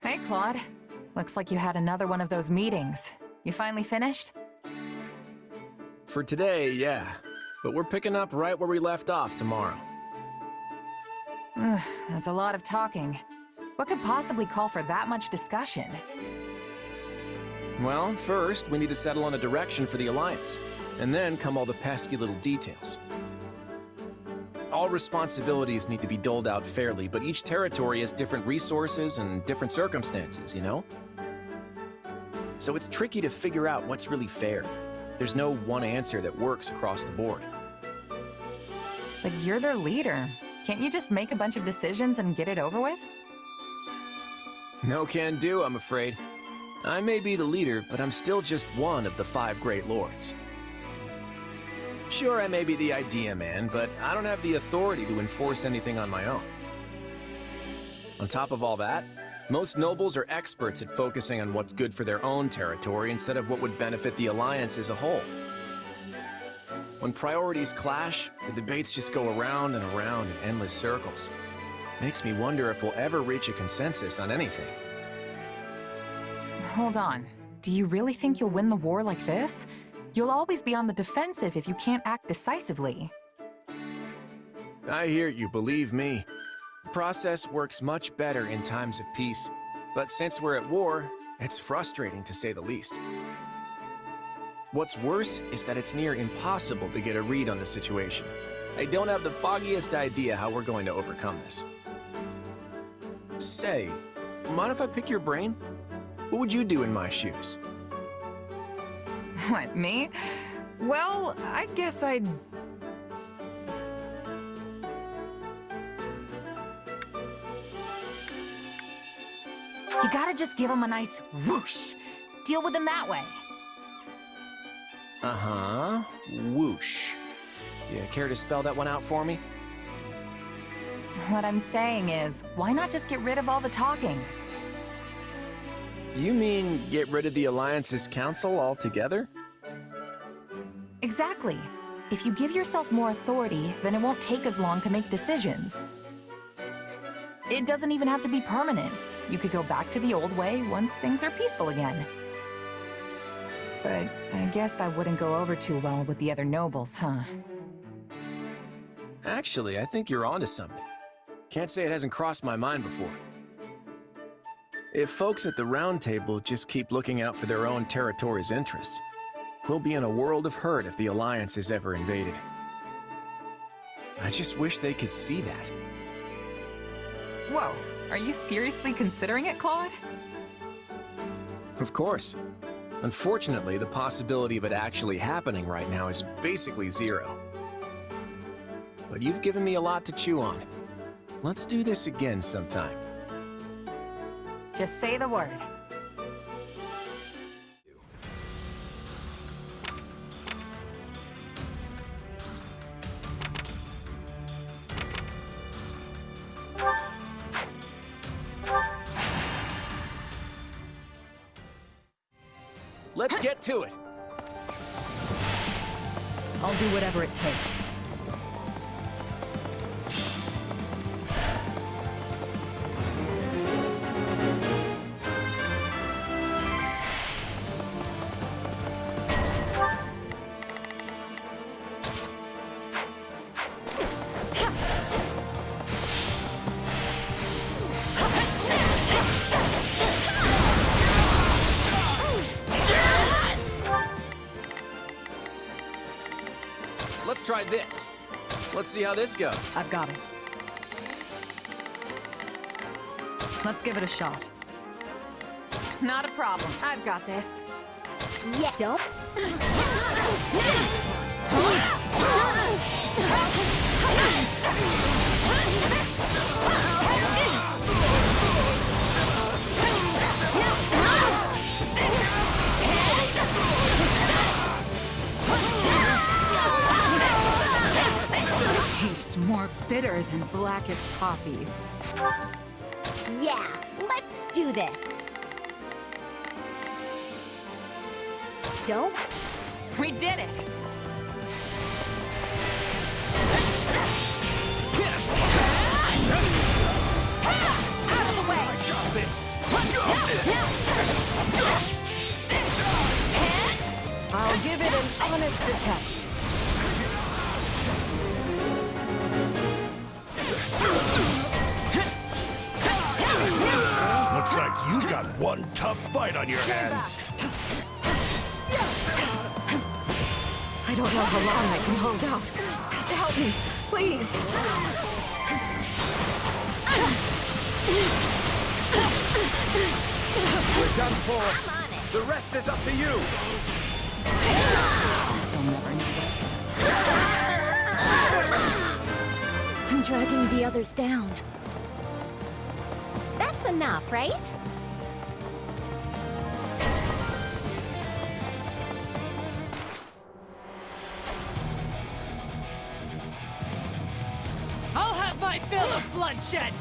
S3: Hey, Claude. Looks like you had another one of those meetings. You finally finished?
S10: For today, yeah. But we're picking up right where we left off tomorrow.
S3: Ugh, that's a lot of talking. What could possibly call for that much discussion?
S10: Well, first, we need to settle on a direction for the Alliance. And then come all the pesky little details. All responsibilities need to be doled out fairly, but each territory has different resources and different circumstances, you know? So it's tricky to figure out what's really fair. There's no one answer that works across the board.
S3: But you're their leader. Can't you just make a bunch of decisions and get it over with?
S10: No can do, I'm afraid. I may be the leader, but I'm still just one of the 5 Great Lords. Sure, I may be the idea man, but I don't have the authority to enforce anything on my own. On top of all that, most nobles are experts at focusing on what's good for their own territory instead of what would benefit the Alliance as a whole. When priorities clash, the debates just go around and around in endless circles. Makes me wonder if we'll ever reach a consensus on anything.
S3: Hold on. Do you really think you'll win the war like this? You'll always be on the defensive if you can't act decisively.
S10: I hear you, believe me. The process works much better in times of peace. But since we're at war, it's frustrating to say the least. What's worse is that it's near impossible to get a read on the situation. I don't have the foggiest idea how we're going to overcome this. Say, mind if I pick your brain? What would you do in my shoes?
S3: What, me? Well, I guess I'd... You gotta just give him a nice whoosh. Deal with him that way.
S10: Uh-huh. Whoosh. You care to spell that one out for me?
S3: What I'm saying is, why not just get rid of all the talking?
S10: You mean get rid of the Alliance's council altogether?
S3: Exactly. If you give yourself more authority, then it won't take as long to make decisions. It doesn't even have to be permanent. You could go back to the old way once things are peaceful again. But I guess that wouldn't go over too well with the other nobles, huh?
S10: Actually, I think you're onto something. Can't say it hasn't crossed my mind before. If folks at the Round Table just keep looking out for their own territory's interests, we'll be in a world of hurt if the Alliance is ever invaded. I just wish they could see that.
S3: Whoa, are you seriously considering it, Claude?
S10: Of course. Unfortunately, the possibility of it actually happening right now is basically zero. But you've given me a lot to chew on. Let's do this again sometime.
S3: Just say the word.
S10: Let's get to it!
S14: I'll do whatever it takes.
S10: Let's try this. Let's see how this goes.
S14: I've got it. Let's give it a shot.
S3: Not a problem. I've got this.
S21: Yeah, don't.
S14: Taste more bitter than blackest coffee.
S21: Yeah, let's do this. Don't.
S3: We did it!
S21: Out of the way!
S15: I got this!
S2: I'll give it an honest attempt.
S15: Looks like you got one tough fight on your hands.
S14: I don't know how long I can hold out. Help me, please.
S20: We're done for. The rest is up to you.
S21: I'm dragging the others down. That's enough, right?
S2: I'll have my fill of bloodshed!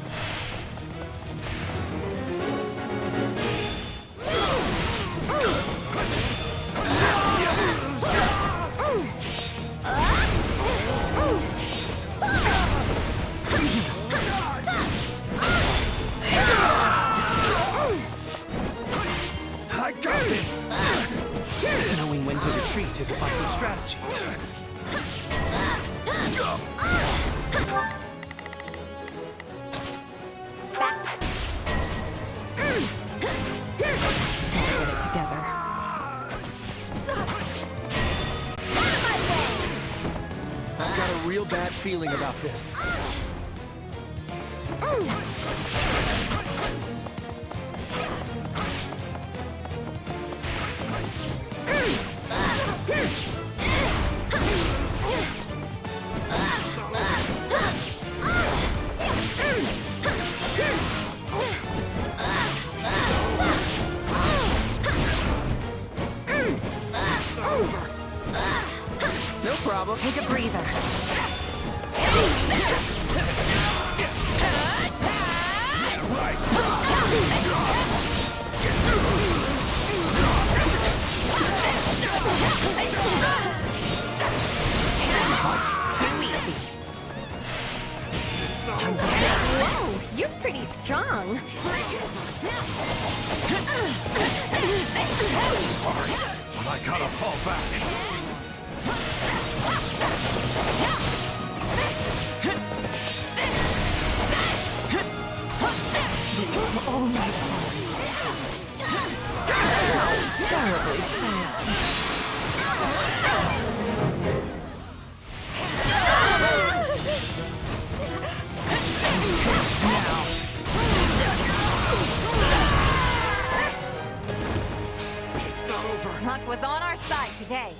S11: I got this! Knowing when to To retreat is a vital strategy.
S3: Get it together.
S10: I've got a real bad feeling about this. No problem.
S3: Take a breather.
S19: Too easy.
S21: Whoa, you're pretty strong.
S16: Sorry, but I gotta fall back.
S3: This is all my fault. Terribly sad. This now.
S9: Luck was on our side today.